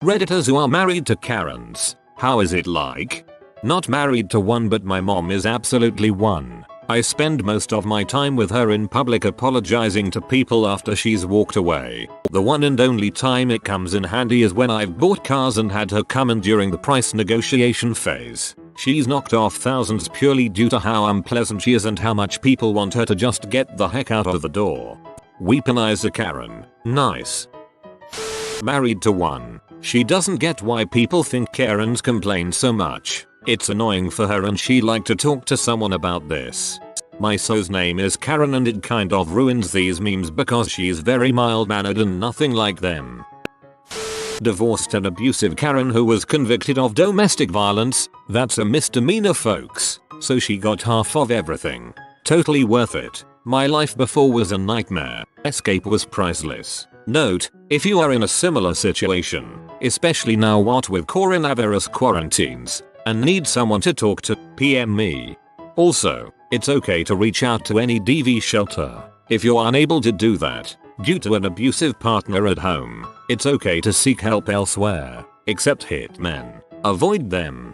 Redditors who are married to Karens. How is it like? Not married to one, but my mom is absolutely one. I spend most of my time with her in public apologizing to people after she's walked away. The one and only time it comes in handy is when I've bought cars and had her come in during the price negotiation phase. She's knocked off thousands purely due to how unpleasant she is and how much people want her to just get the heck out of the door. Weaponize a Karen. Nice. Married to one. She doesn't get why people think Karens complain so much. It's annoying for her and she'd like to talk to someone about this. My so's name is Karen and it kind of ruins these memes because she's very mild-mannered and nothing like them. Divorced and abusive Karen who was convicted of domestic violence. That's a misdemeanor, folks. So she got half of everything. Totally worth it. My life before was a nightmare. Escape was priceless. Note, if you are in a similar situation, especially now what with coronavirus quarantines, and need someone to talk to, PM me. Also, it's okay to reach out to any DV shelter. If you're unable to do that, due to an abusive partner at home, it's okay to seek help elsewhere. Except hitmen. Avoid them.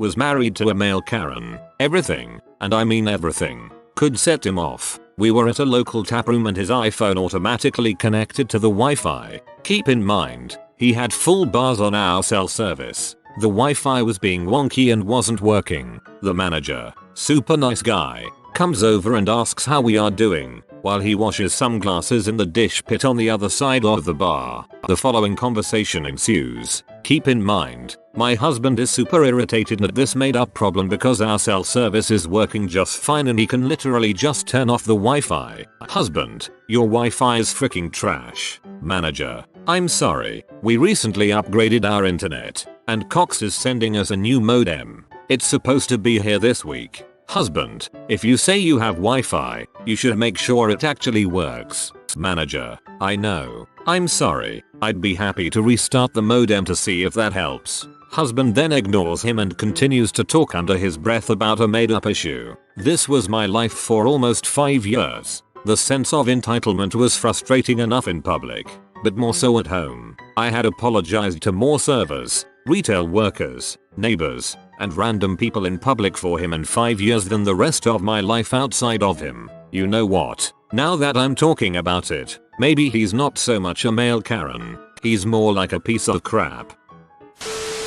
Was married to a male Karen. Everything, and I mean everything, could set him off. We were at a local taproom and his iPhone automatically connected to the Wi-Fi. Keep in mind, he had full bars on our cell service. The Wi-Fi was being wonky and wasn't working. The manager, super nice guy, comes over and asks how we are doing, while he washes some glasses in the dish pit on the other side of the bar. The following conversation ensues. Keep in mind, my husband is super irritated at this made up problem because our cell service is working just fine and he can literally just turn off the Wi-Fi. Husband, your Wi-Fi is freaking trash. Manager, I'm sorry, we recently upgraded our internet, and Cox is sending us a new modem. It's supposed to be here this week. Husband, if you say you have Wi-Fi, you should make sure it actually works. Manager, I know. I'm sorry. I'd be happy to restart the modem to see if that helps. Husband then ignores him and continues to talk under his breath about a made-up issue. This was my life for almost 5 years. The sense of entitlement was frustrating enough in public, but more so at home. I had apologized to more servers, retail workers, neighbors, and random people in public for him in 5 years than the rest of my life outside of him. You know what? Now that I'm talking about it, maybe he's not so much a male Karen. He's more like a piece of crap.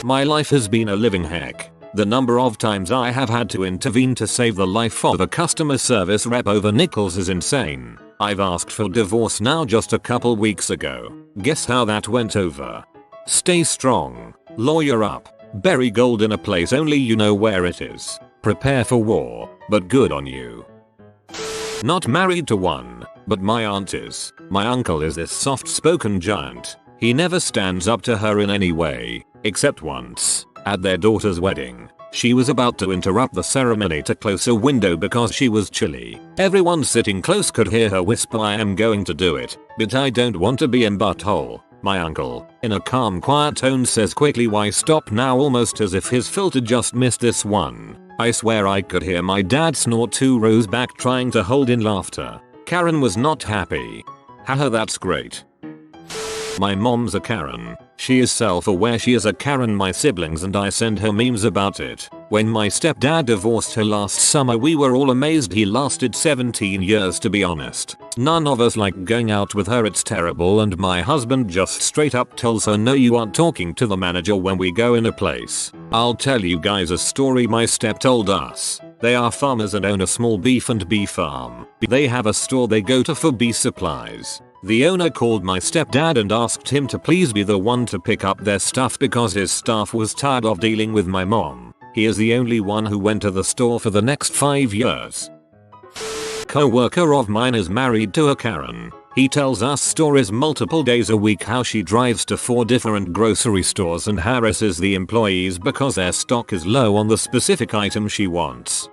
My life has been a living heck. The number of times I have had to intervene to save the life of a customer service rep over nickels is insane. I've asked for divorce now just a couple weeks ago. Guess how that went over? Stay strong. Lawyer up. Bury gold in a place only you know where it is. Prepare for war, but good on you. Not married to one, but my aunt is. My uncle is this soft-spoken giant. He never stands up to her in any way, except once, at their daughter's wedding. She was about to interrupt the ceremony to close a window because she was chilly. Everyone sitting close could hear her whisper, I am going to do it, but I don't want to be in butthole. My uncle, in a calm quiet tone, says quickly, why stop now, almost as if his filter just missed this one. I swear I could hear my dad snort 2 rows back trying to hold in laughter. Karen was not happy. Haha, that's great. My mom's a Karen. She is self-aware she is a Karen. My siblings and I send her memes about it. When my stepdad divorced her last summer, we were all amazed he lasted 17 years, to be honest. None of us like going out with her, it's terrible, and my husband just straight up tells her no, you aren't talking to the manager when we go in a place. I'll tell you guys a story my step told us. They are farmers and own a small beef and bee farm. They have a store they go to for bee supplies. The owner called my stepdad and asked him to please be the one to pick up their stuff because his staff was tired of dealing with my mom. He is the only one who went to the store for the next 5 years. Co-worker of mine is married to a Karen. He tells us stories multiple days a week how she drives to 4 different grocery stores and harasses the employees because their stock is low on the specific item she wants.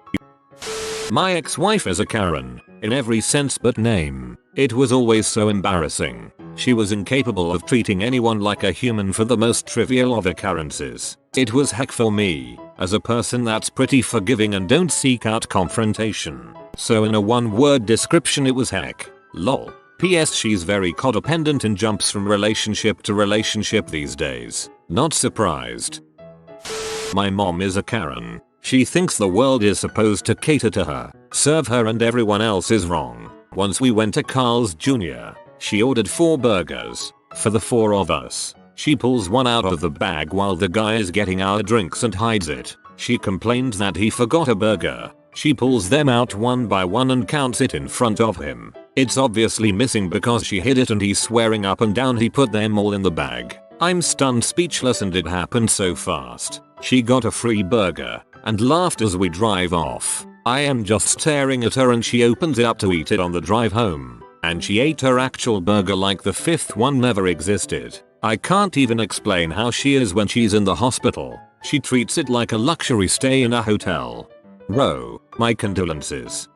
My ex-wife is a Karen, in every sense but name. It was always so embarrassing. She was incapable of treating anyone like a human for the most trivial of occurrences. It was heck for me, as a person that's pretty forgiving and don't seek out confrontation. So in a one-word description, it was heck. Lol. PS she's very codependent and jumps from relationship to relationship these days. Not surprised. My mom is a Karen. She thinks the world is supposed to cater to her, serve her, and everyone else is wrong. Once we went to Carl's Jr. She ordered 4 burgers. For the 4 of us. She pulls one out of the bag while the guy is getting our drinks and hides it. She complained that he forgot a burger. She pulls them out one by one and counts it in front of him. It's obviously missing because she hid it, and he's swearing up and down he put them all in the bag. I'm stunned, speechless, and it happened so fast. She got a free burger and laughed as we drive off. I am just staring at her and she opens it up to eat it on the drive home. And she ate her actual burger like the 5th one never existed. I can't even explain how she is when she's in the hospital. She treats it like a luxury stay in a hotel. Whoa, my condolences.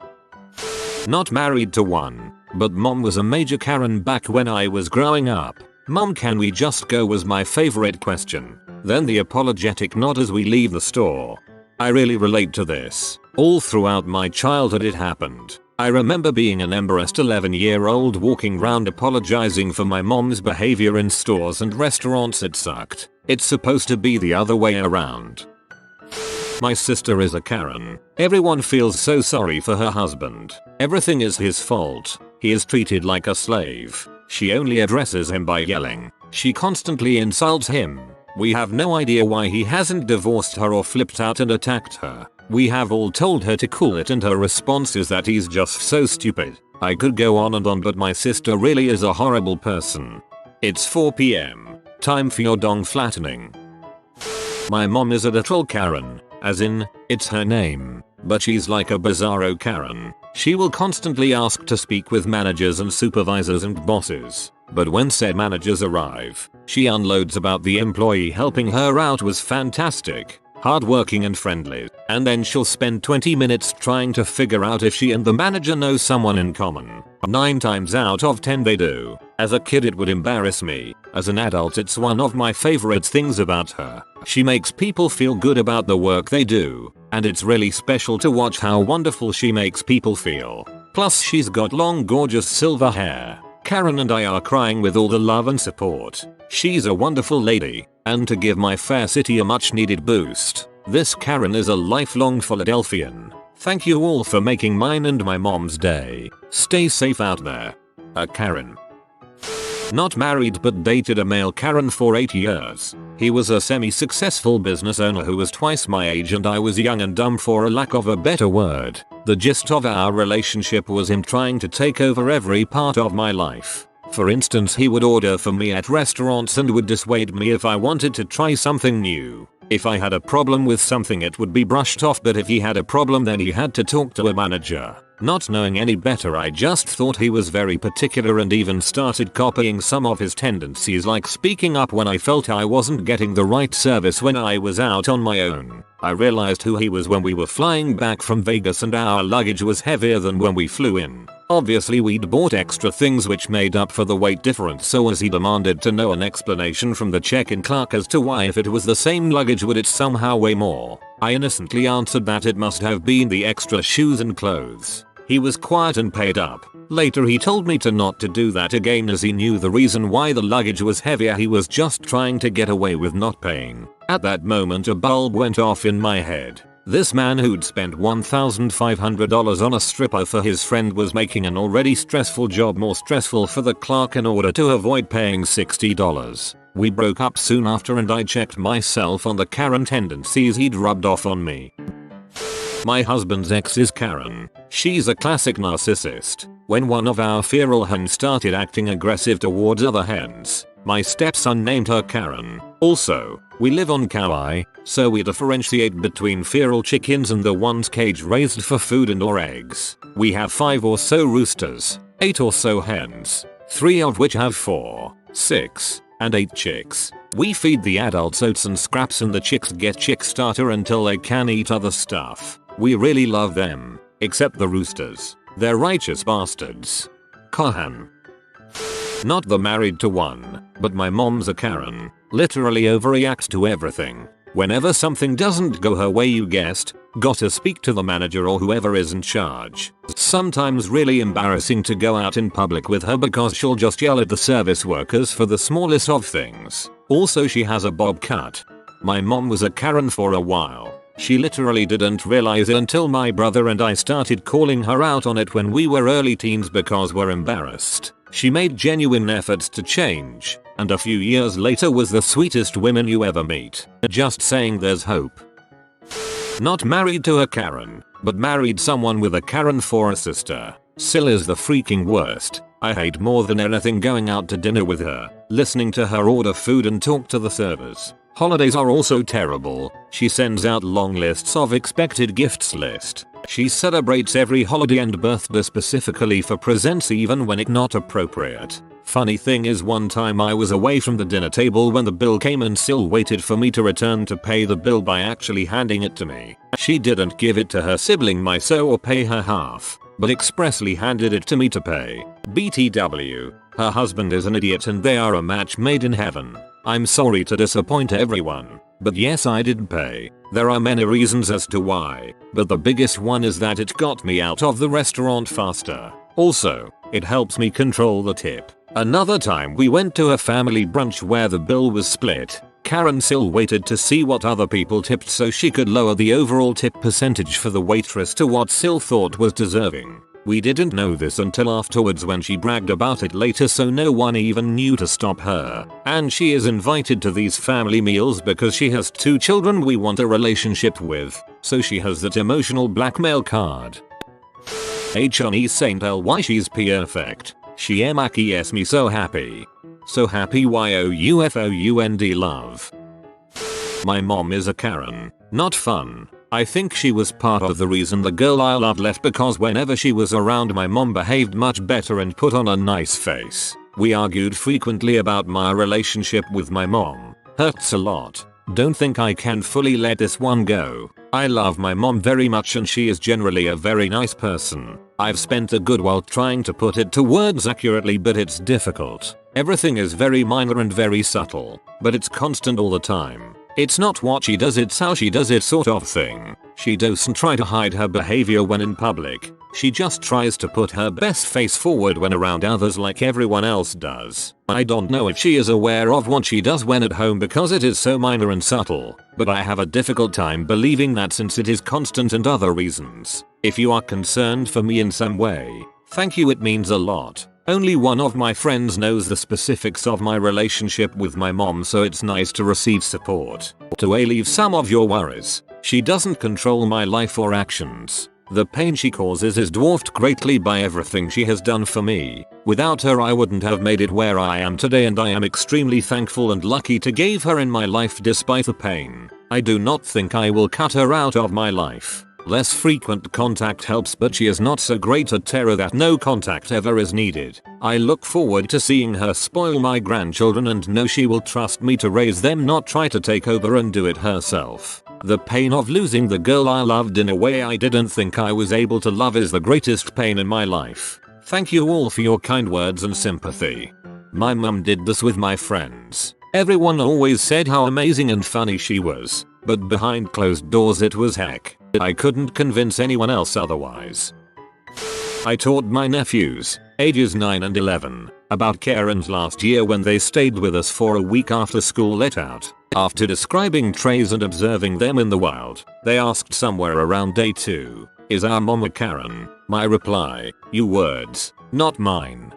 Not married to one, but mom was a major Karen back when I was growing up. Mom, can we just go was my favorite question. Then the apologetic nod as we leave the store. I really relate to this. All throughout my childhood it happened. I remember being an embarrassed 11-year-old walking round apologizing for my mom's behavior in stores and restaurants. It sucked. It's supposed to be the other way around. My sister is a Karen. Everyone feels so sorry for her husband. Everything is his fault. He is treated like a slave. She only addresses him by yelling. She constantly insults him. We have no idea why he hasn't divorced her or flipped out and attacked her. We have all told her to cool it, and her response is that he's just so stupid. I could go on and on, but my sister really is a horrible person. It's 4 PM. Time for your dong flattening. My mom is a literal Karen, as in, it's her name, but she's like a bizarro Karen. She will constantly ask to speak with managers and supervisors and bosses. But when said managers arrive, she unloads about the employee helping her out was fantastic, hardworking and friendly, and then she'll spend 20 minutes trying to figure out if she and the manager know someone in common. 9 times out of 10 they do. As a kid it would embarrass me. As an adult it's one of my favorite things about her. She makes people feel good about the work they do, and it's really special to watch how wonderful she makes people feel. Plus she's got long gorgeous silver hair. Karen and I are crying with all the love and support. She's a wonderful lady, and to give my fair city a much needed boost, this Karen is a lifelong Philadelphian. Thank you all for making mine and my mom's day. Stay safe out there. A Karen. Not married but dated a male Karen for 8 years. He was a semi-successful business owner who was twice my age, and I was young and dumb for a lack of a better word. The gist of our relationship was him trying to take over every part of my life. For instance, he would order for me at restaurants and would dissuade me if I wanted to try something new. If I had a problem with something it would be brushed off, but if he had a problem then he had to talk to a manager. Not knowing any better, I just thought he was very particular and even started copying some of his tendencies, like speaking up when I felt I wasn't getting the right service when I was out on my own. I realized who he was when we were flying back from Vegas and our luggage was heavier than when we flew in. Obviously we'd bought extra things which made up for the weight difference, so as he demanded to know an explanation from the check-in clerk as to why if it was the same luggage would it somehow weigh more. I innocently answered that it must have been the extra shoes and clothes. He was quiet and paid up. Later he told me to not to do that again as he knew the reason why the luggage was heavier. He was just trying to get away with not paying. At that moment a bulb went off in my head. This man who'd spent $1,500 on a stripper for his friend was making an already stressful job more stressful for the clerk in order to avoid paying $60. We broke up soon after and I checked myself on the Karen tendencies he'd rubbed off on me. My husband's ex is Karen. She's a classic narcissist. When one of our feral hens started acting aggressive towards other hens, my stepson named her Karen. Also, we live on Kauai, so we differentiate between feral chickens and the ones cage raised for food and or eggs. We have 5 or so roosters, 8 or so hens, 3 of which have 4, 6, and 8 chicks. We feed the adults oats and scraps and the chicks get chick starter until they can eat other stuff. We really love them, except the roosters. They're righteous bastards. Kahan. Not the married to one, but my mom's a Karen. Literally overreacts to everything. Whenever something doesn't go her way, you guessed, gotta speak to the manager or whoever is in charge. Sometimes really embarrassing to go out in public with her because she'll just yell at the service workers for the smallest of things. Also, she has a bob cut. My mom was a Karen for a while. She literally didn't realize it until my brother and I started calling her out on it when we were early teens because we're embarrassed. She made genuine efforts to change, and a few years later was the sweetest woman you ever meet. Just saying, there's hope. Not married to a Karen, but married someone with a Karen for a sister. Sil is the freaking worst. I hate more than anything going out to dinner with her, listening to her order food and talk to the servers. Holidays are also terrible. She sends out long lists of expected gifts list. She celebrates every holiday and birthday specifically for presents even when it's not appropriate. Funny thing is, one time I was away from the dinner table when the bill came and Sil waited for me to return to pay the bill by actually handing it to me. She didn't give it to her sibling Miso or pay her half, but expressly handed it to me to pay. BTW, her husband is an idiot and they are a match made in heaven. I'm sorry to disappoint everyone, but yes, I did pay. There are many reasons as to why, but the biggest one is that it got me out of the restaurant faster. Also, it helps me control the tip. Another time we went to a family brunch where the bill was split. Karen Sil waited to see what other people tipped so she could lower the overall tip percentage for the waitress to what Sil thought was deserving. We didn't know this until afterwards when she bragged about it later, so no one even knew to stop her. And she is invited to these family meals because she has 2 children we want a relationship with, so she has that emotional blackmail card. Honey Saint Ly, she's perfect. She makes me so happy. So happy, YOUFOUND love. My mom is a Karen. Not fun. I think she was part of the reason the girl I loved left because whenever she was around my mom behaved much better and put on a nice face. We argued frequently about my relationship with my mom. Hurts a lot. Don't think I can fully let this one go. I love my mom very much and she is generally a very nice person. I've spent a good while trying to put it to words accurately, but it's difficult. Everything is very minor and very subtle, but it's constant all the time. It's not what she does, it's how she does it sort of thing. She doesn't try to hide her behavior when in public. She just tries to put her best face forward when around others like everyone else does. I don't know if she is aware of what she does when at home because it is so minor and subtle, but I have a difficult time believing that since it is constant and other reasons. If you are concerned for me in some way, thank you, it means a lot. Only one of my friends knows the specifics of my relationship with my mom, so it's nice to receive support. To alleviate some of your worries, she doesn't control my life or actions. The pain she causes is dwarfed greatly by everything she has done for me. Without her I wouldn't have made it where I am today, and I am extremely thankful and lucky to give her in my life despite the pain. I do not think I will cut her out of my life. Less frequent contact helps, but she is not so great at terror that no contact ever is needed. I look forward to seeing her spoil my grandchildren and know she will trust me to raise them, not try to take over and do it herself. The pain of losing the girl I loved in a way I didn't think I was able to love is the greatest pain in my life. Thank you all for your kind words and sympathy. My mum did this with my friends. Everyone always said how amazing and funny she was, but behind closed doors it was heck. I couldn't convince anyone else otherwise. I taught my nephews, ages 9 and 11, about Karens last year when they stayed with us for a week after school let out. After describing trays and observing them in the wild, they asked somewhere around day 2, "Is our mom a Karen?" My reply, "You words, not mine."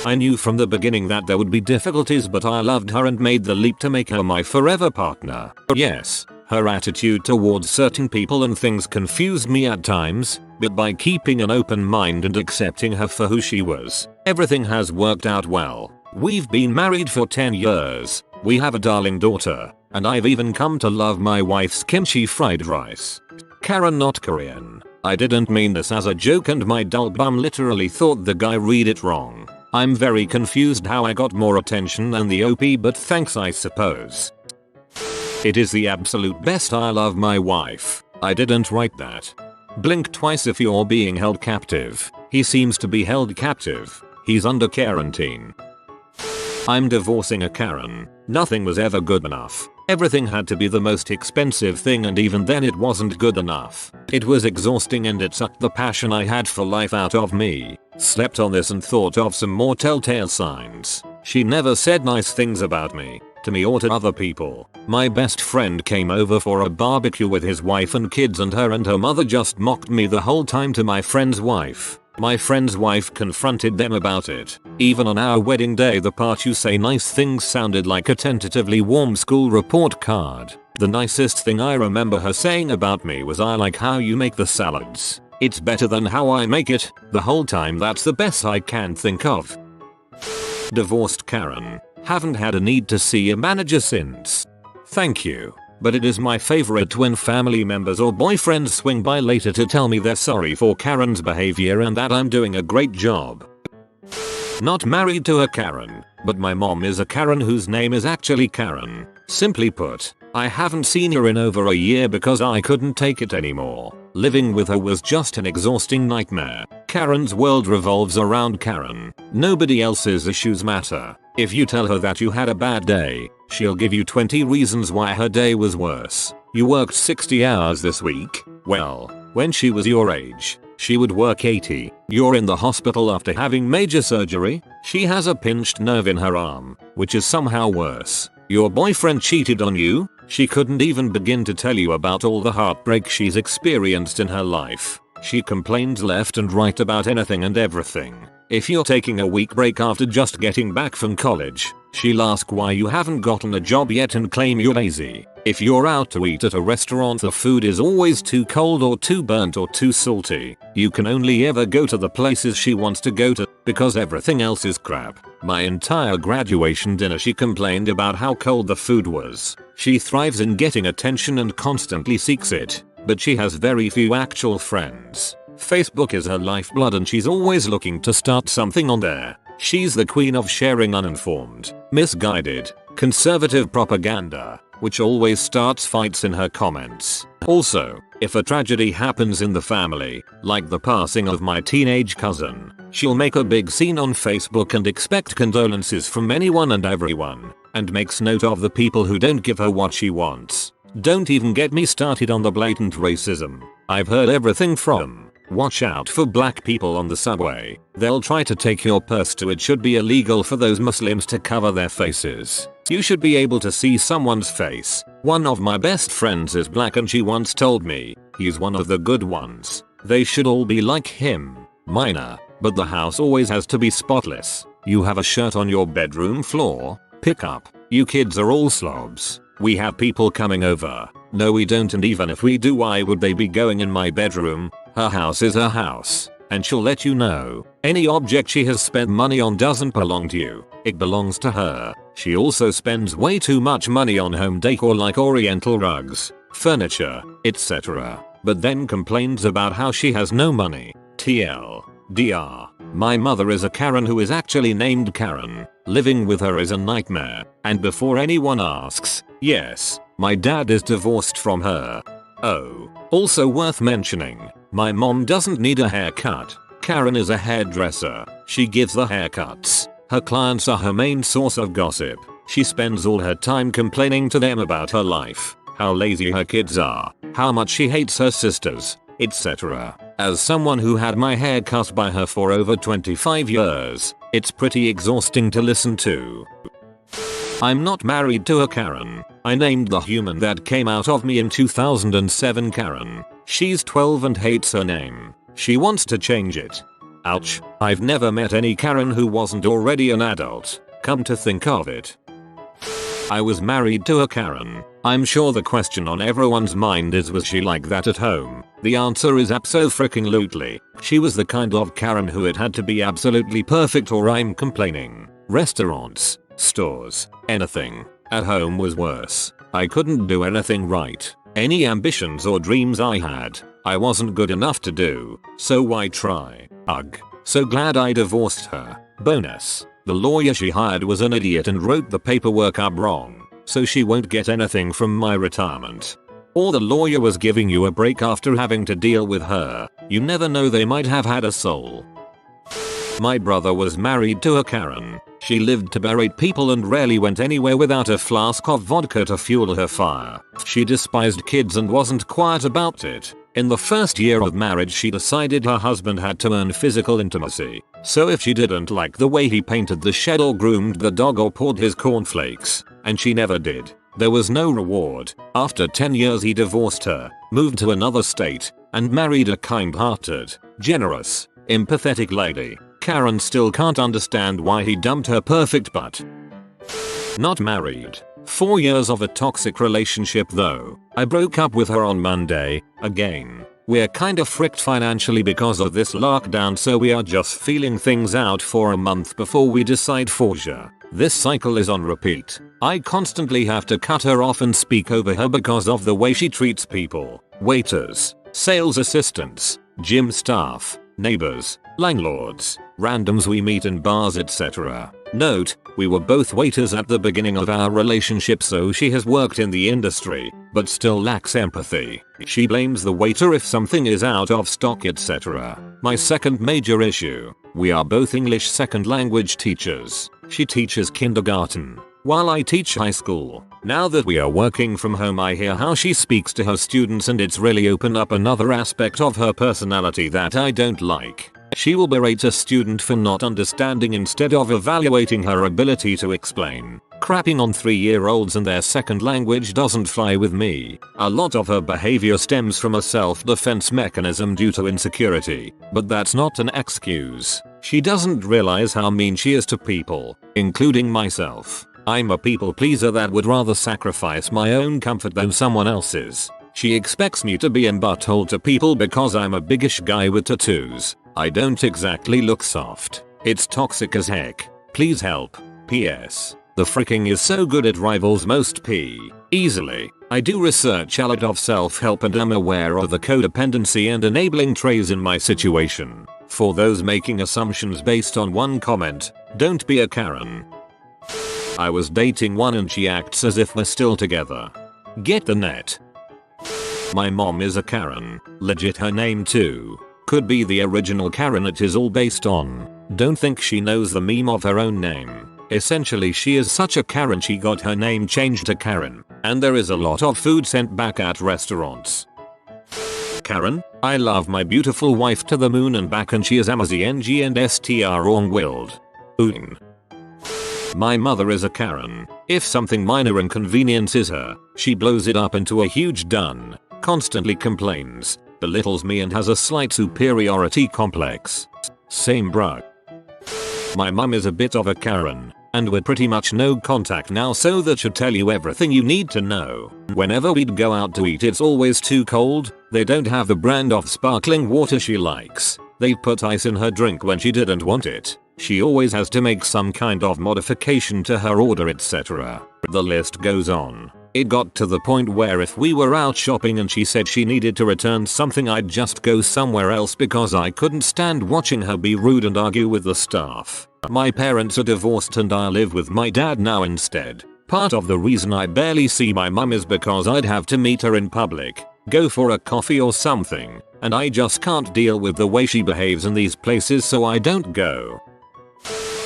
I knew from the beginning that there would be difficulties, but I loved her and made the leap to make her my forever partner. Yes, her attitude towards certain people and things confused me at times, but by keeping an open mind and accepting her for who she was, everything has worked out well. We've been married for 10 years, we have a darling daughter, and I've even come to love my wife's kimchi fried rice. Karen, not Korean. I didn't mean this as a joke and my dull bum literally thought the guy read it wrong. I'm very confused how I got more attention than the OP, but thanks I suppose. It is the absolute best. I love my wife. I didn't write that. Blink twice if you're being held captive. He seems to be held captive. He's under quarantine. I'm divorcing a Karen. Nothing was ever good enough. Everything had to be the most expensive thing, and even then it wasn't good enough. It was exhausting and it sucked the passion I had for life out of me. Slept on this and thought of some more telltale signs. She never said nice things about me, to me or to other people. My best friend came over for a barbecue with his wife and kids, and her mother just mocked me the whole time to my friend's wife. My friend's wife confronted them about it. Even on our wedding day, the part you say nice things sounded like a tentatively warm school report card. The nicest thing I remember her saying about me was, "I like how you make the salads. It's better than how I make it." The whole time that's the best I can think of. Divorced Karen. Haven't had a need to see a manager since. Thank you. But it is my favorite when family members or boyfriends swing by later to tell me they're sorry for Karen's behavior and that I'm doing a great job. Not married to a Karen, but my mom is a Karen whose name is actually Karen. Simply put, I haven't seen her in over a year because I couldn't take it anymore. Living with her was just an exhausting nightmare. Karen's world revolves around Karen. Nobody else's issues matter. If you tell her that you had a bad day, she'll give you 20 reasons why her day was worse. You worked 60 hours this week? Well, when she was your age, she would work 80. You're in the hospital after having major surgery? She has a pinched nerve in her arm, which is somehow worse. Your boyfriend cheated on you? She couldn't even begin to tell you about all the heartbreak she's experienced in her life. She complains left and right about anything and everything. If you're taking a week break after just getting back from college, she'll ask why you haven't gotten a job yet and claim you're lazy. If you're out to eat at a restaurant, the food is always too cold or too burnt or too salty. You can only ever go to the places she wants to go to because everything else is crap. My entire graduation dinner she complained about how cold the food was. She thrives in getting attention and constantly seeks it, but she has very few actual friends. Facebook is her lifeblood and she's always looking to start something on there. She's the queen of sharing uninformed, misguided, conservative propaganda, which always starts fights in her comments. Also, if a tragedy happens in the family, like the passing of my teenage cousin, she'll make a big scene on Facebook and expect condolences from anyone and everyone, and makes note of the people who don't give her what she wants. Don't even get me started on the blatant racism. I've heard everything from, "Watch out for black people on the subway. They'll try to take your purse," to "It should be illegal for those Muslims to cover their faces. You should be able to see someone's face." One of my best friends is black and she once told me, "He's one of the good ones. They should all be like him." Minor, but the house always has to be spotless. You have a shirt on your bedroom floor? Pick up. You kids are all slobs. We have people coming over. No we don't, and even if we do, why would they be going in my bedroom? Her house is her house, and she'll let you know. Any object she has spent money on doesn't belong to you. It belongs to her. She also spends way too much money on home decor like oriental rugs, furniture, etc. But then complains about how she has no money. TLDR. My mother is a Karen who is actually named Karen. Living with her is a nightmare. And before anyone asks, yes, my dad is divorced from her. Oh, also worth mentioning, my mom doesn't need a haircut. Karen is a hairdresser. She gives the haircuts. Her clients are her main source of gossip. She spends all her time complaining to them about her life, how lazy her kids are, how much she hates her sisters, etc. As someone who had my hair cut by her for over 25 years, it's pretty exhausting to listen to. I'm not married to a Karen. I named the human that came out of me in 2007 Karen. She's 12 and hates her name. She wants to change it. Ouch. I've never met any Karen who wasn't already an adult. Come to think of it. I was married to a Karen. I'm sure the question on everyone's mind is, was she like that at home? The answer is abso-freaking-lutely. She was the kind of Karen who it had to be absolutely perfect or I'm complaining. Restaurants, stores, anything. At home was worse. I couldn't do anything right. Any ambitions or dreams I had, I wasn't good enough to do. So why try? Ugh. So glad I divorced her. Bonus. The lawyer she hired was an idiot and wrote the paperwork up wrong, so she won't get anything from my retirement. Or the lawyer was giving you a break after having to deal with her. You never know, they might have had a soul. My brother was married to a Karen. She lived to berate people and rarely went anywhere without a flask of vodka to fuel her fire. She despised kids and wasn't quiet about it. In the first year of marriage she decided her husband had to earn physical intimacy. So if she didn't like the way he painted the shed or groomed the dog or poured his cornflakes, and she never did, there was no reward. After 10 years he divorced her, moved to another state, and married a kind-hearted, generous, empathetic lady. Karen still can't understand why he dumped her perfect butt. Not married. 4 years of a toxic relationship though. I broke up with her on Monday, again. We're kinda fricked financially because of this lockdown, so we are just feeling things out for a month before we decide for sure. This cycle is on repeat. I constantly have to cut her off and speak over her because of the way she treats people. Waiters, sales assistants, gym staff, neighbors, landlords, randoms we meet in bars, etc. Note, we were both waiters at the beginning of our relationship, so she has worked in the industry, but still lacks empathy. She blames the waiter if something is out of stock, etc. My second major issue, we are both English second language teachers. She teaches kindergarten, while I teach high school. Now that we are working from home, I hear how she speaks to her students, and it's really opened up another aspect of her personality that I don't like. She will berate a student for not understanding instead of evaluating her ability to explain. Crapping on 3-year-olds and their second language doesn't fly with me. A lot of her behavior stems from a self-defense mechanism due to insecurity, but that's not an excuse. She doesn't realize how mean she is to people, including myself. I'm a people pleaser that would rather sacrifice my own comfort than someone else's. She expects me to be in butthole to people because I'm a biggish guy with tattoos. I don't exactly look soft. It's toxic as heck. Please help. PS. The fricking is so good it rivals most easily. I do research a lot of self-help and am aware of the codependency and enabling traits in my situation. For those making assumptions based on one comment, don't be a Karen. I was dating one and she acts as if we're still together. Get the net. My mom is a Karen. Legit her name too. Could be the original Karen it is all based on. Don't think she knows the meme of her own name. Essentially she is such a Karen she got her name changed to Karen. And there is a lot of food sent back at restaurants. Karen, I love my beautiful wife to the moon and back, and she is amazing and strong-willed. My mother is a Karen. If something minor inconveniences her, she blows it up into a huge done. Constantly complains, belittles me and has a slight superiority complex. Same bruh. My mum is a bit of a Karen, and we're pretty much no contact now, so that should tell you everything you need to know. Whenever we'd go out to eat it's always too cold, they don't have the brand of sparkling water she likes, they put ice in her drink when she didn't want it, she always has to make some kind of modification to her order, etc. The list goes on. It got to the point where if we were out shopping and she said she needed to return something, I'd just go somewhere else because I couldn't stand watching her be rude and argue with the staff. My parents are divorced and I live with my dad now instead. Part of the reason I barely see my mum is because I'd have to meet her in public, go for a coffee or something, and I just can't deal with the way she behaves in these places, so I don't go.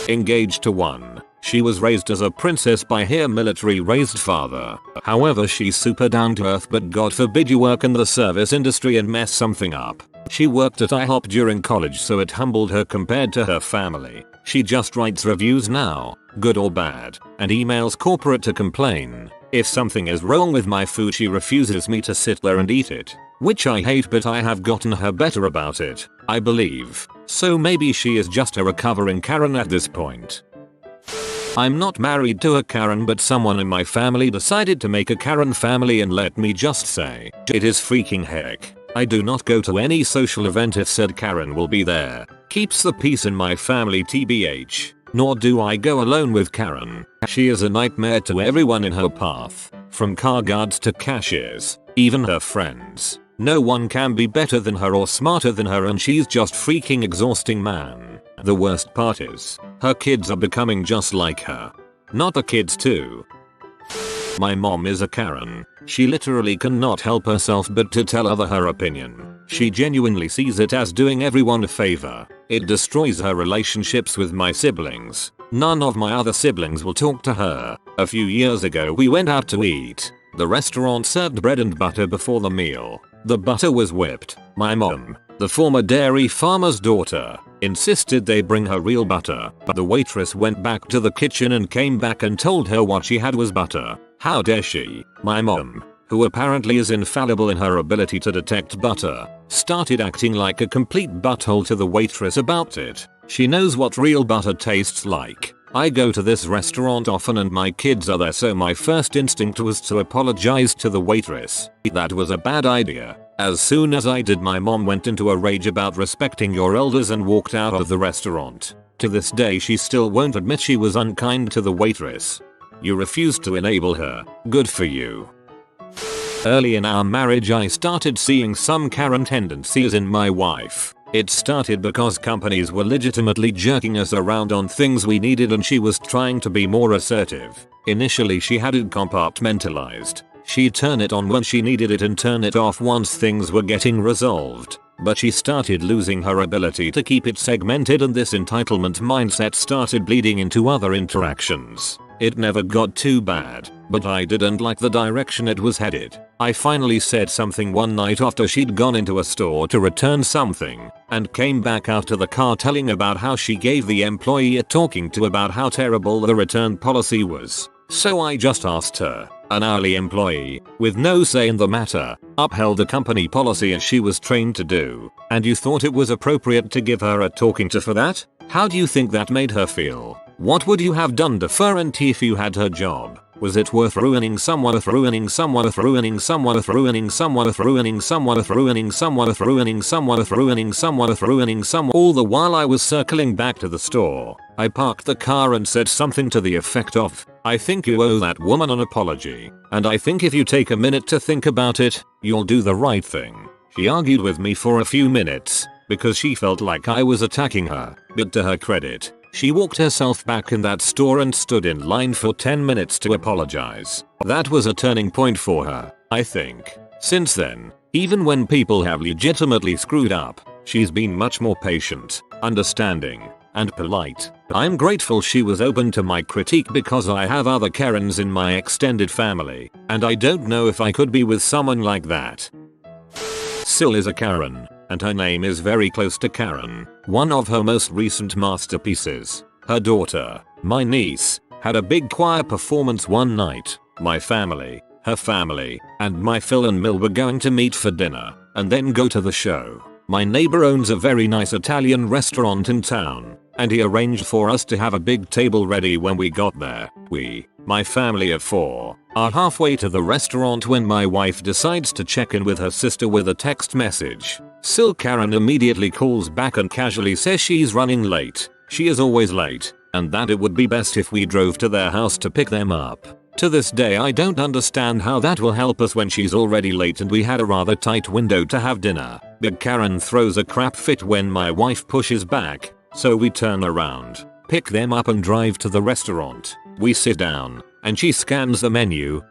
Engaged to one. She was raised as a princess by her military-raised father. However, she's super down to earth, but God forbid you work in the service industry and mess something up. She worked at IHOP during college, so it humbled her compared to her family. She just writes reviews now, good or bad, and emails corporate to complain. If something is wrong with my food she refuses me to sit there and eat it. Which I hate, but I have gotten her better about it, I believe. So maybe she is just a recovering Karen at this point. I'm not married to a Karen, but someone in my family decided to make a Karen family, and let me just say, it is freaking heck. I do not go to any social event if said Karen will be there. Keeps the peace in my family tbh. Nor do I go alone with Karen. She is a nightmare to everyone in her path. From car guards to cashiers, even her friends. No one can be better than her or smarter than her, and she's just freaking exhausting, man. The worst part is, her kids are becoming just like her. Not the kids too. My mom is a Karen. She literally cannot help herself but to tell other her opinion. She genuinely sees it as doing everyone a favor. It destroys her relationships with my siblings. None of my other siblings will talk to her. A few years ago we went out to eat. The restaurant served bread and butter before the meal. The butter was whipped. My mom, the former dairy farmer's daughter, insisted they bring her real butter, but the waitress went back to the kitchen and came back and told her what she had was butter. How dare she? My mom, who apparently is infallible in her ability to detect butter, started acting like a complete butthole to the waitress about it. She knows what real butter tastes like. I go to this restaurant often and my kids are there, so my first instinct was to apologize to the waitress. That was a bad idea. As soon as I did, my mom went into a rage about respecting your elders and walked out of the restaurant. To this day she still won't admit she was unkind to the waitress. You refused to enable her. Good for you. Early in our marriage I started seeing some Karen tendencies in my wife. It started because companies were legitimately jerking us around on things we needed and she was trying to be more assertive. Initially she had it compartmentalized. She'd turn it on when she needed it and turn it off once things were getting resolved. But she started losing her ability to keep it segmented and this entitlement mindset started bleeding into other interactions. It never got too bad, but I didn't like the direction it was headed. I finally said something one night after she'd gone into a store to return something, and came back out to the car telling about how she gave the employee a talking to about how terrible the return policy was. So I just asked her, an hourly employee, with no say in the matter, upheld the company policy as she was trained to do, and you thought it was appropriate to give her a talking to for that? How do you think that made her feel? What would you have done differently if you had her job? Was it worth ruining someone, ruining someone, ruining someone, ruining someone, ruining someone, ruining someone, ruining someone, ruining someone, ruining someone? All the while I was circling back to the store, I parked the car and said something to the effect of, I think you owe that woman an apology, and I think if you take a minute to think about it, you'll do the right thing. She argued with me for a few minutes, because she felt like I was attacking her, but to her credit, she walked herself back in that store and stood in line for 10 minutes to apologize. That was a turning point for her, I think. Since then, even when people have legitimately screwed up, she's been much more patient, understanding, and polite. I'm grateful she was open to my critique because I have other Karens in my extended family, and I don't know if I could be with someone like that. Sil is a Karen, and her name is very close to Karen. One of her most recent masterpieces, her daughter, my niece, had a big choir performance one night. My family, her family, and my Phil and Mill were going to meet for dinner, and then go to the show. My neighbor owns a very nice Italian restaurant in town, and he arranged for us to have a big table ready when we got there. We, my family of 4, are halfway to the restaurant when my wife decides to check in with her sister with a text message. Sil Karen immediately calls back and casually says she's running late. She is always late, and that it would be best if we drove to their house to pick them up. To this day I don't understand how that will help us when she's already late and we had a rather tight window to have dinner. But Karen throws a crap fit when my wife pushes back, so we turn around, pick them up and drive to the restaurant. We sit down, and she scans the menu,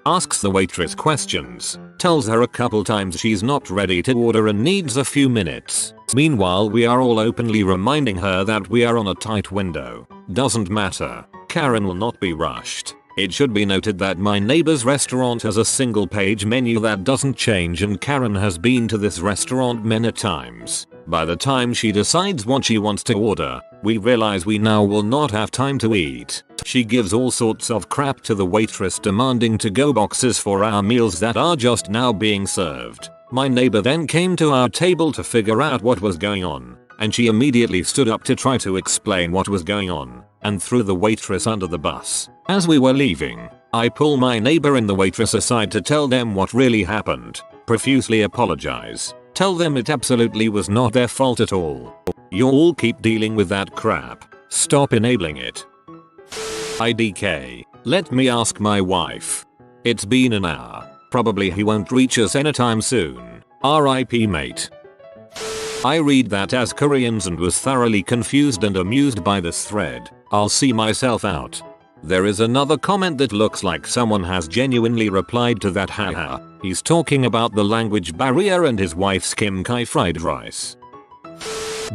asks the waitress questions, tells her a couple times she's not ready to order and needs a few minutes. Meanwhile we are all openly reminding her that we are on a tight window. Doesn't matter, Karen will not be rushed. It should be noted that my neighbor's restaurant has a single page menu that doesn't change and Karen has been to this restaurant many times. By the time she decides what she wants to order, we realize we now will not have time to eat. She gives all sorts of crap to the waitress demanding to-go boxes for our meals that are just now being served. My neighbor then came to our table to figure out what was going on, and she immediately stood up to try to explain what was going on, and threw the waitress under the bus. As we were leaving, I pull my neighbor and the waitress aside to tell them what really happened, profusely apologize, tell them it absolutely was not their fault at all. You all keep dealing with that crap. Stop enabling it. IDK. Let me ask my wife. It's been an hour. Probably he won't reach us anytime soon. RIP mate. I read that as Koreans and was thoroughly confused and amused by this thread. I'll see myself out. There is another comment that looks like someone has genuinely replied to that, haha. He's talking about the language barrier and his wife's Kim Kai fried rice.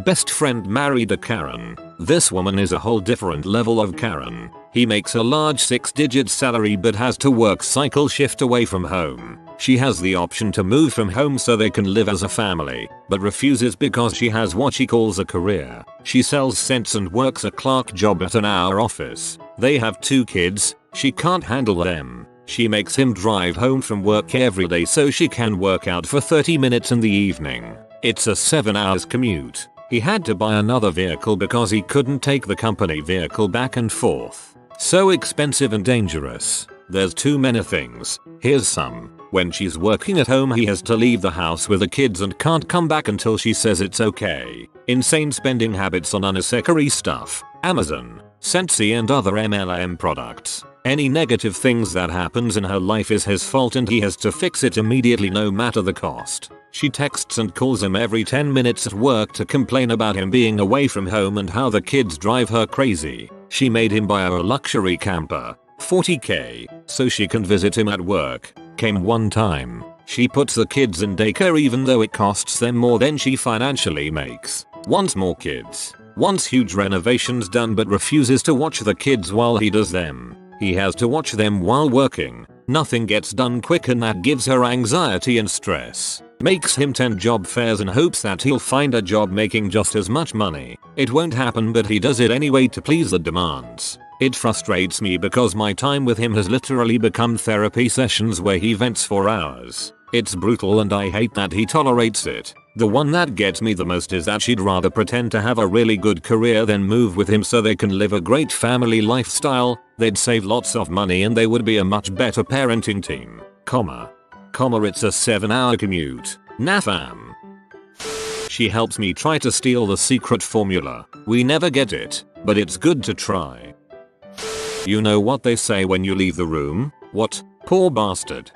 Best friend married a Karen. This woman is a whole different level of Karen. He makes a large 6-digit salary but has to work cycle shift away from home. She has the option to move from home so they can live as a family, but refuses because she has what she calls a career. She sells scents and works a clerk job at an hour office. They have 2 kids. She can't handle them. She makes him drive home from work every day so she can work out for 30 minutes in the evening. It's a 7 hours commute. He had to buy another vehicle because he couldn't take the company vehicle back and forth. So expensive and dangerous. There's too many things. Here's some. When she's working at home he has to leave the house with the kids and can't come back until she says it's okay. Insane spending habits on unnecessary stuff. Amazon, Scentsy and other MLM products. Any negative things that happens in her life is his fault and he has to fix it immediately no matter the cost. She texts and calls him every 10 minutes at work to complain about him being away from home and how the kids drive her crazy. She made him buy a luxury camper, $40k, so she can visit him at work. Came one time. She puts the kids in daycare even though it costs them more than she financially makes. Wants more kids. Wants huge renovations done but refuses to watch the kids while he does them. He has to watch them while working. Nothing gets done quick and that gives her anxiety and stress. Makes him 10 job fairs in hopes that he'll find a job making just as much money. It won't happen but he does it anyway to please the demands. It frustrates me because my time with him has literally become therapy sessions where he vents for hours. It's brutal and I hate that he tolerates it. The one that gets me the most is that she'd rather pretend to have a really good career than move with him so they can live a great family lifestyle. They'd save lots of money and they would be a much better parenting team. It's a 7-hour commute. Nah fam. She helps me try to steal the secret formula. We never get it, but it's good to try. You know what they say when you leave the room? What? Poor bastard.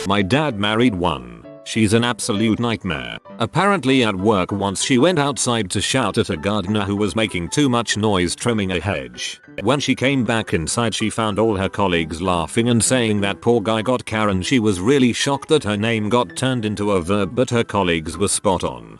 My dad married one. She's an absolute nightmare. Apparently at work once she went outside to shout at a gardener who was making too much noise trimming a hedge. When she came back inside she found all her colleagues laughing and saying that poor guy got Karen. She was really shocked that her name got turned into a verb but her colleagues were spot on.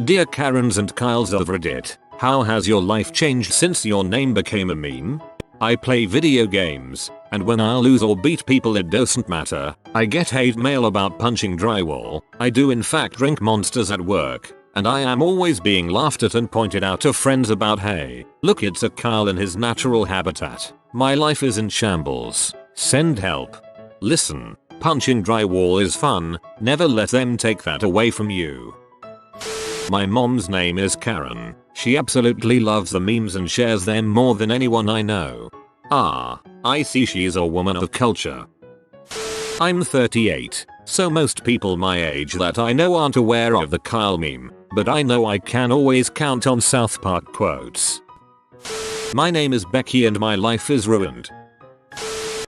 Dear Karens and Kyles of Reddit, how has your life changed since your name became a meme? I play video games, and when I lose or beat people it doesn't matter. I get hate mail about punching drywall. I do in fact drink monsters at work, and I am always being laughed at and pointed out to friends about hey, look it's a Kyle in his natural habitat. My life is in shambles. Send help. Listen, punching drywall is fun, never let them take that away from you. My mom's name is Karen. She absolutely loves the memes and shares them more than anyone I know. Ah, I see she's a woman of culture. I'm 38, so most people my age that I know aren't aware of the Kyle meme, but I know I can always count on South Park quotes. My name is Becky and my life is ruined.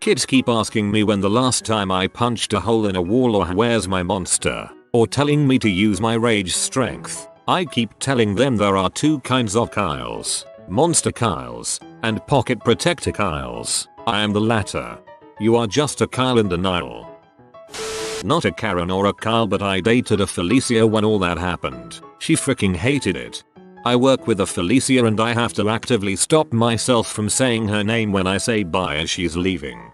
Kids keep asking me when the last time I punched a hole in a wall or where's my monster, or telling me to use my rage strength. I keep telling them there are 2 kinds of Kyles, Monster Kyles, and Pocket Protector Kyles. I am the latter. You are just a Kyle in denial. Not a Karen or a Kyle but I dated a Felicia when all that happened. She freaking hated it. I work with a Felicia and I have to actively stop myself from saying her name when I say bye as she's leaving.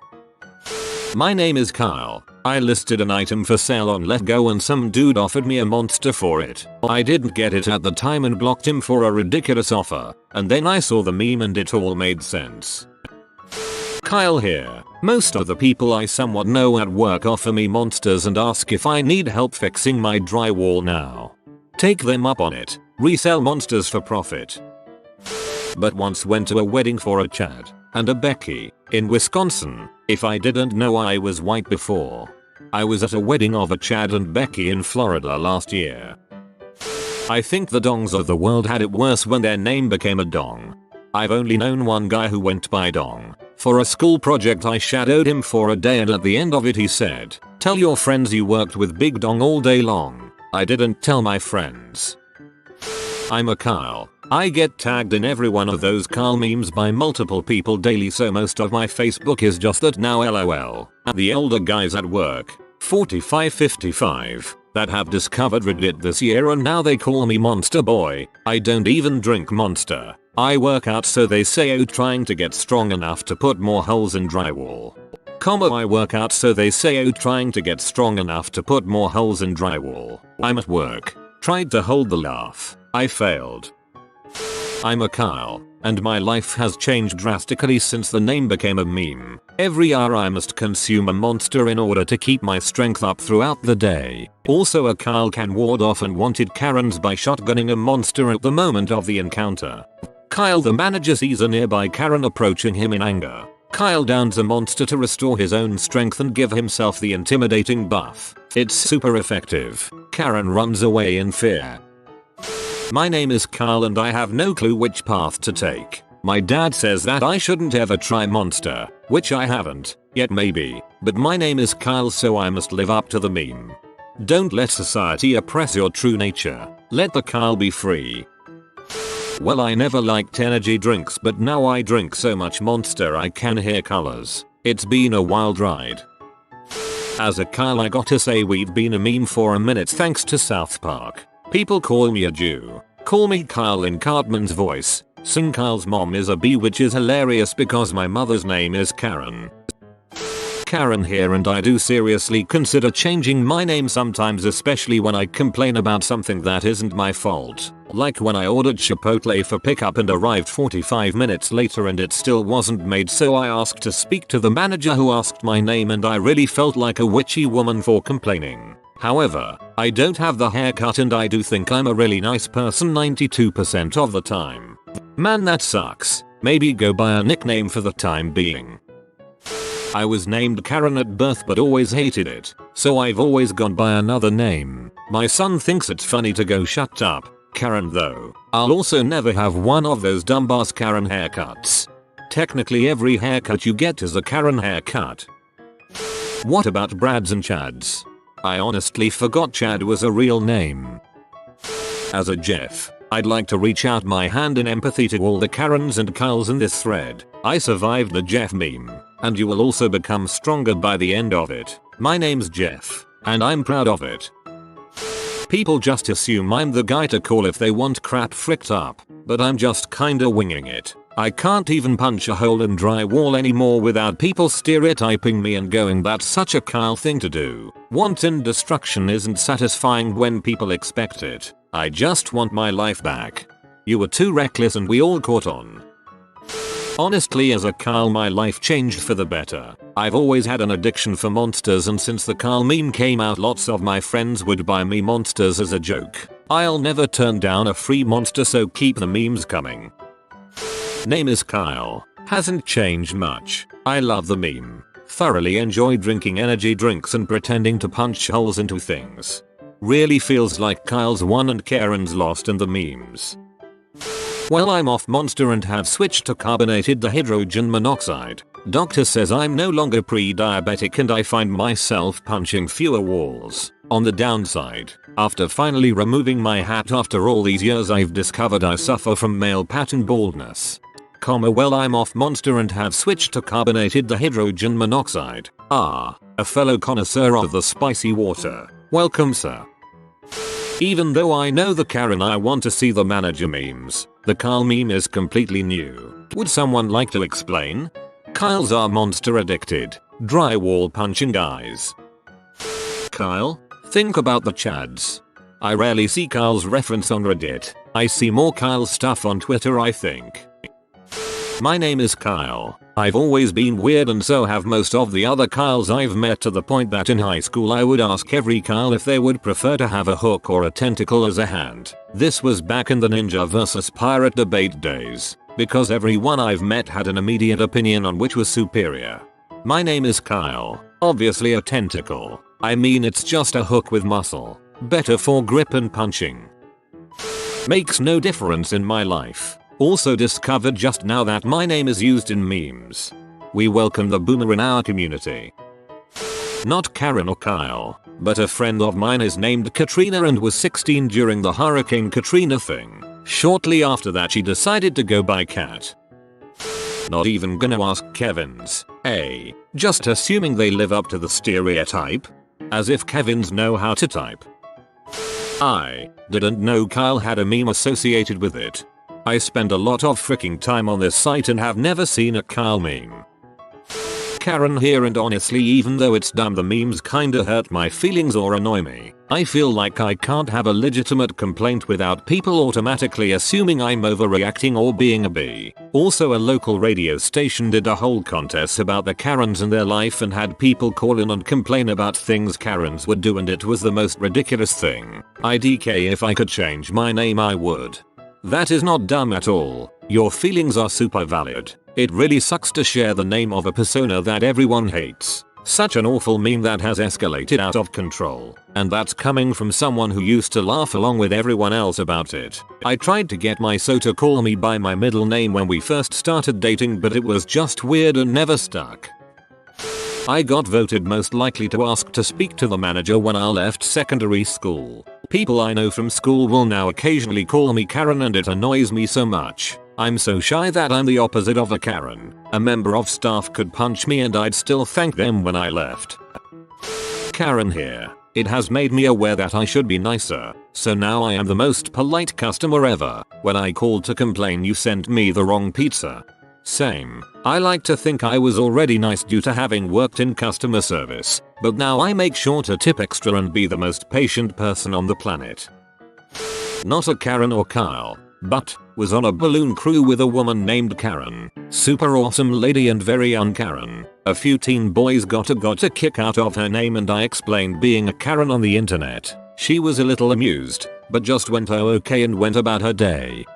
My name is Kyle. I listed an item for sale on LetGo and some dude offered me a monster for it. I didn't get it at the time and blocked him for a ridiculous offer, and then I saw the meme and it all made sense. Kyle here. Most of the people I somewhat know at work offer me monsters and ask if I need help fixing my drywall now. Take them up on it. Resell monsters for profit. But once went to a wedding for a Chad and a Becky in Wisconsin. If I didn't know I was white before. I was at a wedding of a Chad and Becky in Florida last year. I think the dongs of the world had it worse when their name became a dong. I've only known one guy who went by dong. For a school project I shadowed him for a day and at the end of it he said, "Tell your friends you worked with Big Dong all day long." I didn't tell my friends. I'm a Kyle. I get tagged in every one of those Kyle memes by multiple people daily so most of my Facebook is just that now lol. The older guys at work, 45-55, that have discovered Reddit this year and now they call me Monster Boy. I don't even drink Monster. I work out so they say oh trying to get strong enough to put more holes in drywall. I work out so they say oh trying to get strong enough to put more holes in drywall. I'm at work. Tried to hold the laugh. I failed. I'm a Kyle, and my life has changed drastically since the name became a meme. Every hour I must consume a monster in order to keep my strength up throughout the day. Also a Kyle can ward off unwanted Karens by shotgunning a monster at the moment of the encounter. Kyle the manager sees a nearby Karen approaching him in anger. Kyle downs a monster to restore his own strength and give himself the intimidating buff. It's super effective. Karen runs away in fear. My name is Kyle and I have no clue which path to take. My dad says that I shouldn't ever try monster, which I haven't, yet maybe, but my name is Kyle so I must live up to the meme. Don't let society oppress your true nature. Let the Kyle be free. Well, I never liked energy drinks but now I drink so much monster I can hear colors. It's been a wild ride. As a Kyle I gotta say we've been a meme for a minute thanks to South Park. People call me a Jew. Call me Kyle in Cartman's voice. Sing Kyle's mom is a bee which is hilarious because my mother's name is Karen. Karen here and I do seriously consider changing my name sometimes especially when I complain about something that isn't my fault. Like when I ordered Chipotle for pickup and arrived 45 minutes later and it still wasn't made so I asked to speak to the manager who asked my name and I really felt like a witchy woman for complaining. However, I don't have the haircut and I do think I'm a really nice person 92% of the time. Man that sucks. Maybe go by a nickname for the time being. I was named Karen at birth but always hated it, so I've always gone by another name. My son thinks it's funny to go shut up, Karen though. I'll also never have one of those dumbass Karen haircuts. Technically every haircut you get is a Karen haircut. What about Brads and Chads? I honestly forgot Chad was a real name. As a Jeff, I'd like to reach out my hand in empathy to all the Karens and Kyles in this thread. I survived the Jeff meme, and you will also become stronger by the end of it. My name's Jeff, and I'm proud of it. People just assume I'm the guy to call if they want crap fricked up, but I'm just kinda winging it. I can't even punch a hole in drywall anymore without people stereotyping me and going that's such a Kyle thing to do. Wanton destruction isn't satisfying when people expect it. I just want my life back. You were too reckless and we all caught on. Honestly as a Kyle my life changed for the better. I've always had an addiction for monsters and since the Kyle meme came out lots of my friends would buy me monsters as a joke. I'll never turn down a free monster so keep the memes coming. Name is Kyle. Hasn't changed much. I love the meme. Thoroughly enjoy drinking energy drinks and pretending to punch holes into things. Really feels like Kyle's won and Karen's lost in the memes. Well I'm off monster and have switched to carbonated dihydrogen monoxide. Doctor says I'm no longer pre-diabetic and I find myself punching fewer walls. On the downside, after finally removing my hat after all these years I've discovered I suffer from male pattern baldness. Well I'm off monster and have switched to carbonated dihydrogen monoxide. Ah, a fellow connoisseur of the spicy water. Welcome sir. Even though I know the Karen I want to see the manager memes, the Kyle meme is completely new. Would someone like to explain? Kyles are monster addicted, drywall punching guys. Kyle? Think about the Chads. I rarely see Kyle's reference on Reddit. I see more Kyle stuff on Twitter I think. My name is Kyle. I've always been weird and so have most of the other Kyles I've met to the point that in high school I would ask every Kyle if they would prefer to have a hook or a tentacle as a hand. This was back in the ninja versus pirate debate days, because everyone I've met had an immediate opinion on which was superior. My name is Kyle. Obviously a tentacle. I mean it's just a hook with muscle. Better for grip and punching. Makes no difference in my life. Also discovered just now that my name is used in memes. We welcome the boomer in our community. Not Karen or Kyle, but a friend of mine is named Katrina and was 16 during the Hurricane Katrina thing. Shortly after that she decided to go by Kat. Not even gonna ask Kevins. Just assuming they live up to the stereotype. As if Kevins know how to type. I didn't know Kyle had a meme associated with it. I spend a lot of freaking time on this site and have never seen a Kyle meme. Karen here, and honestly, even though it's dumb, the memes kinda hurt my feelings or annoy me. I feel like I can't have a legitimate complaint without people automatically assuming I'm overreacting or being a bee. Also, a local radio station did a whole contest about the Karens in their life and had people call in and complain about things Karens would do, and it was the most ridiculous thing. IDK, if I could change my name I would. That is not dumb at all. Your feelings are super valid. It really sucks to share the name of a persona that everyone hates. Such an awful meme that has escalated out of control. And that's coming from someone who used to laugh along with everyone else about it. I tried to get my so to call me by my middle name when we first started dating, but it was just weird and never stuck. I got voted most likely to ask to speak to the manager when I left secondary school. People I know from school will now occasionally call me Karen, and it annoys me so much. I'm so shy that I'm the opposite of a Karen. A member of staff could punch me and I'd still thank them when I left. Karen here. It has made me aware that I should be nicer, so now I am the most polite customer ever. When I called to complain, you sent me the wrong pizza. Same. I like to think I was already nice due to having worked in customer service, but now I make sure to tip extra and be the most patient person on the planet. Not a Karen or Kyle, but was on a balloon crew with a woman named Karen. Super awesome lady and very un-Karen. A few teen boys got a kick out of her name, and I explained being a Karen on the internet. She was a little amused, but just went oh okay and went about her day.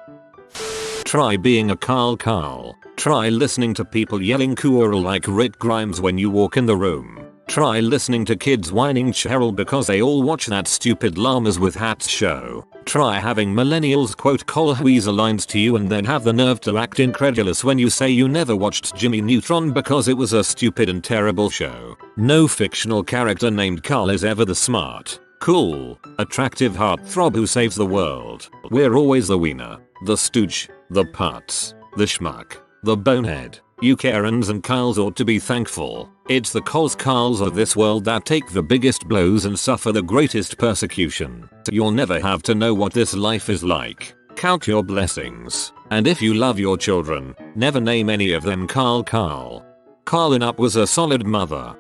Try being a Kyle. Try listening to people yelling cool like Rick Grimes when you walk in the room. Try listening to kids whining Cheryl because they all watch that stupid llamas with hats show. Try having millennials quote Cole Weezer lines to you and then have the nerve to act incredulous when you say you never watched Jimmy Neutron because it was a stupid and terrible show. No fictional character named Carl is ever the smart, cool, attractive heartthrob who saves the world. We're always the wiener, the stooge, the putz, the schmuck, the bonehead. You Karens and Kyles ought to be thankful. It's the Carls of this world that take the biggest blows and suffer the greatest persecution. You'll never have to know what this life is like. Count your blessings. And if you love your children, never name any of them Carl. Carlin up was a solid mother.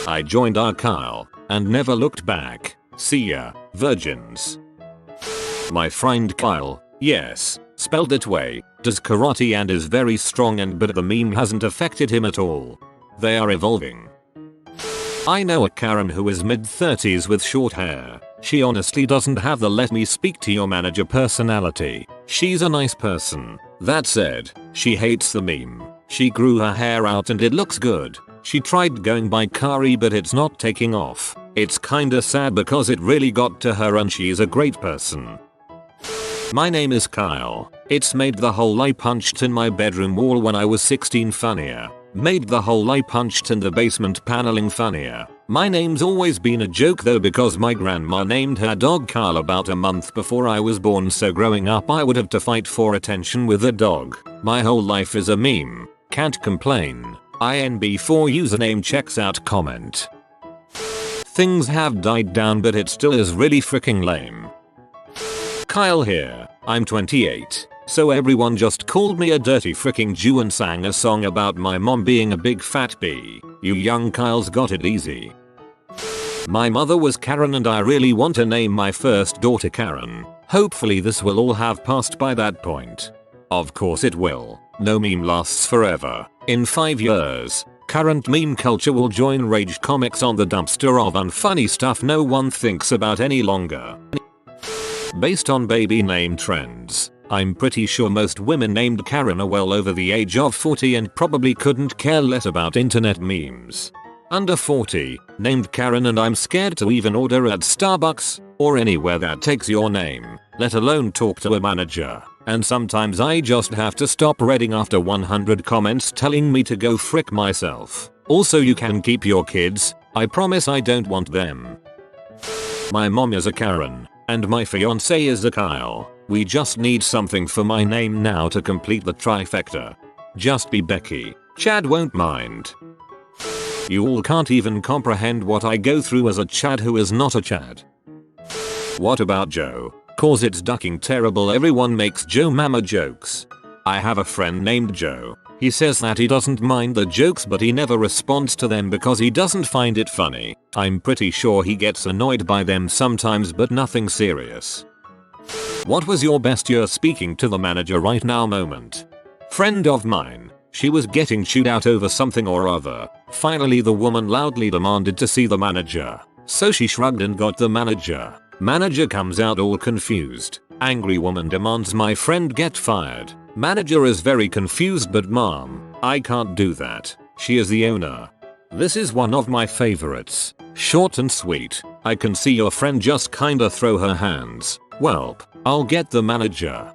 I joined our Kyle and never looked back. See ya, virgins. My friend Kyle, yes, spelled that way, does karate and is very strong, but the meme hasn't affected him at all. They are evolving. I know a Karen who is mid-30s with short hair. She honestly doesn't have the let me speak to your manager personality. She's a nice person. That said, she hates the meme. She grew her hair out and it looks good. She tried going by Kari, but it's not taking off. It's kinda sad because it really got to her and she's a great person. My name is Kyle. It's made the hole I punched in my bedroom wall when I was 16 funnier. Made the hole I punched in the basement paneling funnier. My name's always been a joke though because my grandma named her dog Kyle about a month before I was born, so growing up I would have to fight for attention with the dog. My whole life is a meme. Can't complain. INB4 username checks out comment. Things have died down but it still is really freaking lame. Kyle here. I'm 28. So everyone just called me a dirty freaking Jew and sang a song about my mom being a big fat bee. You young Kyles got it easy. My mother was Karen and I really want to name my first daughter Karen. Hopefully this will all have passed by that point. Of course it will. No meme lasts forever. In 5 years, current meme culture will join Rage Comics on the dumpster of unfunny stuff no one thinks about any longer. Based on baby name trends, I'm pretty sure most women named Karen are well over the age of 40 and probably couldn't care less about internet memes. Under 40, named Karen, and I'm scared to even order at Starbucks or anywhere that takes your name, let alone talk to a manager. And sometimes I just have to stop reading after 100 comments telling me to go frick myself. Also, you can keep your kids. I promise I don't want them. My mom is a Karen, and my fiance is a Kyle. We just need something for my name now to complete the trifecta. Just be Becky. Chad won't mind. You all can't even comprehend what I go through as a Chad who is not a Chad. What about Joe? Cause it's ducking terrible. Everyone makes Joe mama jokes. I have a friend named Joe. He says that he doesn't mind the jokes but he never responds to them because he doesn't find it funny. I'm pretty sure he gets annoyed by them sometimes but nothing serious. What was your best year speaking to the manager right now moment? Friend of mine. She was getting chewed out over something or other. Finally the woman loudly demanded to see the manager. So she shrugged and got the manager. Manager comes out all confused. Angry woman demands my friend get fired. Manager is very confused but mom, I can't do that. She is the owner. This is one of my favorites. Short and sweet. I can see your friend just kinda throw her hands. Welp, I'll get the manager.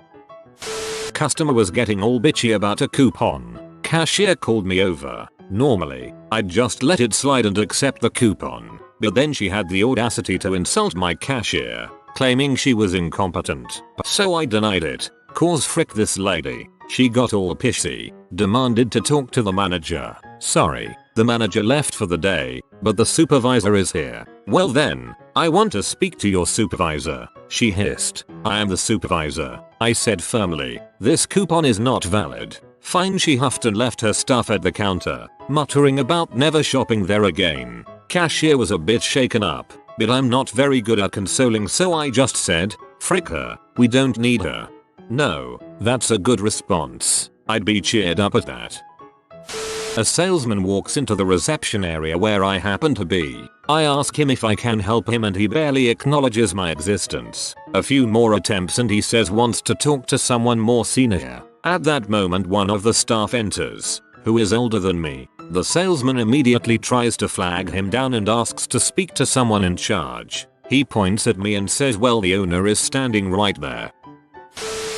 Customer was getting all bitchy about a coupon. Cashier called me over. Normally, I'd just let it slide and accept the coupon. But then she had the audacity to insult my cashier, claiming she was incompetent. So I denied it. Cause frick this lady. She got all pissy, demanded to talk to the manager. Sorry, the manager left for the day, but the supervisor is here. Well then, I want to speak to your supervisor. She hissed. I am the supervisor. I said firmly, this coupon is not valid. Fine. She huffed and left her stuff at the counter, muttering about never shopping there again. Cashier was a bit shaken up, but I'm not very good at consoling so I just said, frick her, we don't need her. No, that's a good response. I'd be cheered up at that. A salesman walks into the reception area where I happen to be. I ask him if I can help him and he barely acknowledges my existence. A few more attempts and he says wants to talk to someone more senior. At that moment one of the staff enters, who is older than me. The salesman immediately tries to flag him down and asks to speak to someone in charge. He points at me and says well the owner is standing right there.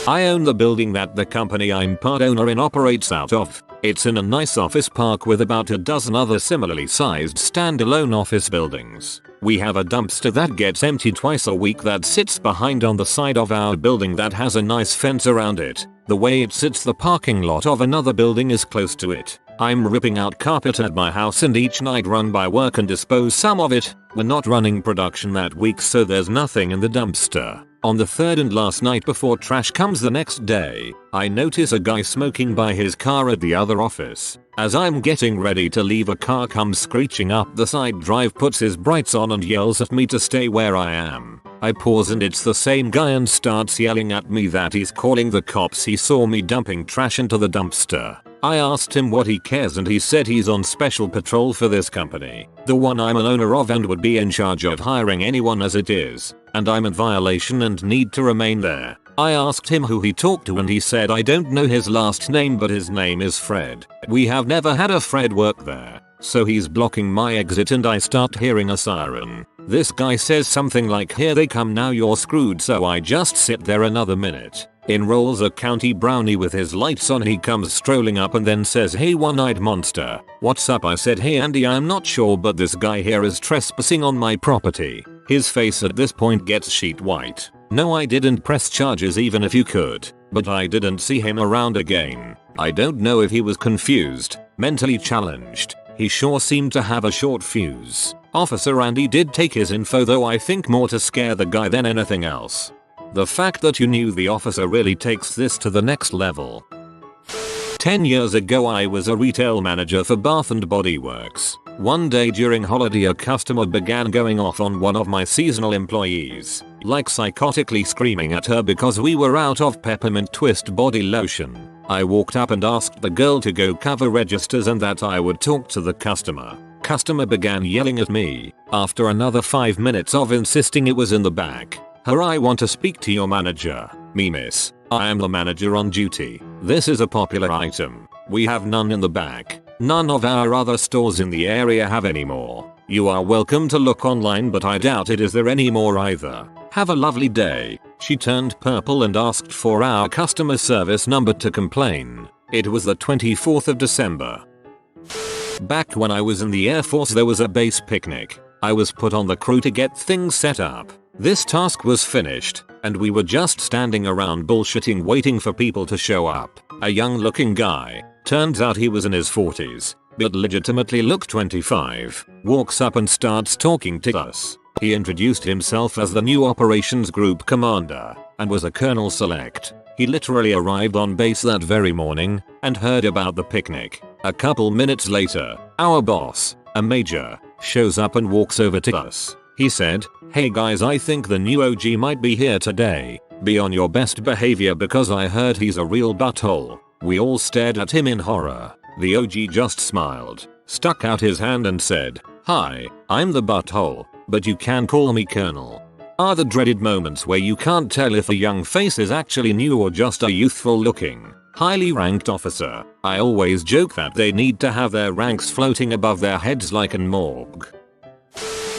I own the building that the company I'm part owner in operates out of. It's in a nice office park with about a dozen other similarly sized standalone office buildings. We have a dumpster that gets emptied twice a week that sits behind on the side of our building that has a nice fence around it. The way it sits, the parking lot of another building is close to it. I'm ripping out carpet at my house and each night run by work and dispose some of it. We're not running production that week so there's nothing in the dumpster. On the third and last night before trash comes the next day, I notice a guy smoking by his car at the other office. As I'm getting ready to leave, a car comes screeching up the side drive, puts his brights on and yells at me to stay where I am. I pause and it's the same guy and starts yelling at me that he's calling the cops. He saw me dumping trash into the dumpster. I asked him what he cares and he said he's on special patrol for this company, the one I'm an owner of, and would be in charge of hiring anyone as it is, and I'm in violation and need to remain there. I asked him who he talked to and he said I don't know his last name but his name is Fred. We have never had a Fred work there. So he's blocking my exit and I start hearing a siren. This guy says something like here they come now you're screwed, so I just sit there another minute. In rolls a county brownie with his lights on. He comes strolling up and then says hey one-eyed monster, what's up? I said hey Andy, I'm not sure but this guy here is trespassing on my property. His face at this point gets sheet white. No, I didn't press charges even if you could, but I didn't see him around again. I don't know if he was confused, mentally challenged. He sure seemed to have a short fuse. Officer Andy did take his info though, I think more to scare the guy than anything else. The fact that you knew the officer really takes this to the next level. 10 years ago I was a retail manager for Bath and Body Works. One day during holiday a customer began going off on one of my seasonal employees, like psychotically screaming at her because we were out of peppermint twist body lotion. I walked up and asked the girl to go cover registers and that I would talk to the customer. Customer began yelling at me. After another 5 minutes of insisting it was in the back. Her, I want to speak to your manager. Me miss, I am the manager on duty. This is a popular item. We have none in the back. None of our other stores in the area have any more. You are welcome to look online but I doubt it is there any more either. Have a lovely day. She turned purple and asked for our customer service number to complain. It was the 24th of December. Back when I was in the Air Force there was a base picnic. I was put on the crew to get things set up. This task was finished, and we were just standing around bullshitting waiting for people to show up. A young looking guy, turns out he was in his 40s, but legitimately looked 25, walks up and starts talking to us. He introduced himself as the new operations group commander and was a colonel select. He literally arrived on base that very morning and heard about the picnic. A couple minutes later, our boss, a major, shows up and walks over to us. He said, "Hey guys, I think the new OG might be here today. Be on your best behavior because I heard he's a real butthole." We all stared at him in horror. The OG just smiled, stuck out his hand and said, "Hi, I'm the butthole, but you can call me Colonel." Are the dreaded moments where you can't tell if a young face is actually new or just a youthful looking, highly ranked officer. I always joke that they need to have their ranks floating above their heads like an morgue.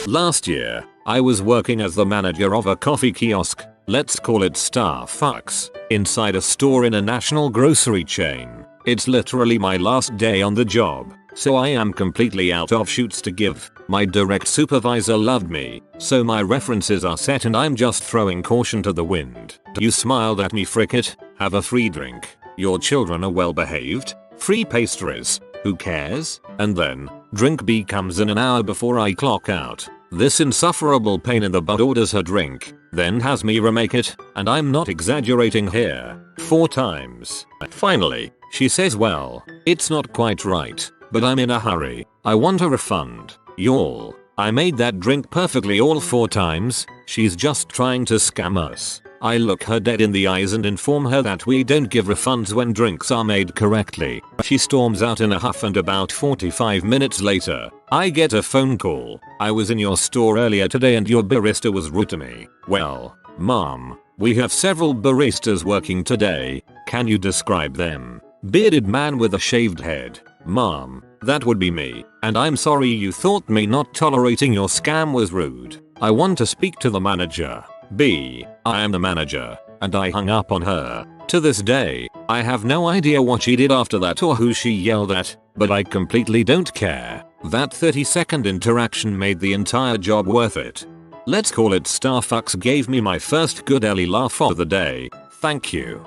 Last year, I was working as the manager of a coffee kiosk, let's call it Starbucks, inside a store in a national grocery chain. It's literally my last day on the job, so I am completely out of shoots to give. My direct supervisor loved me, so my references are set and I'm just throwing caution to the wind. You smiled at me, frick it, have a free drink. Your children are well behaved, free pastries, who cares? And then, drink B comes in an hour before I clock out. This insufferable pain in the butt orders her drink, then has me remake it, and I'm not exaggerating here, 4 times. Finally, she says, "Well, it's not quite right, but I'm in a hurry. I want a refund." Y'all, I made that drink perfectly all 4 times. She's just trying to scam us. I look her dead in the eyes and inform her that we don't give refunds when drinks are made correctly. She storms out in a huff and about 45 minutes later, I get a phone call. "I was in your store earlier today and your barista was rude to me." Well, Mom, we have several baristas working today. Can you describe them? Bearded man with a shaved head. Mom, that would be me, and I'm sorry you thought me not tolerating your scam was rude. I want to speak to the manager. B, I am the manager, and I hung up on her. To this day, I have no idea what she did after that or who she yelled at, but I completely don't care. That 30-second interaction made the entire job worth it. Let's call it Starfucks gave me my first good Ellie laugh of the day. Thank you.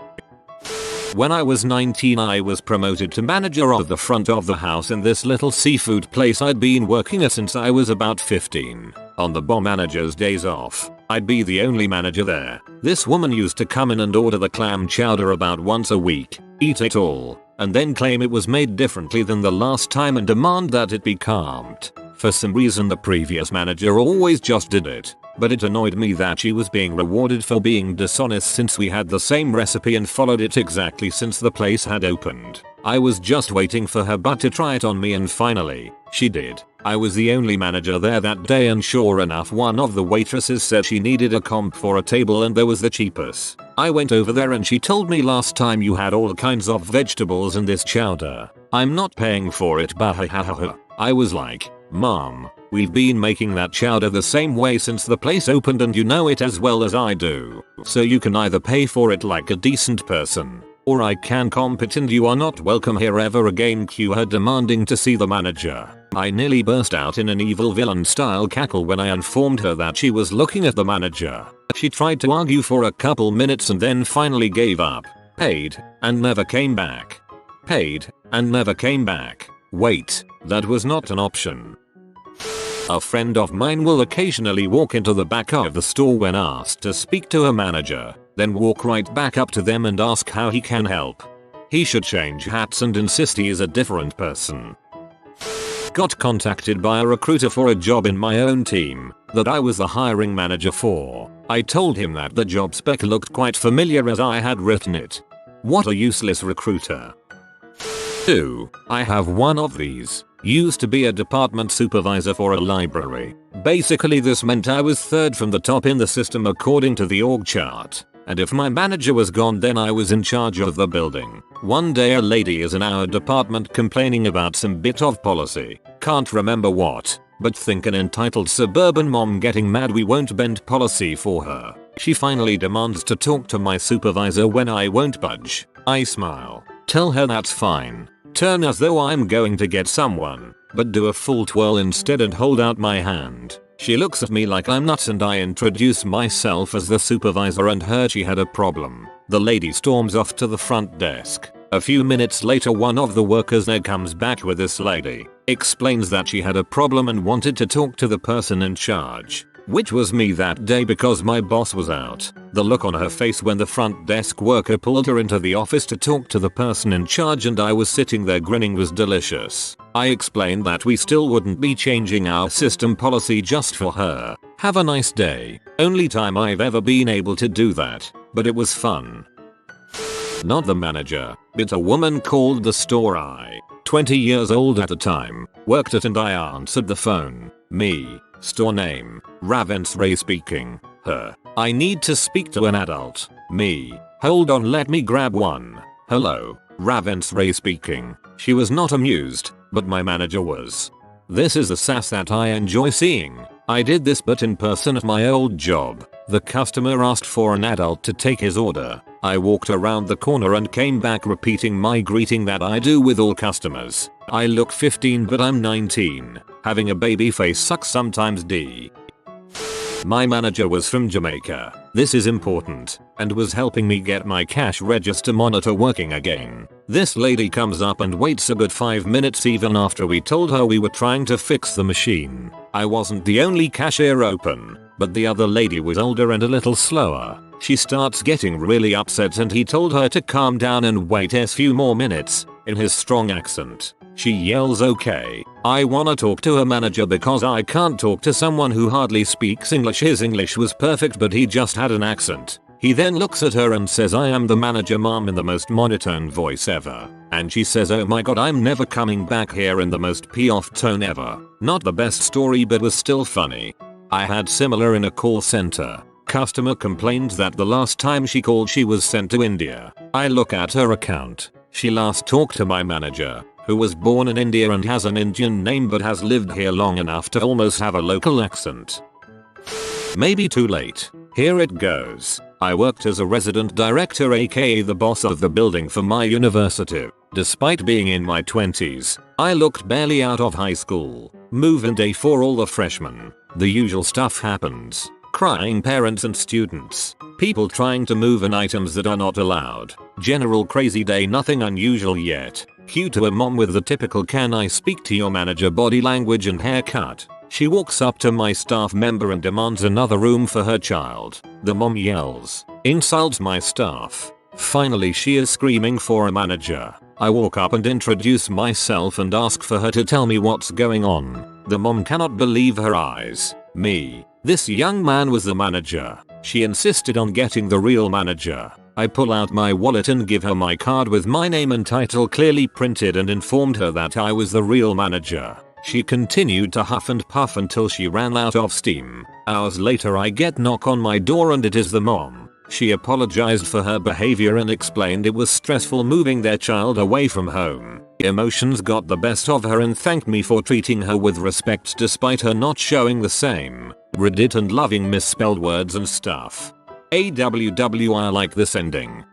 When I was 19, I was promoted to manager of the front of the house in this little seafood place I'd been working at since I was about 15. On the bomb manager's days off, I'd be the only manager there. This woman used to come in and order the clam chowder about once a week, eat it all, and then claim it was made differently than the last time and demand that it be calmed. For some reason the previous manager always just did it. But it annoyed me that she was being rewarded for being dishonest since we had the same recipe and followed it exactly since the place had opened. I was just waiting for her butt to try it on me and finally, she did. I was the only manager there that day and sure enough one of the waitresses said she needed a comp for a table and there was the cheapest. I went over there and she told me last time you had all kinds of vegetables in this chowder. I'm not paying for it, bahahaha. I was like, Mom, we've been making that chowder the same way since the place opened and you know it as well as I do. So you can either pay for it like a decent person, or I can comp it and you are not welcome here ever again. Cue her demanding to see the manager. I nearly burst out in an evil villain style cackle when I informed her that she was looking at the manager. She tried to argue for a couple minutes and then finally gave up. Paid, and never came back. Paid, and never came back. Wait, that was not an option. A friend of mine will occasionally walk into the back of the store when asked to speak to a manager, then walk right back up to them and ask how he can help. He should change hats and insist he is a different person. Got contacted by a recruiter for a job in my own team that I was the hiring manager for. I told him that the job spec looked quite familiar as I had written it. What a useless recruiter. 2. I have one of these. Used to be a department supervisor for a library. Basically this meant I was third from the top in the system according to the org chart. And if my manager was gone then I was in charge of the building. One day a lady is in our department complaining about some bit of policy. Can't remember what, but think an entitled suburban mom getting mad we won't bend policy for her. She finally demands to talk to my supervisor when I won't budge. I smile. Tell her that's fine. Turn as though I'm going to get someone, but do a full twirl instead and hold out my hand. She looks at me like I'm nuts and I introduce myself as the supervisor and heard she had a problem. The lady storms off to the front desk. A few minutes later one of the workers there comes back with this lady, explains that she had a problem and wanted to talk to the person in charge. which was me that day because my boss was out. The look on her face when the front desk worker pulled her into the office to talk to the person in charge and I was sitting there grinning was delicious. I explained that we still wouldn't be changing our system policy just for her. Have a nice day. Only time I've ever been able to do that, but it was fun. Not the manager, but a woman called the store. 20 years old at the time, worked at and I answered the phone. Me. Store name, Ravensray speaking. Her. I need to speak to an adult. Me. Hold on, let me grab one. Hello. Ravensray speaking. She was not amused, but my manager was. This is the sass that I enjoy seeing. I did this but in person at my old job. The customer asked for an adult to take his order. I walked around the corner and came back repeating my greeting that I do with all customers. I look 15 but I'm 19. Having a baby face sucks sometimes. My manager was from Jamaica. This is important, and was helping me get my cash register monitor working again. This lady comes up and waits a good 5 minutes even after we told her we were trying to fix the machine. I wasn't the only cashier open, but the other lady was older and a little slower. She starts getting really upset and he told her to calm down and wait a few more minutes, in his strong accent. She yells, "Okay, I wanna talk to her manager because I can't talk to someone who hardly speaks English." His English was perfect but he just had an accent. He then looks at her and says, "I am the manager, mom," in the most monotone voice ever. And she says, "Oh my god, I'm never coming back here," in the most pee-off tone ever. Not the best story but was still funny. I had similar in a call center. Customer complained that the last time she called she was sent to India. I look at her account. She last talked to my manager, who was born in India and has an Indian name but has lived here long enough to almost have a local accent. Maybe too late. Here it goes. I worked as a resident director, aka the boss of the building for my university. Despite being in my 20s, I looked barely out of high school. Move-in day for all the freshmen. The usual stuff happens. Crying parents and students. People trying to move in items that are not allowed. General crazy day, nothing unusual yet. Cue to a mom with the typical "can I speak to your manager" body language and haircut. She walks up to my staff member and demands another room for her child. The mom yells, insults my staff. Finally she is screaming for a manager. I walk up and introduce myself and ask for her to tell me what's going on. The mom cannot believe her eyes. Me. This young man was the manager. She insisted on getting the real manager. I pull out my wallet and give her my card with my name and title clearly printed and informed her that I was the real manager. She continued to huff and puff until she ran out of steam. Hours later I get knock on my door and it is the mom. She apologized for her behavior and explained it was stressful moving their child away from home. Emotions got the best of her and thanked me for treating her with respect despite her not showing the same. Reddit and loving misspelled words and stuff. AWW, I like this ending.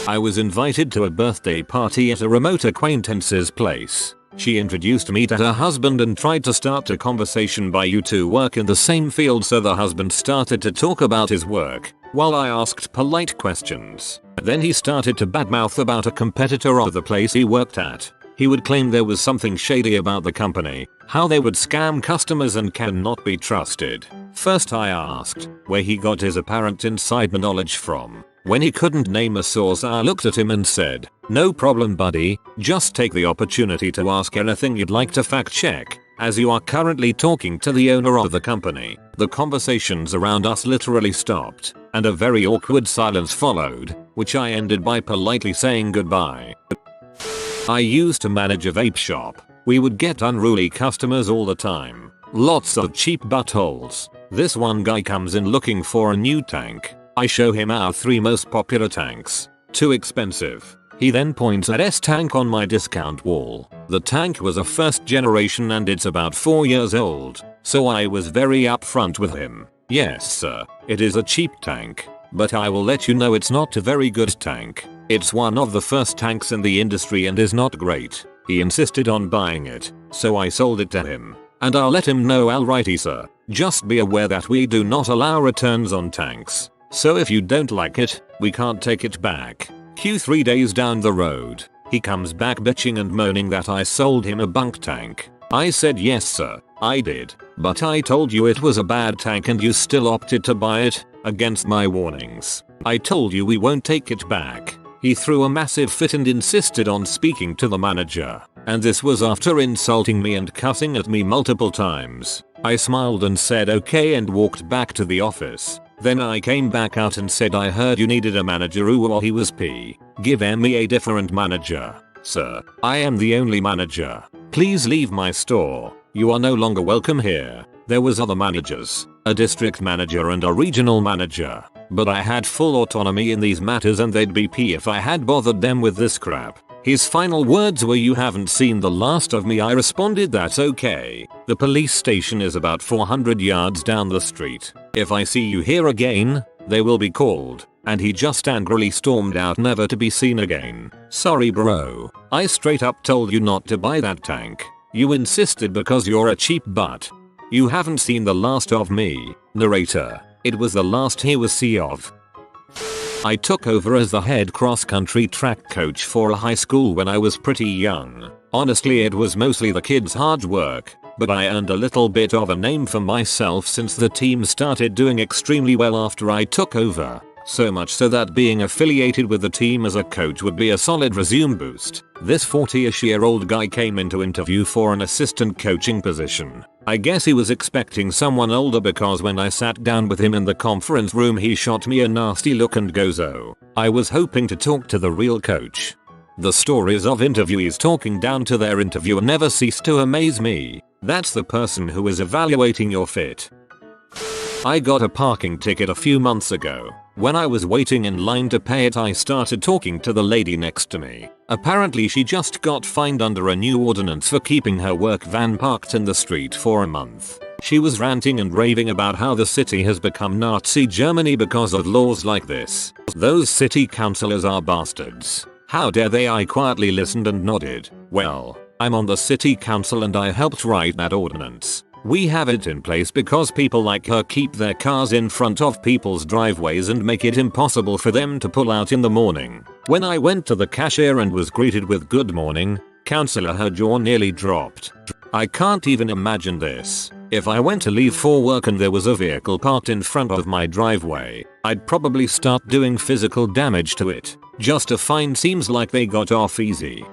I was invited to a birthday party at a remote acquaintance's place. She introduced me to her husband and tried to start a conversation by "you two work in the same field," so the husband started to talk about his work, while I asked polite questions. Then he started to badmouth about a competitor of the place he worked at. He would claim there was something shady about the company, how they would scam customers and cannot be trusted. First I asked where he got his apparent insider knowledge from. When he couldn't name a source I looked at him and said, "No problem buddy, just take the opportunity to ask anything you'd like to fact check, as you are currently talking to the owner of the company." The conversations around us literally stopped, and a very awkward silence followed, which I ended by politely saying goodbye. I used to manage a vape shop. We would get unruly customers all the time. Lots of cheap buttholes. This one guy comes in looking for a new tank. I show him our 3 most popular tanks. Too expensive. He then points at S tank on my discount wall. The tank was a first generation and it's about 4 years old, so I was very upfront with him. "Yes sir, it is a cheap tank, but I will let you know it's not a very good tank. It's one of the first tanks in the industry and is not great." He insisted on buying it, so I sold it to him. And I'll let him know, "Alrighty sir, just be aware that we do not allow returns on tanks. So if you don't like it, we can't take it back." Q 3 days down the road, he comes back bitching and moaning that I sold him a bunk tank. I said, "Yes sir, I did, but I told you it was a bad tank and you still opted to buy it, against my warnings. I told you we won't take it back. He threw a massive fit and insisted on speaking to the manager. And this was after insulting me and cussing at me multiple times. I smiled and said okay and walked back to the office. Then I came back out and said I heard you needed a manager. Ooh, he was P. Give me a different manager. Sir, I am the only manager. Please leave my store. You are no longer welcome here. There was other managers, a district manager and a regional manager. But I had full autonomy in these matters and they'd be P if I had bothered them with this crap. His final words were, "You haven't seen the last of me." I responded, "That's okay. The police station is about 400 yards down the street. If I see you here again, they will be called." And he just angrily stormed out, never to be seen again. Sorry bro. I straight up told you not to buy that tank. You insisted because you're a cheap butt. You haven't seen the last of me. Narrator. It was the last he was see of. I took over as the head cross-country track coach for a high school when I was pretty young. Honestly, it was mostly the kids' hard work, but I earned a little bit of a name for myself since the team started doing extremely well after I took over. So much so that being affiliated with the team as a coach would be a solid resume boost. This 40-ish-year-old guy came in to interview for an assistant coaching position. I guess he was expecting someone older because when I sat down with him in the conference room he shot me a nasty look and goes, "Oh, I was hoping to talk to the real coach." The stories of interviewees talking down to their interviewer never cease to amaze me. That's the person who is evaluating your fit. I got a parking ticket a few months ago. When I was waiting in line to pay it, I started talking to the lady next to me. Apparently she just got fined under a new ordinance for keeping her work van parked in the street for a month. She was ranting and raving about how the city has become Nazi Germany because of laws like this. Those city councillors are bastards. How dare they? I quietly listened and nodded. Well, I'm on the city council and I helped write that ordinance. We have it in place because people like her keep their cars in front of people's driveways and make it impossible for them to pull out in the morning. When I went to the cashier and was greeted with "Good morning, councillor," her jaw nearly dropped. I can't even imagine this. If I went to leave for work and there was a vehicle parked in front of my driveway, I'd probably start doing physical damage to it. Just a fine seems like they got off easy.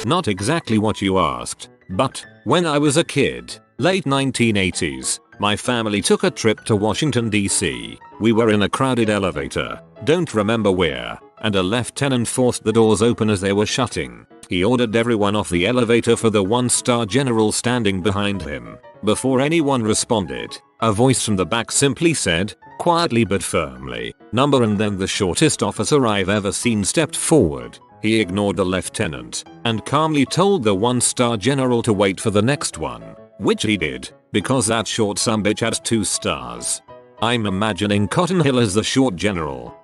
Not exactly what you asked, but when I was a kid, late 1980s, my family took a trip to Washington, D.C. We were in a crowded elevator, don't remember where, and a lieutenant forced the doors open as they were shutting. He ordered everyone off the elevator for the one-star general standing behind him. Before anyone responded, a voice from the back simply said, quietly but firmly, "Number," and then the shortest officer I've ever seen stepped forward. He ignored the lieutenant and calmly told the one-star general to wait for the next one. Which he did, because that short sumbitch had 2 stars. I'm imagining Cotton Hill as the short general.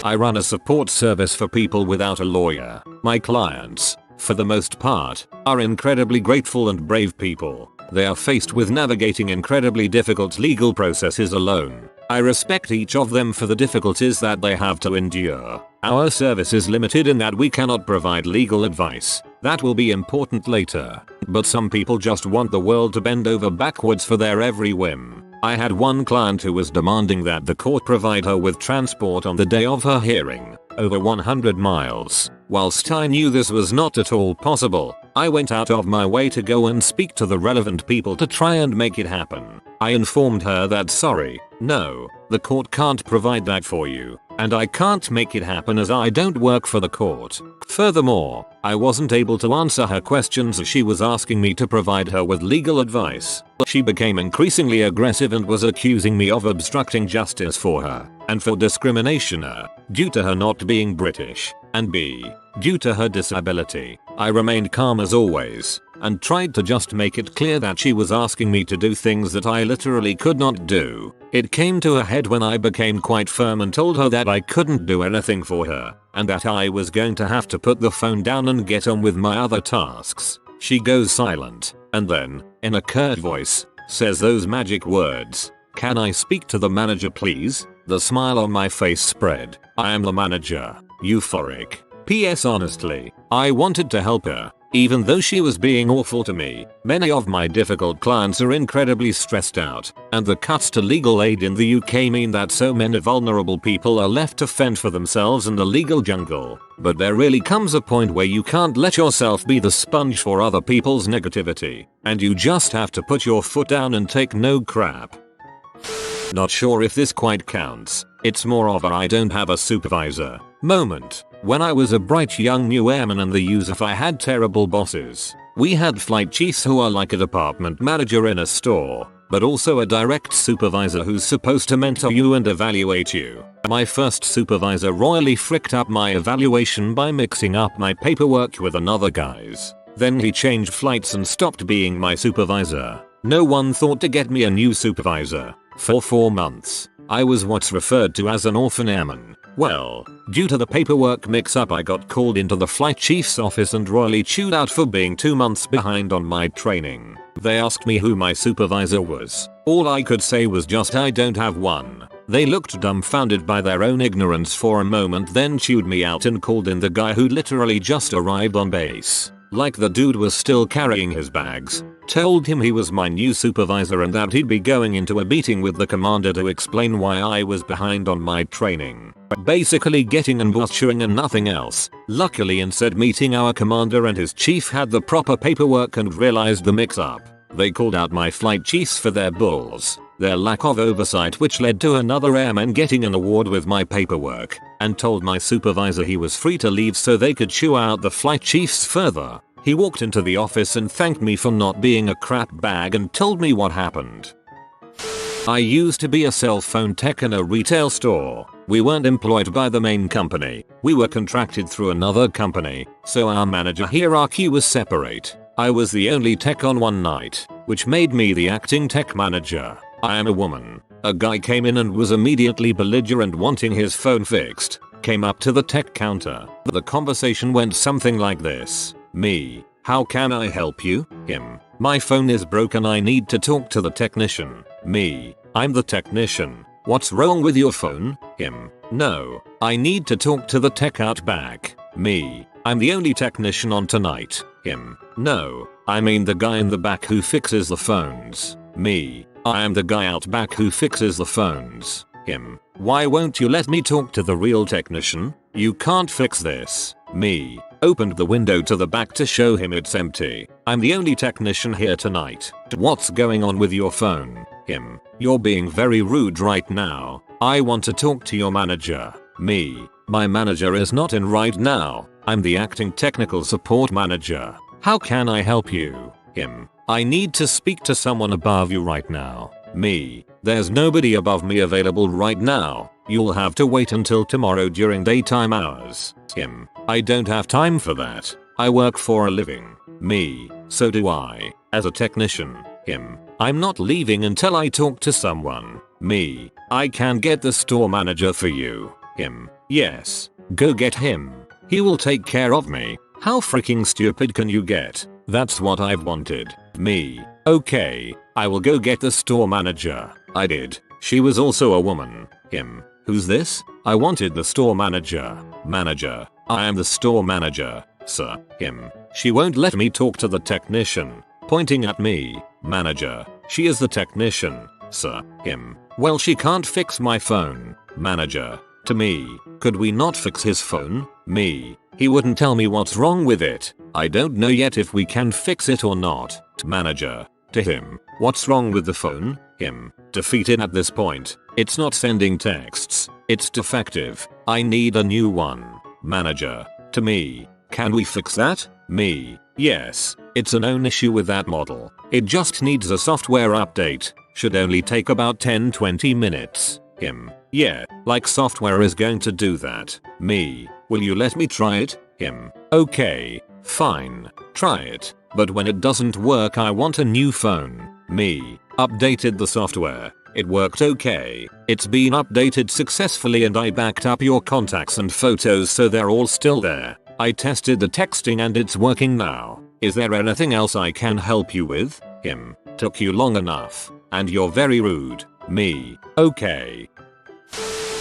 I run a support service for people without a lawyer. My clients, for the most part, are incredibly grateful and brave people. They are faced with navigating incredibly difficult legal processes alone. I respect each of them for the difficulties that they have to endure. Our service is limited in that we cannot provide legal advice. That will be important later. But some people just want the world to bend over backwards for their every whim. I had one client who was demanding that the court provide her with transport on the day of her hearing, over 100 miles. Whilst I knew this was not at all possible, I went out of my way to go and speak to the relevant people to try and make it happen. I informed her that sorry, no, the court can't provide that for you, and I can't make it happen as I don't work for the court. Furthermore, I wasn't able to answer her questions as she was asking me to provide her with legal advice. She became increasingly aggressive and was accusing me of obstructing justice for her, and for discrimination due to her not being British, and B, due to her disability. I remained calm as always, and tried to just make it clear that she was asking me to do things that I literally could not do. It came to a head when I became quite firm and told her that I couldn't do anything for her, and that I was going to have to put the phone down and get on with my other tasks. She goes silent, and then, in a curt voice, says those magic words, "Can I speak to the manager please?" The smile on my face spread. I am the manager. Euphoric. P.S. Honestly, I wanted to help her. Even though she was being awful to me, many of my difficult clients are incredibly stressed out, and the cuts to legal aid in the UK mean that so many vulnerable people are left to fend for themselves in the legal jungle. But there really comes a point where you can't let yourself be the sponge for other people's negativity, and you just have to put your foot down and take no crap. Not sure if this quite counts. It's more of a I don't have a supervisor moment. When I was a bright young new airman in the USAF, I had terrible bosses. We had flight chiefs who are like a department manager in a store, but also a direct supervisor who's supposed to mentor you and evaluate you. My first supervisor royally fricked up my evaluation by mixing up my paperwork with another guy's. Then he changed flights and stopped being my supervisor. No one thought to get me a new supervisor. For 4 months, I was what's referred to as an orphan airman. Well, due to the paperwork mix-up, I got called into the flight chief's office and royally chewed out for being 2 months behind on my training. They asked me who my supervisor was. All I could say was just I don't have one. They looked dumbfounded by their own ignorance for a moment, then chewed me out and called in the guy who literally just arrived on base. Like the dude was still carrying his bags. Told him he was my new supervisor and that he'd be going into a meeting with the commander to explain why I was behind on my training. Basically getting and chewing and nothing else. Luckily in said meeting, our commander and his chief had the proper paperwork and realized the mix-up. They called out my flight chiefs for their bulls, their lack of oversight, which led to another airman getting an award with my paperwork, and told my supervisor he was free to leave so they could chew out the flight chiefs further. He walked into the office and thanked me for not being a crap bag and told me what happened. I used to be a cell phone tech in a retail store. We weren't employed by the main company. We were contracted through another company, so our manager hierarchy was separate. I was the only tech on one night, which made me the acting tech manager. I am a woman. A guy came in and was immediately belligerent, wanting his phone fixed. Came up to the tech counter. The conversation went something like this. Me. How can I help you? Him. My phone is broken, I need to talk to the technician. Me. I'm the technician. What's wrong with your phone? Him. No. I need to talk to the tech out back. Me. I'm the only technician on tonight. Him. No. I mean the guy in the back who fixes the phones. Me. I am the guy out back who fixes the phones. Him. Why won't you let me talk to the real technician? You can't fix this. Me. Opened the window to the back to show him it's empty. I'm the only technician here tonight. What's going on with your phone? Him. You're being very rude right now. I want to talk to your manager. Me. My manager is not in right now. I'm the acting technical support manager. How can I help you? Him. I need to speak to someone above you right now. Me. There's nobody above me available right now. You'll have to wait until tomorrow during daytime hours. Him. I don't have time for that. I work for a living. Me. So do I. As a technician. Him. I'm not leaving until I talk to someone. Me. I can get the store manager for you. Him. Yes. Go get him. He will take care of me. How freaking stupid can you get? That's what I've wanted. Me. Okay. I will go get the store manager. I did. She was also a woman. Him. Who's this? I wanted the store manager. Manager. I am the store manager, sir. Him. She won't let me talk to the technician. Pointing at me. Manager. She is the technician, sir. Him. Well, she can't fix my phone. Manager. To me. Could we not fix his phone? Me. He wouldn't tell me what's wrong with it. I don't know yet if we can fix it or not. Manager. To him. What's wrong with the phone? Him. Defeated at this point. It's not sending texts. It's defective. I need a new one. Manager. To me. Can we fix that? Me. Yes. It's a known issue with that model. It just needs a software update. Should only take about 10-20 minutes. Him. Yeah. Like software is going to do that. Me. Will you let me try it? Him. Okay. Fine. Try it. But when it doesn't work, I want a new phone. Me. Updated the software. It worked okay. It's been updated successfully and I backed up your contacts and photos so they're all still there. I tested the texting and it's working now. Is there anything else I can help you with? Him. Took you long enough. And you're very rude. Me. Okay.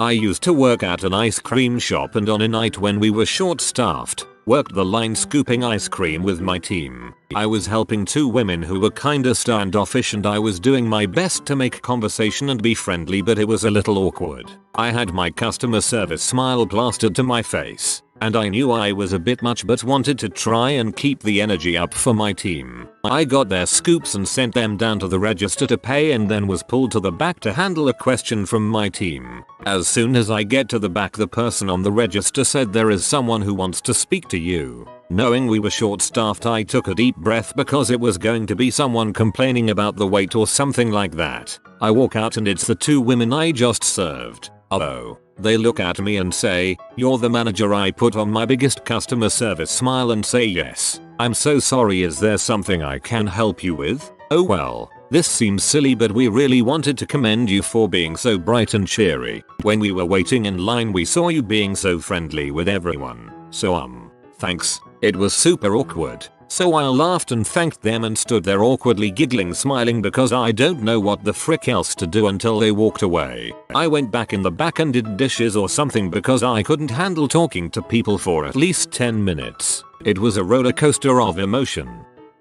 I used to work at an ice cream shop, and on a night when we were short-staffed, Worked the line scooping ice cream with my team. I was helping two women who were kinda standoffish and I was doing my best to make conversation and be friendly, but it was a little awkward. I had my customer service smile plastered to my face, and I knew I was a bit much but wanted to try and keep the energy up for my team. I got their scoops and sent them down to the register to pay and then was pulled to the back to handle a question from my team. As soon as I get to the back, the person on the register said, "There is someone who wants to speak to you." Knowing we were short staffed, I took a deep breath because it was going to be someone complaining about the wait or something like that. I walk out and it's the two women I just served. Oh. They look at me and say, "You're the manager." I put on my biggest customer service smile and say, "Yes. I'm so sorry, is there something I can help you with?" "Oh well, this seems silly but we really wanted to commend you for being so bright and cheery. When we were waiting in line we saw you being so friendly with everyone. So thanks." It was super awkward. So I laughed and thanked them and stood there awkwardly giggling, smiling because I don't know what the frick else to do until they walked away. I went back in the back and did dishes or something because I couldn't handle talking to people for at least 10 minutes. It was a roller coaster of emotion.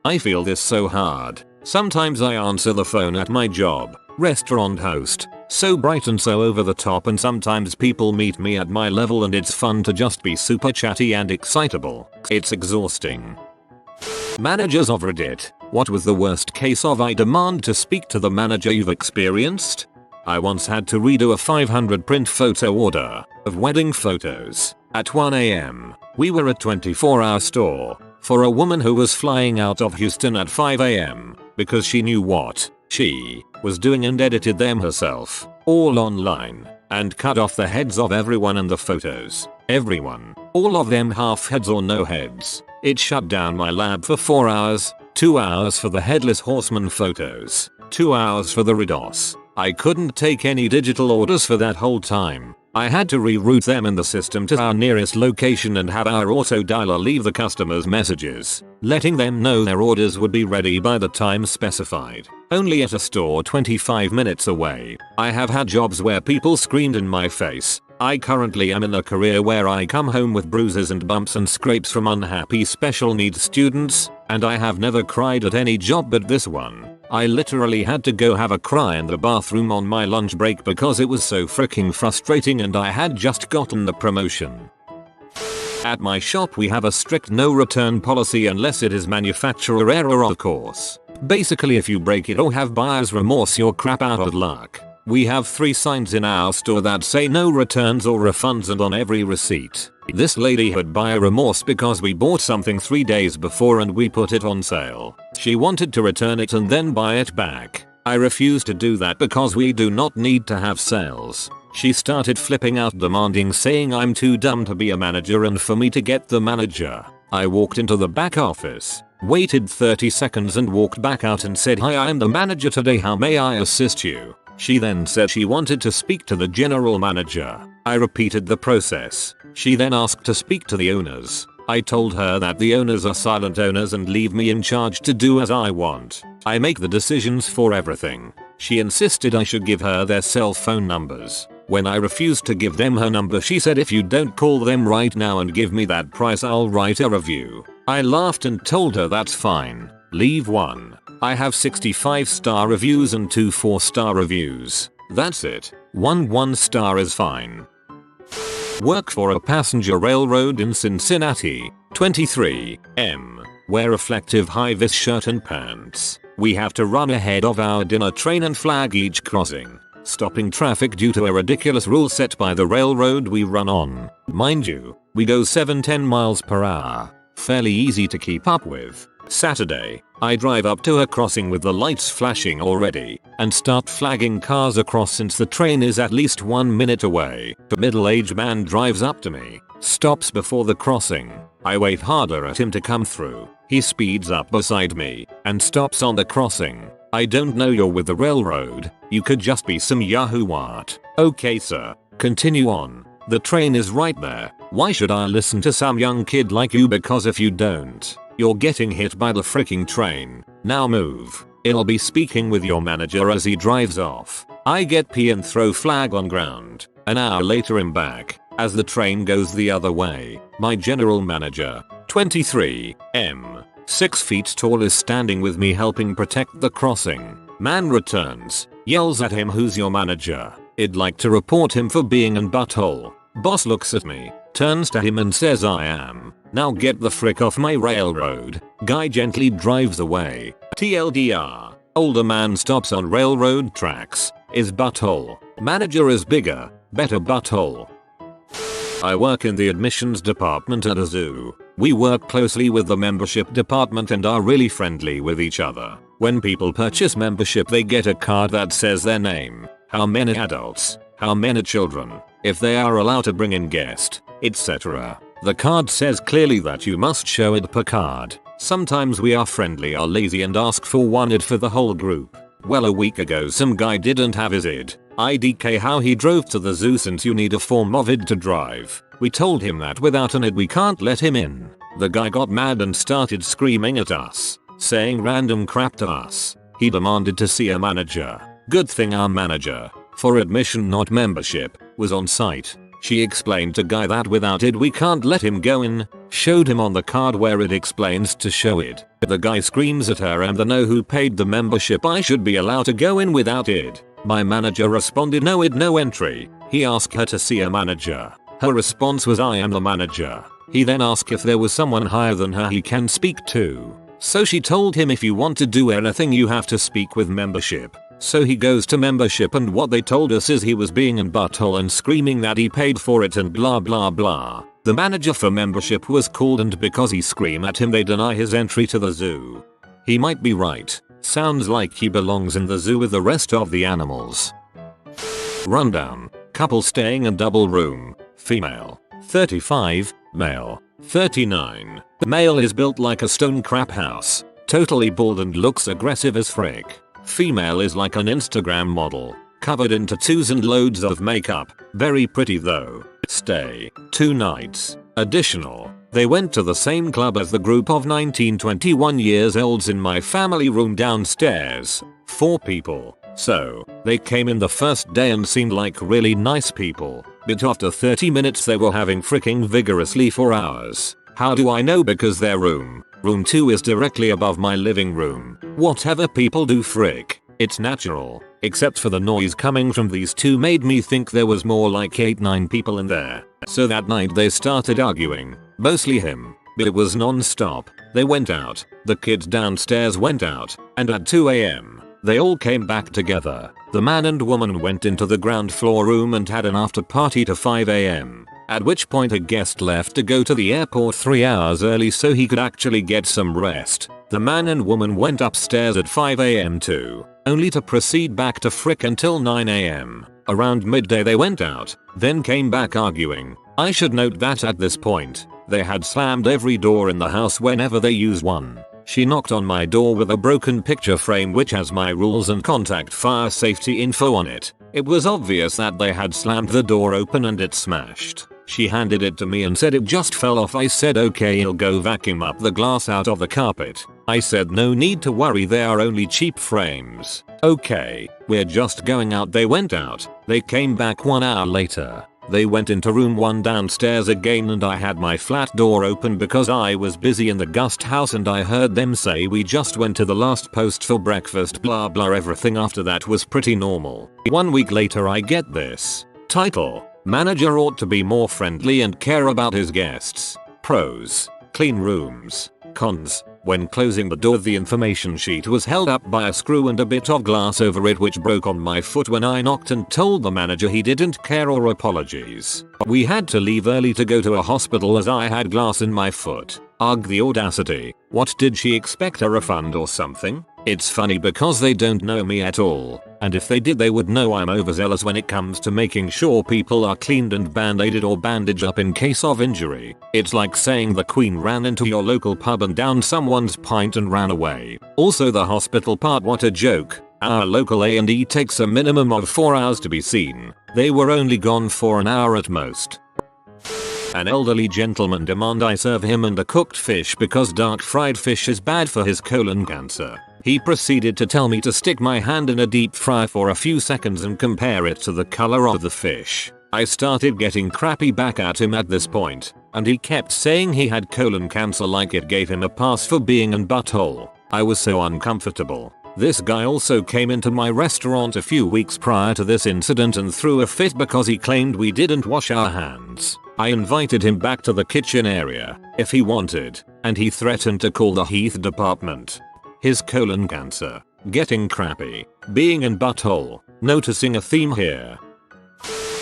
I feel this so hard. Sometimes I answer the phone at my job, restaurant host, so bright and so over the top, and sometimes people meet me at my level and it's fun to just be super chatty and excitable. It's exhausting. Managers of Reddit. What was the worst case of I demand to speak to the manager you've experienced? I once had to redo a 500 print photo order of wedding photos at 1 AM. We were a 24-hour store for a woman who was flying out of Houston at 5 AM because she knew what she was doing and edited them herself, all online, and cut off the heads of everyone in the photos. Everyone. All of them half heads or no heads. It shut down my lab for 4 hours, 2 hours for the headless horseman photos, 2 hours for the redos. I couldn't take any digital orders for that whole time. I had to reroute them in the system to our nearest location and have our auto dialer leave the customers messages, letting them know their orders would be ready by the time specified. Only at a store 25 minutes away. I have had jobs where people screamed in my face. I currently am in a career where I come home with bruises and bumps and scrapes from unhappy special needs students, and I have never cried at any job but this one. I literally had to go have a cry in the bathroom on my lunch break because it was so freaking frustrating and I had just gotten the promotion. At my shop we have a strict no return policy unless it is manufacturer error, of course. Basically if you break it or have buyer's remorse, you're crap out of luck. We have 3 signs in our store that say no returns or refunds, and on every receipt. This lady had buyer remorse because we bought something 3 days before and we put it on sale. She wanted to return it and then buy it back. I refused to do that because we do not need to have sales. She started flipping out, demanding, saying I'm too dumb to be a manager and for me to get the manager. I walked into the back office, waited 30 seconds and walked back out and said, "Hi, I'm the manager today, how may I assist you?" She then said she wanted to speak to the general manager. I repeated the process. She then asked to speak to the owners. I told her that the owners are silent owners and leave me in charge to do as I want. I make the decisions for everything. She insisted I should give her their cell phone numbers. When I refused to give them her number, she said, "If you don't call them right now and give me that price, I'll write a review." I laughed and told her that's fine. Leave one. I have 65-star reviews and 2 4-star reviews. That's it. 1 1-star is fine. Work for a passenger railroad in Cincinnati. 23 M. Wear reflective high-vis shirt and pants. We have to run ahead of our dinner train and flag each crossing, stopping traffic due to a ridiculous rule set by the railroad we run on. Mind you, we go 7-10 miles per hour. Fairly easy to keep up with. Saturday, I drive up to a crossing with the lights flashing already and start flagging cars across since the train is at least 1 minute away. A middle-aged man drives up to me, stops before the crossing. I wave harder at him to come through. He speeds up beside me and stops on the crossing. "I don't know you're with the railroad. You could just be some yahoo what." "Okay sir, continue on. The train is right there. Why should I listen to some young kid like you? Because if you don't, you're getting hit by the freaking train. Now move. I'll be speaking with your manager." As he drives off, I get pee and throw flag on ground. An hour later I'm back, as the train goes the other way. My general manager 23 M. 6 feet tall is standing with me helping protect the crossing. Man returns, yells at him, "Who's your manager? I'd like to report him for being an butthole." Boss looks at me, turns to him and says, "I am. Now get the frick off my railroad." Guy gently drives away. TLDR. Older man stops on railroad tracks. Is butthole. Manager is bigger, better butthole. I work in the admissions department at a zoo. We work closely with the membership department and are really friendly with each other. When people purchase membership, they get a card that says their name, how many adults, how many children, if they are allowed to bring in guest, etc. The card says clearly that you must show it per card. Sometimes we are friendly or lazy and ask for one ID for the whole group. Well, a week ago some guy didn't have his IDK how he drove to the zoo since you need a form of ID to drive. We told him that without an ID we can't let him in. The guy got mad and started screaming at us, saying random crap to us. He demanded to see a manager. Good thing our manager, for admission not membership, was on site. She explained to Guy that without ID we can't let him go in, showed him on the card where it explains to show it. The guy screams at her, "And I know who paid the membership, I should be allowed to go in without ID." My manager responded, "No ID, no entry." He asked her to see a manager. Her response was, "I am the manager." He then asked if there was someone higher than her he can speak to. So she told him, "If you want to do anything you have to speak with membership." So he goes to membership and what they told us is he was being an butthole and screaming that he paid for it and blah blah blah. The manager for membership was called and because he screamed at him they deny his entry to the zoo. He might be right. Sounds like he belongs in the zoo with the rest of the animals. Rundown. Couple staying in double room. Female. 35. Male. 39. The male is built like a stone crap house. Totally bald and looks aggressive as frick. Female is like an Instagram model. Covered in tattoos and loads of makeup. Very pretty though. Stay. 2 nights. Additional. They went to the same club as the group of 19-21 years olds in my family room downstairs. 4 people. So, they came in the first day and seemed like really nice people. But after 30 minutes they were having freaking vigorously for hours. How do I know? Because their room 2 is directly above my living room. Whatever people do, frick, it's natural. Except for the noise coming from these 2 made me think there was more like 8-9 people in there. So that night they started arguing. Mostly him. But it was non-stop. They went out. The kids downstairs went out. And at 2 AM, they all came back together. The man and woman went into the ground floor room and had an after party to 5 AM. At which point a guest left to go to the airport 3 hours early so he could actually get some rest. The man and woman went upstairs at 5 AM too, only to proceed back to frick until 9 AM. Around midday they went out, then came back arguing. I should note that at this point, they had slammed every door in the house whenever they used one. She knocked on my door with a broken picture frame which has my rules and contact fire safety info on it. It was obvious that they had slammed the door open and it smashed. She handed it to me and said it just fell off. I said, "Okay, I'll go vacuum up the glass out of the carpet." I said, "No need to worry, they are only cheap frames." "Okay, we're just going out." They went out. They came back 1 hour later. They went into room 1 downstairs again and I had my flat door open because I was busy in the guest house and I heard them say, "We just went to the last post for breakfast, blah blah." Everything after that was pretty normal. 1 week later I get this. Title: Manager ought to be more friendly and care about his guests. Pros: clean rooms. Cons: when closing the door the information sheet was held up by a screw and a bit of glass over it which broke on my foot when I knocked and told the manager he didn't care or apologies. We had to leave early to go to a hospital as I had glass in my foot. Arg, the audacity. What did she expect, a refund or something? It's funny because they don't know me at all, and if they did they would know I'm overzealous when it comes to making sure people are cleaned and band-aided or bandaged up in case of injury. It's like saying the Queen ran into your local pub and downed someone's pint and ran away. Also the hospital part, what a joke. Our local A&E takes a minimum of 4 hours to be seen. They were only gone for an hour at most. An elderly gentleman demand I serve him and a cooked fish because dark fried fish is bad for his colon cancer. He proceeded to tell me to stick my hand in a deep fryer for a few seconds and compare it to the color of the fish. I started getting crappy back at him at this point, and he kept saying he had colon cancer like it gave him a pass for being an butthole. I was so uncomfortable. This guy also came into my restaurant a few weeks prior to this incident and threw a fit because he claimed we didn't wash our hands. I invited him back to the kitchen area if he wanted, and he threatened to call the Heath department. His colon cancer, getting crappy, being an butthole, noticing a theme here.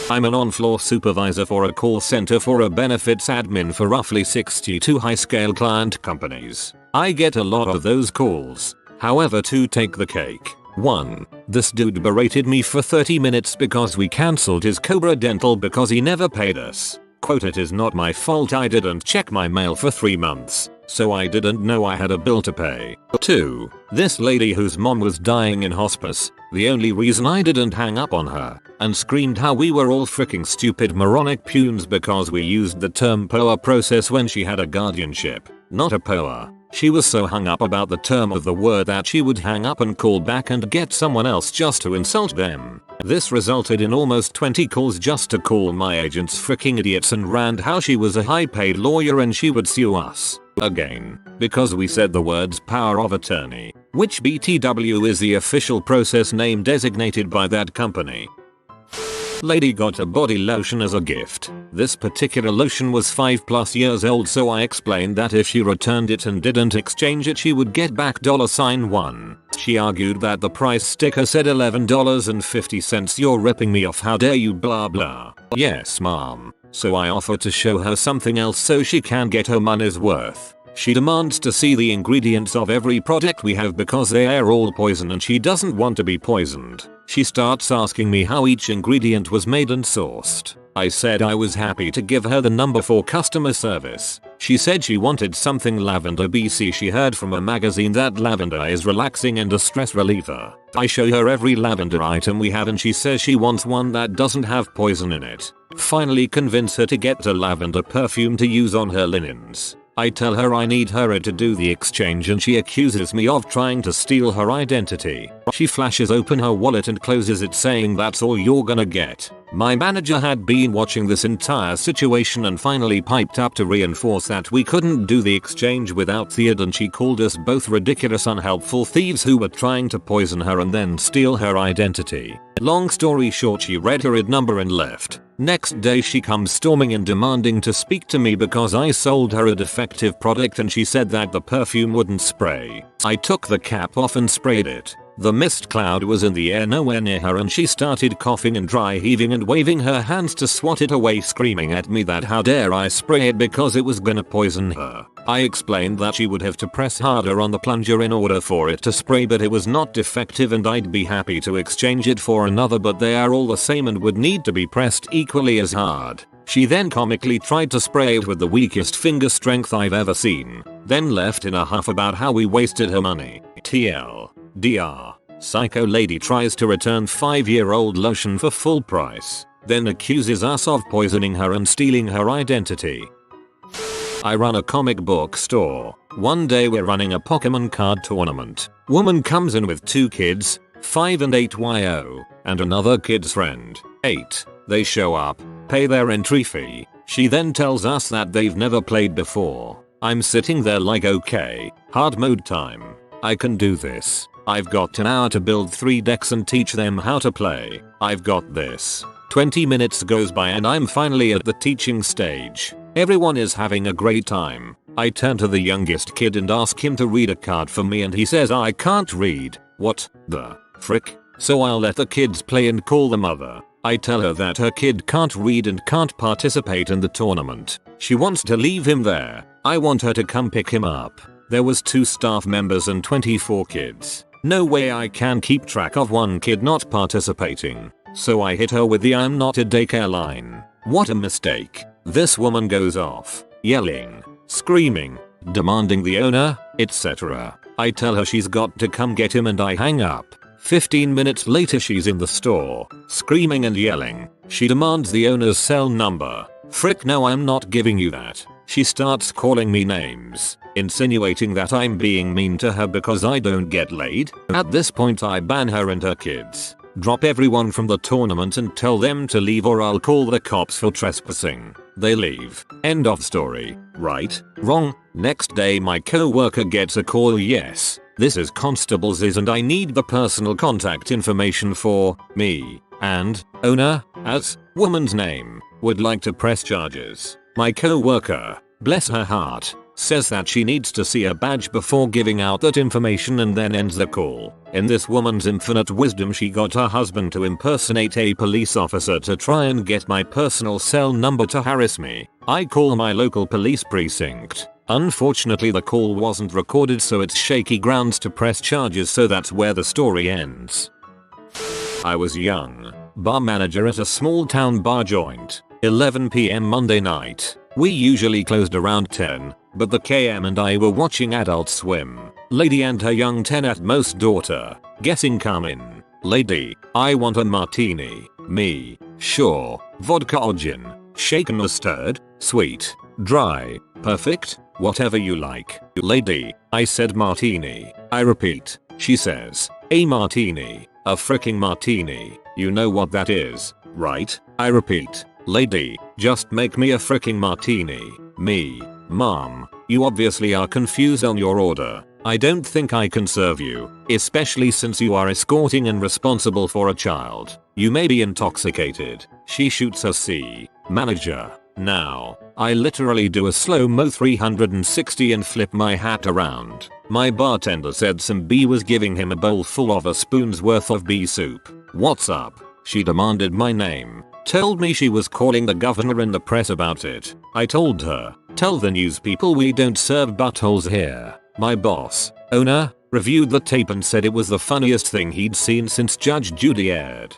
I'm an on-floor supervisor for a call center for a benefits admin for roughly 62 high-scale client companies. I get a lot of those calls. However, to take the cake. 1. This dude berated me for 30 minutes because we cancelled his Cobra Dental because he never paid us. Quote, it is not my fault, I didn't check my mail for 3 months, so I didn't know I had a bill to pay. 2. This lady whose mom was dying in hospice, the only reason I didn't hang up on her, and screamed how we were all freaking stupid moronic punes because we used the term POA process when she had a guardianship, not a POA. She was so hung up about the term of the word that she would hang up and call back and get someone else just to insult them. This resulted in almost 20 calls just to call my agents freaking idiots and rant how she was a high-paid lawyer and she would sue us. Again, because we said the words power of attorney, which BTW is the official process name designated by that company. Lady got a body lotion as a gift. This particular lotion was 5+ years old, so I explained that if she returned it and didn't exchange it she would get back $1. She argued that the price sticker said $11.50. You're ripping me off, how dare you, blah blah. Yes ma'am. So I offer to show her something else so she can get her money's worth. She demands to see the ingredients of every product we have because they are all poison and she doesn't want to be poisoned. She starts asking me how each ingredient was made and sourced. I said I was happy to give her the number for customer service. She said she wanted something lavender BC. She heard from a magazine that lavender is relaxing and a stress reliever. I show her every lavender item we have and she says she wants one that doesn't have poison in it. Finally convince her to get a lavender perfume to use on her linens. I tell her I need her to do the exchange and she accuses me of trying to steal her identity. She flashes open her wallet and closes it saying that's all you're gonna get. My manager had been watching this entire situation and finally piped up to reinforce that we couldn't do the exchange without Theod, and she called us both ridiculous unhelpful thieves who were trying to poison her and then steal her identity. Long story short, she read her ID number and left. Next day she comes storming in demanding to speak to me because I sold her a defective product and she said that the perfume wouldn't spray. I took the cap off and sprayed it. The mist cloud was in the air nowhere near her and she started coughing and dry heaving and waving her hands to swat it away, screaming at me that how dare I spray it because it was gonna poison her. I explained that she would have to press harder on the plunger in order for it to spray, but it was not defective and I'd be happy to exchange it for another, but they are all the same and would need to be pressed equally as hard. She then comically tried to spray it with the weakest finger strength I've ever seen, then left in a huff about how we wasted her money. TL. DR. Psycho lady tries to return 5-year-old lotion for full price, then accuses us of poisoning her and stealing her identity. I run a comic book store. One day we're running a Pokemon card tournament. Woman comes in with 2 kids, 5 and 8 YO, and another kid's friend, 8. They show up, pay their entry fee. She then tells us that they've never played before. I'm sitting there like, okay, hard mode time. I can do this. I've got an hour to build 3 decks and teach them how to play. I've got this. 20 minutes goes by and I'm finally at the teaching stage. Everyone is having a great time. I turn to the youngest kid and ask him to read a card for me and he says I can't read. What the frick? So I'll let the kids play and call the mother. I tell her that her kid can't read and can't participate in the tournament. She wants to leave him there. I want her to come pick him up. There was 2 staff members and 24 kids. No way I can keep track of one kid not participating. So I hit her with the I'm not a daycare line. What a mistake. This woman goes off, yelling, screaming, demanding the owner, etc. I tell her she's got to come get him and I hang up. 15 minutes later she's in the store, screaming and yelling. She demands the owner's cell number. Frick no, I'm not giving you that. She starts calling me names, insinuating that I'm being mean to her because I don't get laid. At this point I ban her and her kids. Drop everyone from the tournament and tell them to leave or I'll call the cops for trespassing. They leave. End of story. Right? Wrong? Next day my co-worker gets a call. Yes, this is Constable Ziz and I need the personal contact information for me and owner, as woman's name, would like to press charges. My co-worker, bless her heart, says that she needs to see a badge before giving out that information and then ends the call. In this woman's infinite wisdom, she got her husband to impersonate a police officer to try and get my personal cell number to harass me. I call my local police precinct. Unfortunately the call wasn't recorded, so it's shaky grounds to press charges, so that's where the story ends. I was young, bar manager at a small town bar joint. 11 PM Monday night. We usually closed around 10, but the KM and I were watching Adult Swim. Lady and her young 10 at most daughter, guessing come in. Lady, I want a martini. Me, sure. Vodka or gin? Shaken or stirred? Sweet? Dry? Perfect? Whatever you like. Lady, I said martini. I repeat. She says, a martini. A fricking martini. You know what that is, right? I repeat. Lady, just make me a fricking martini. Me, mom, you obviously are confused on your order. I don't think I can serve you, especially since you are escorting and responsible for a child. You may be intoxicated. She shoots her C. Manager. Now, I literally do a slow-mo 360 and flip my hat around. My bartender said some bee was giving him a bowl full of a spoon's worth of bee soup. What's up? She demanded my name. Told me she was calling the governor and the press about it. I told her, tell the news people we don't serve buttholes here. My boss, owner, reviewed the tape and said it was the funniest thing he'd seen since Judge Judy aired.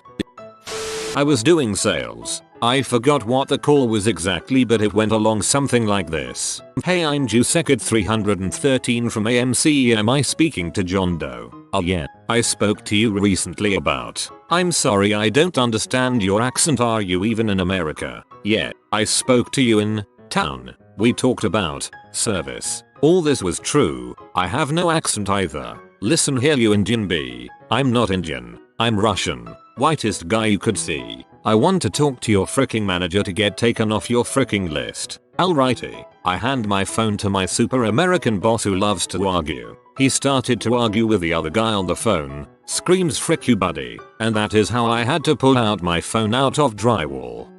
I was doing sales. I forgot what the call was exactly, but it went along something like this. Hey, I'm Jusecard 313 from AMC. Am I speaking to John Doe? Oh yeah, I spoke to you recently about. I'm sorry, I don't understand your accent. Are you even in America? Yeah, I spoke to you in town. We talked about service. All this was true. I have no accent either. Listen here, you Indian bee. I'm not Indian. I'm Russian. Whitest guy you could see. I want to talk to your fricking manager to get taken off your fricking list. Alrighty. I hand my phone to my super American boss who loves to argue. He started to argue with the other guy on the phone. Screams frick you buddy. And that is how I had to pull out my phone out of drywall.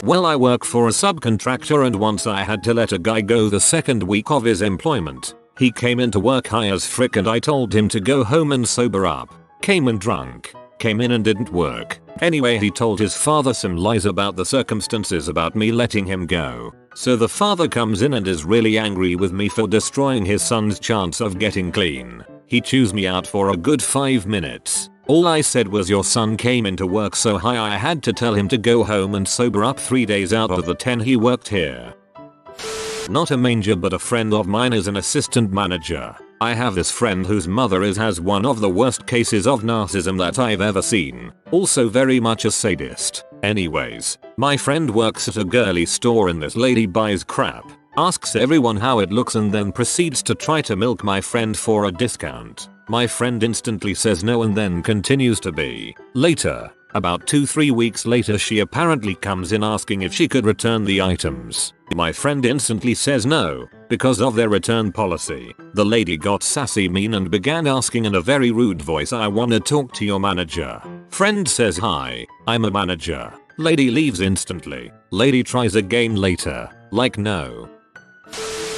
Well, I work for a subcontractor and once I had to let a guy go the second week of his employment. He came into work high as frick and I told him to go home and sober up. Came in drunk. Came in and didn't work. Anyway, he told his father some lies about the circumstances about me letting him go. So the father comes in and is really angry with me for destroying his son's chance of getting clean. He chews me out for a good 5 minutes. All I said was your son came into work so high I had to tell him to go home and sober up 3 days out of the 10 he worked here. Not a manger, but a friend of mine is an assistant manager. I have this friend whose mother has one of the worst cases of narcissism that I've ever seen. Also very much a sadist. Anyways, my friend works at a girly store and this lady buys crap, asks everyone how it looks and then proceeds to try to milk my friend for a discount. My friend instantly says no and then continues to be. Later, about 2-3 weeks later, she apparently comes in asking if she could return the items. My friend instantly says no, because of their return policy. The lady got sassy mean and began asking in a very rude voice, I wanna talk to your manager. Friend says hi, I'm a manager. Lady leaves instantly. Lady tries again later, like no.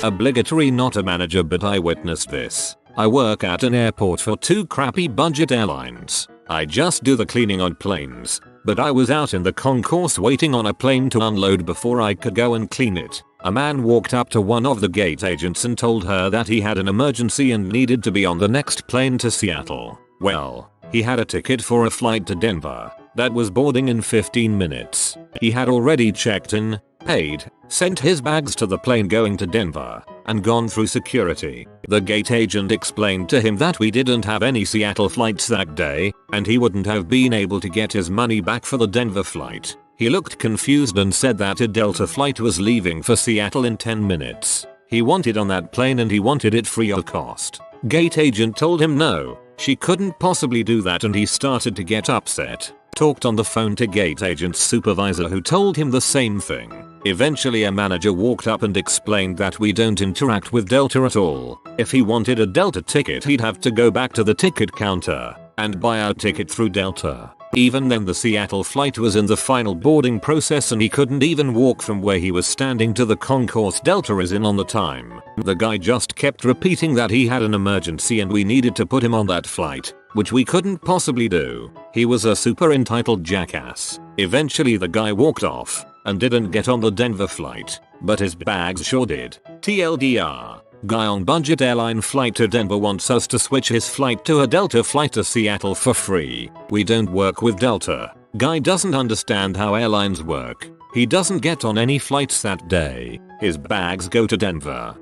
Obligatory, not a manager, but I witnessed this. I work at an airport for 2 crappy budget airlines. I just do the cleaning on planes, but I was out in the concourse waiting on a plane to unload before I could go and clean it. A man walked up to one of the gate agents and told her that he had an emergency and needed to be on the next plane to Seattle. Well, he had a ticket for a flight to Denver that was boarding in 15 minutes. He had already checked in, paid, sent his bags to the plane going to Denver, and gone through security. The gate agent explained to him that we didn't have any Seattle flights that day, and he wouldn't have been able to get his money back for the Denver flight. He looked confused and said that a Delta flight was leaving for Seattle in 10 minutes. He wanted on that plane and he wanted it free of cost. Gate agent told him no, she couldn't possibly do that, and he started to get upset. Talked on the phone to gate agent's supervisor, who told him the same thing. Eventually a manager walked up and explained that we don't interact with Delta at all. If he wanted a Delta ticket, he'd have to go back to the ticket counter and buy our ticket through Delta. Even then, the Seattle flight was in the final boarding process and he couldn't even walk from where he was standing to the concourse Delta is in on the time. The guy just kept repeating that he had an emergency and we needed to put him on that flight, which we couldn't possibly do. He was a super entitled jackass. Eventually the guy walked off and didn't get on the Denver flight, but his bags sure did. TLDR. Guy on budget airline flight to Denver wants us to switch his flight to a Delta flight to Seattle for free. We don't work with Delta. Guy doesn't understand how airlines work. He doesn't get on any flights that day. His bags go to Denver.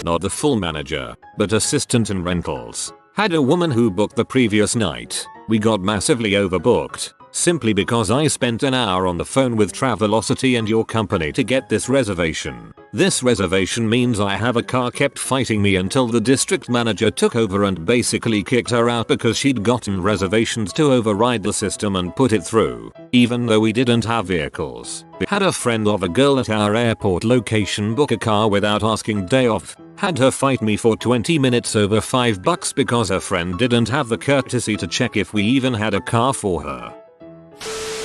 Not the full manager, but assistant in rentals. Had a woman who booked the previous night. We got massively overbooked, simply because I spent an hour on the phone with Travelocity and your company to get this reservation. This reservation means I have a car kept fighting me until the district manager took over and basically kicked her out because she'd gotten reservations to override the system and put it through, even though we didn't have vehicles. Had a friend of a girl at our airport location book a car without asking day off. Had her fight me for 20 minutes over $5 because her friend didn't have the courtesy to check if we even had a car for her.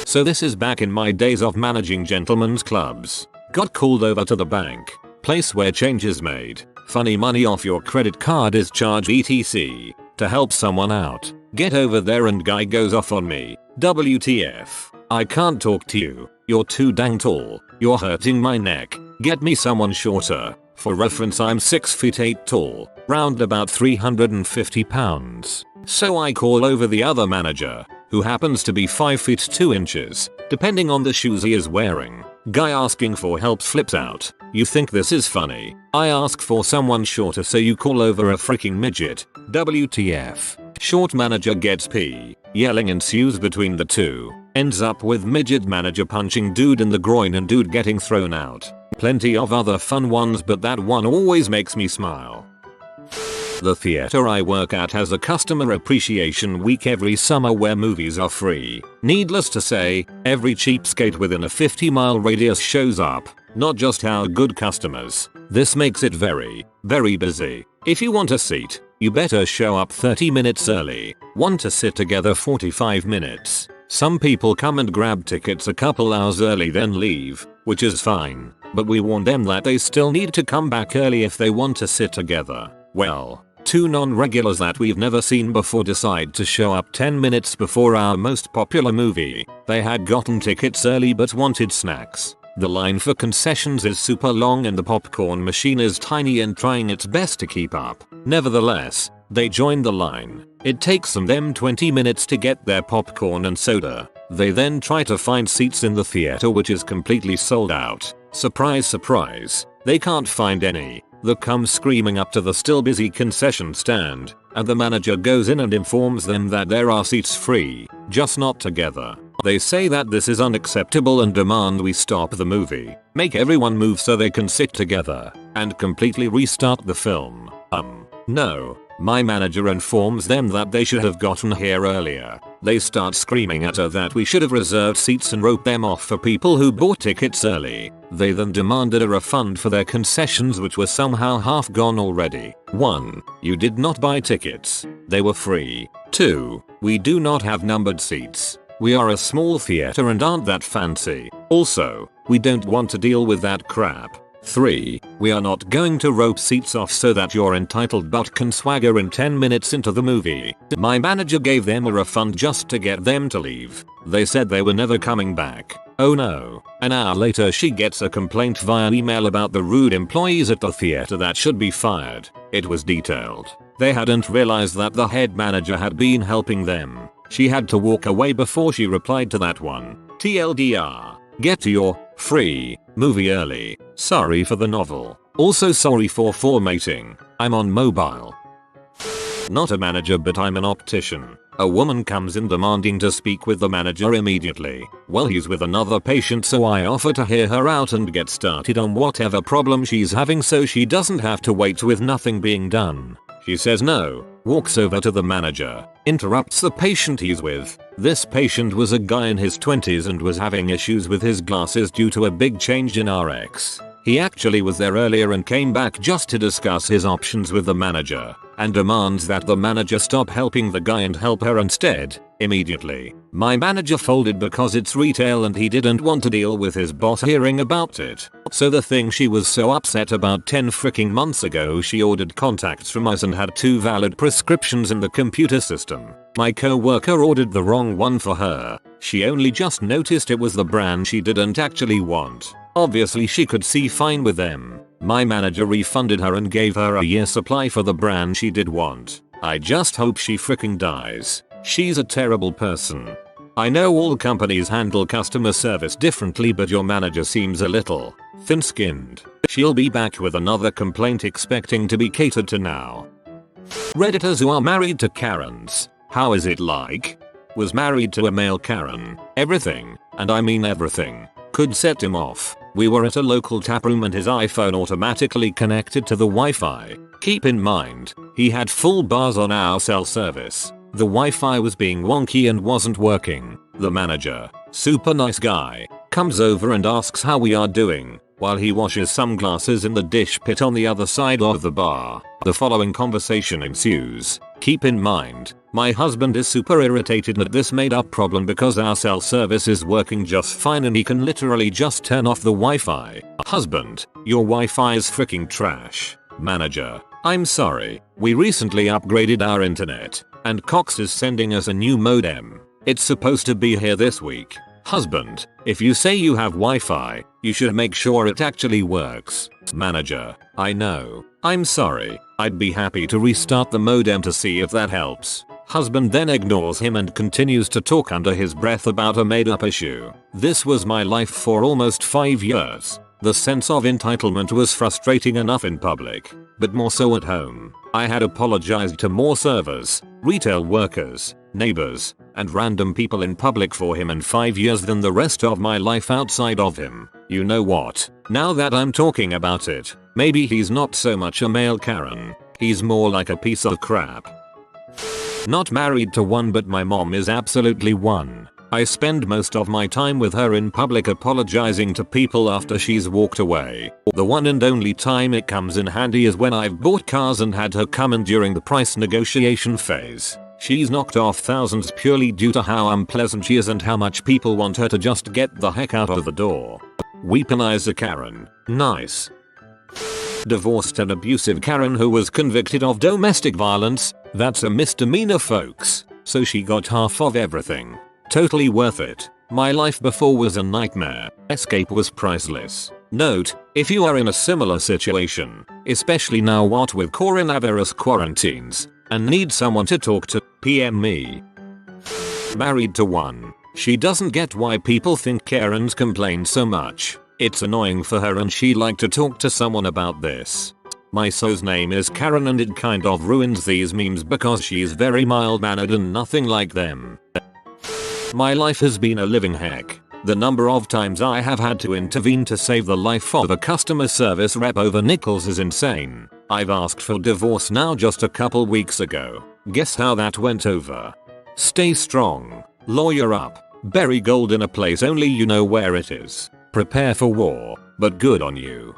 So this is back in my days of managing gentlemen's clubs. Got called over to the bank, place where change is made. Funny money off your credit card is charged etc. to help someone out. Get over there and guy goes off on me. WTF. I can't talk to you. You're too dang tall. You're hurting my neck. Get me someone shorter. For reference, I'm 6'8" tall, round about 350 pounds. So I call over the other manager, who happens to be 5'2", depending on the shoes he is wearing. Guy asking for help flips out. You think this is funny? I ask for someone shorter, so you call over a freaking midget. WTF. Short manager gets pee. Yelling ensues between the two. Ends up with midget manager punching dude in the groin and dude getting thrown out. Plenty of other fun ones, but that one always makes me smile. The theater I work at has a customer appreciation week every summer where movies are free. Needless to say, every cheapskate within a 50-mile radius shows up, not just our good customers. This makes it very, very busy. If you want a seat, you better show up 30 minutes early. Want to sit together 45 minutes. Some people come and grab tickets a couple hours early then leave, which is fine, but we warn them that they still need to come back early if they want to sit together. Well, two non-regulars that we've never seen before decide to show up 10 minutes before our most popular movie. They had gotten tickets early but wanted snacks. The line for concessions is super long and the popcorn machine is tiny and trying its best to keep up. Nevertheless, they joined the line. It takes them 20 minutes to get their popcorn and soda. They then try to find seats in the theater, which is completely sold out. Surprise, surprise, they can't find any. They come screaming up to the still busy concession stand, and the manager goes in and informs them that there are seats free, just not together. They say that this is unacceptable and demand we stop the movie, make everyone move so they can sit together, and completely restart the film. No. My manager informs them that they should have gotten here earlier. They start screaming at her that we should have reserved seats and wrote them off for people who bought tickets early. They then demanded a refund for their concessions, which were somehow half gone already. 1. You did not buy tickets. They were free. 2. We do not have numbered seats. We are a small theater and aren't that fancy. Also, we don't want to deal with that crap. 3. We are not going to rope seats off so that your entitled butt can swagger in 10 minutes into the movie. My manager gave them a refund just to get them to leave. They said they were never coming back. Oh no. An hour later she gets a complaint via email about the rude employees at the theater that should be fired. It was detailed. They hadn't realized that the head manager had been helping them. She had to walk away before she replied to that one. TLDR. Get to your free movie early. Sorry for the novel. Also sorry for formatting. I'm on mobile. Not a manager, but I'm an optician. A woman comes in demanding to speak with the manager immediately. Well, he's with another patient, so I offer to hear her out and get started on whatever problem she's having so she doesn't have to wait with nothing being done. She says no, walks over to the manager, interrupts the patient he's with. This patient was a guy in his 20s and was having issues with his glasses due to a big change in RX. He actually was there earlier and came back just to discuss his options with the manager, and demands that the manager stop helping the guy and help her instead, immediately. My manager folded because it's retail and he didn't want to deal with his boss hearing about it. So the thing she was so upset about 10 freaking months ago, she ordered contacts from us and had 2 valid prescriptions in the computer system. My co-worker ordered the wrong one for her. She only just noticed it was the brand she didn't actually want. Obviously she could see fine with them. My manager refunded her and gave her a year's supply for the brand she did want. I just hope she freaking dies. She's a terrible person. I know all companies handle customer service differently, but your manager seems a little thin-skinned. She'll be back with another complaint expecting to be catered to now. Redditors who are married to Karens. How is it like? Was married to a male Karen. Everything, and I mean everything, could set him off. We were at a local taproom and his iPhone automatically connected to the Wi-Fi. Keep in mind, he had full bars on our cell service. The Wi-Fi was being wonky and wasn't working. The manager, super nice guy, comes over and asks how we are doing, while he washes some glasses in the dish pit on the other side of the bar. The following conversation ensues. Keep in mind, my husband is super irritated at this made up problem because our cell service is working just fine and he can literally just turn off the Wi-Fi. Husband, your Wi-Fi is freaking trash. Manager, I'm sorry, we recently upgraded our internet, and Cox is sending us a new modem. It's supposed to be here this week. Husband, if you say you have Wi-Fi, you should make sure it actually works. Manager, I know. I'm sorry. I'd be happy to restart the modem to see if that helps. Husband then ignores him and continues to talk under his breath about a made-up issue. This was my life for almost 5 years. The sense of entitlement was frustrating enough in public, but more so at home. I had apologized to more servers, retail workers, neighbors, and random people in public for him in 5 years than the rest of my life outside of him. You know what? Now that I'm talking about it, maybe he's not so much a male Karen. He's more like a piece of crap. Not married to one, but my mom is absolutely one. I spend most of my time with her in public apologizing to people after she's walked away. The one and only time it comes in handy is when I've bought cars and had her come in during the price negotiation phase. She's knocked off thousands purely due to how unpleasant she is and how much people want her to just get the heck out of the door. Weaponize a Karen. Nice. Divorced an abusive Karen who was convicted of domestic violence. That's a misdemeanor, folks. So she got half of everything. Totally worth it. My life before was a nightmare. Escape was priceless. Note, if you are in a similar situation, especially now what with coronavirus quarantines, and need someone to talk to, PM me. Married to one. She doesn't get why people think Karens complain so much. It's annoying for her and she'd like to talk to someone about this. My so's name is Karen and it kind of ruins these memes because she's very mild-mannered and nothing like them. My life has been a living heck. The number of times I have had to intervene to save the life of a customer service rep over nickels is insane. I've asked for divorce now just a couple weeks ago. Guess how that went over? Stay strong. Lawyer up. Bury gold in a place only you know where it is. Prepare for war, but good on you.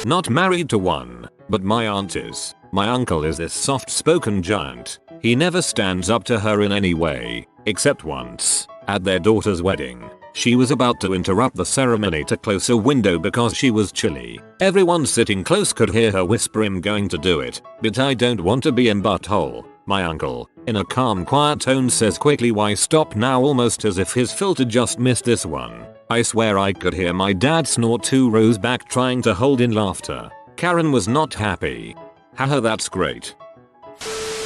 Not married to one, but my aunt is. My uncle is this soft-spoken giant. He never stands up to her in any way, except once, at their daughter's wedding. She was about to interrupt the ceremony to close a window because she was chilly. Everyone sitting close could hear her whisper, "I'm going to do it, but I don't want to be in butthole." My uncle, in a calm quiet tone, says quickly, "Why stop now?" almost as if his filter just missed this one. I swear I could hear my dad snort 2 rows back trying to hold in laughter. Karen was not happy. Haha, that's great.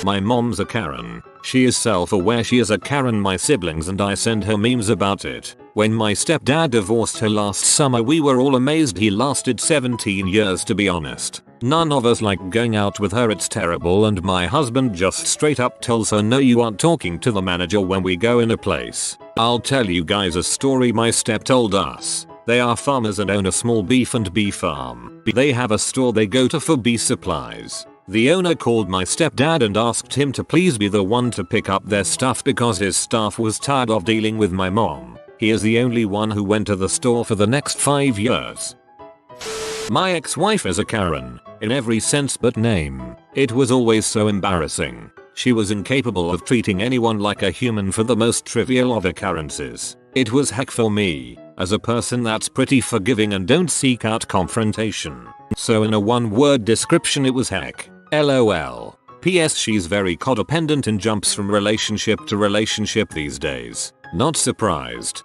My mom's a Karen. She is self-aware she is a Karen. My siblings and I send her memes about it. When my stepdad divorced her last summer, we were all amazed he lasted 17 years, to be honest. None of us like going out with her, it's terrible, and my husband just straight up tells her, "No, you aren't talking to the manager when we go in a place." I'll tell you guys a story my step told us. They are farmers and own a small beef and bee farm. They have a store they go to for bee supplies. The owner called my stepdad and asked him to please be the one to pick up their stuff because his staff was tired of dealing with my mom. He is the only one who went to the store for the next 5 years. My ex-wife is a Karen, in every sense but name. It was always so embarrassing. She was incapable of treating anyone like a human for the most trivial of occurrences. It was heck for me, as a person that's pretty forgiving and don't seek out confrontation. So in a one-word description it was heck. LOL. PS she's very codependent and jumps from relationship to relationship these days. Not surprised.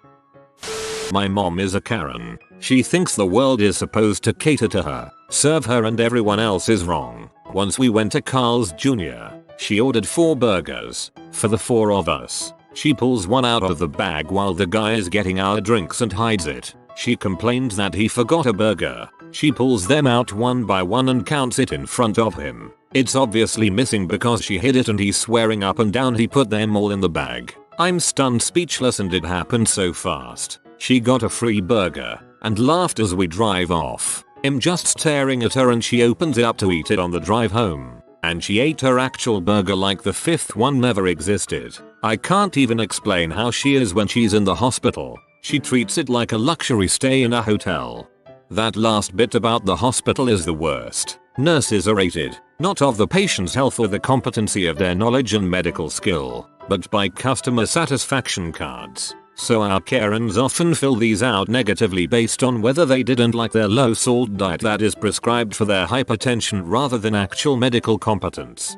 My mom is a Karen. She thinks the world is supposed to cater to her, serve her, and everyone else is wrong. Once we went to Carl's Jr. She ordered 4 burgers. For the 4 of us. She pulls one out of the bag while the guy is getting our drinks and hides it. She complains that he forgot a burger. She pulls them out one by one and counts it in front of him. It's obviously missing because she hid it and he's swearing up and down he put them all in the bag. I'm stunned speechless and it happened so fast. She got a free burger and laughed as we drive off. I'm just staring at her and she opens it up to eat it on the drive home. And she ate her actual burger like the 5th one never existed. I can't even explain how she is when she's in the hospital. She treats it like a luxury stay in a hotel. That last bit about the hospital is the worst. Nurses are rated, not of the patient's health or the competency of their knowledge and medical skill, but by customer satisfaction cards. So our Karens often fill these out negatively based on whether they didn't like their low salt diet that is prescribed for their hypertension rather than actual medical competence.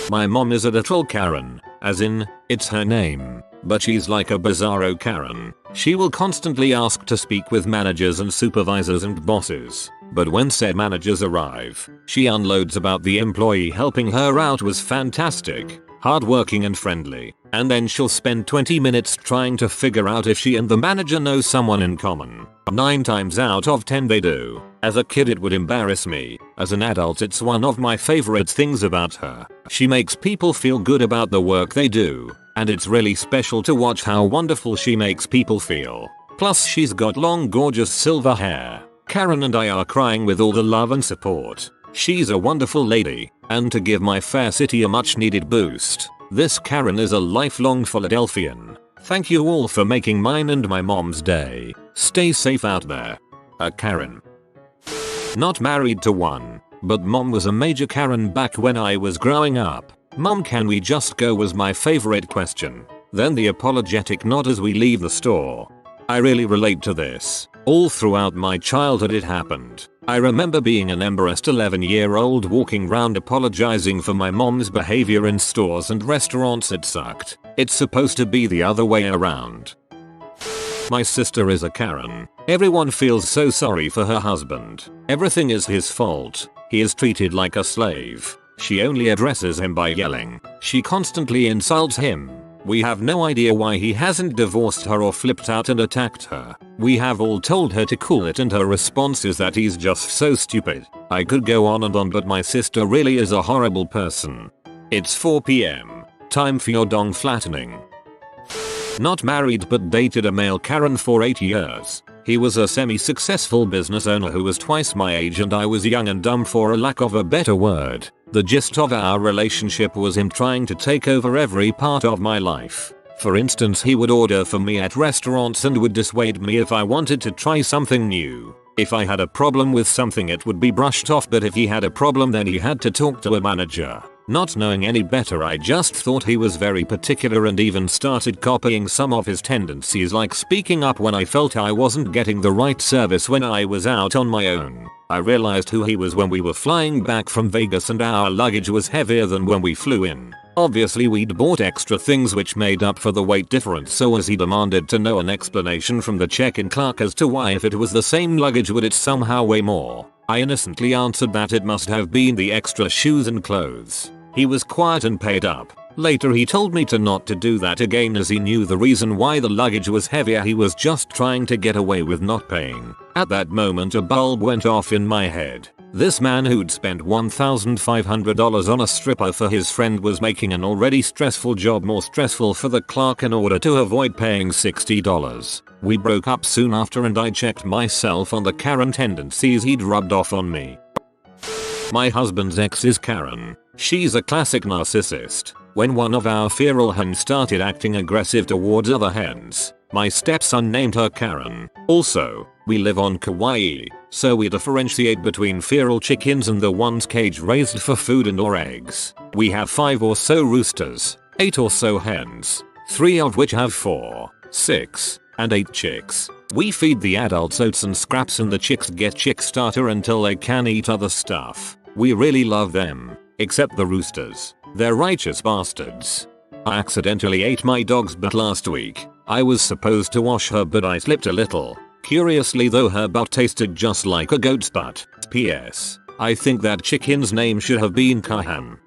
My mom is a literal Karen, as in, it's her name, but she's like a bizarro Karen. She will constantly ask to speak with managers and supervisors and bosses, but when said managers arrive, she unloads about the employee helping her out was fantastic, hardworking and friendly, and then she'll spend 20 minutes trying to figure out if she and the manager know someone in common. 9 times out of 10 they do. As a kid it would embarrass me. As an adult it's one of my favorite things about her. She makes people feel good about the work they do, and it's really special to watch how wonderful she makes people feel. Plus she's got long gorgeous silver hair. Karen and I are crying with all the love and support. She's a wonderful lady, and to give my fair city a much needed boost, this Karen is a lifelong Philadelphian. Thank you all for making mine and my mom's day. Stay safe out there. A Karen. Not married to one, but mom was a major Karen back when I was growing up. Mom, can we just go was my favorite question. Then the apologetic nod as we leave the store. I really relate to this. All throughout my childhood it happened. I remember being an embarrassed 11-year-old walking round apologizing for my mom's behavior in stores and restaurants. It sucked. It's supposed to be the other way around. My sister is a Karen. Everyone feels so sorry for her husband. Everything is his fault. He is treated like a slave. She only addresses him by yelling. She constantly insults him. We have no idea why he hasn't divorced her or flipped out and attacked her. We have all told her to cool it and her response is that he's just so stupid. I could go on and on, but my sister really is a horrible person. It's 4 PM. Time for your dong flattening. Not married but dated a male Karen for 8 years. He was a semi-successful business owner who was twice my age and I was young and dumb for a lack of a better word. The gist of our relationship was him trying to take over every part of my life. For instance, he would order for me at restaurants and would dissuade me if I wanted to try something new. If I had a problem with something it would be brushed off, but if he had a problem then he had to talk to a manager. Not knowing any better, I just thought he was very particular and even started copying some of his tendencies, like speaking up when I felt I wasn't getting the right service when I was out on my own. I realized who he was when we were flying back from Vegas and our luggage was heavier than when we flew in. Obviously we'd bought extra things which made up for the weight difference, so as he demanded to know an explanation from the check-in clerk as to why if it was the same luggage would it somehow weigh more. I innocently answered that it must have been the extra shoes and clothes. He was quiet and paid up. Later he told me to not to do that again as he knew the reason why the luggage was heavier. He was just trying to get away with not paying. At that moment a bulb went off in my head. This man who'd spent $1,500 on a stripper for his friend was making an already stressful job more stressful for the clerk in order to avoid paying $60. We broke up soon after and I checked myself on the Karen tendencies he'd rubbed off on me. My husband's ex is Karen. She's a classic narcissist. When one of our feral hens started acting aggressive towards other hens, my stepson named her Karen. Also, we live on Kauai, so we differentiate between feral chickens and the ones cage raised for food and or eggs. We have 5 or so roosters, 8 or so hens, 3 of which have 4, 6, and 8 chicks. We feed the adults oats and scraps and the chicks get chick starter until they can eat other stuff. We really love them, except the roosters. They're righteous bastards. I accidentally ate my dog's butt last week. I was supposed to wash her but I slipped a little. Curiously though, her butt tasted just like a goat's butt. P.S. I think that chicken's name should have been Kahan.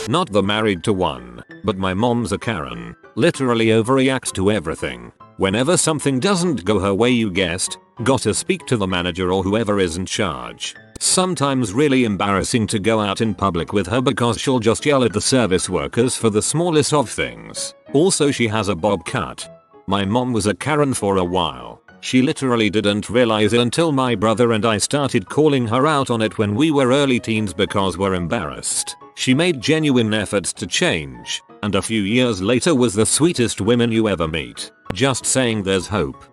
Not the married to one, but my mom's a Karen. Literally overreacts to everything. Whenever something doesn't go her way, you guessed, gotta speak to the manager or whoever is in charge. Sometimes really embarrassing to go out in public with her because she'll just yell at the service workers for the smallest of things. Also, she has a bob cut. My mom was a Karen for a while. She literally didn't realize it until my brother and I started calling her out on it when we were early teens because we're embarrassed. She made genuine efforts to change, and a few years later was the sweetest woman you ever meet. Just saying, there's hope.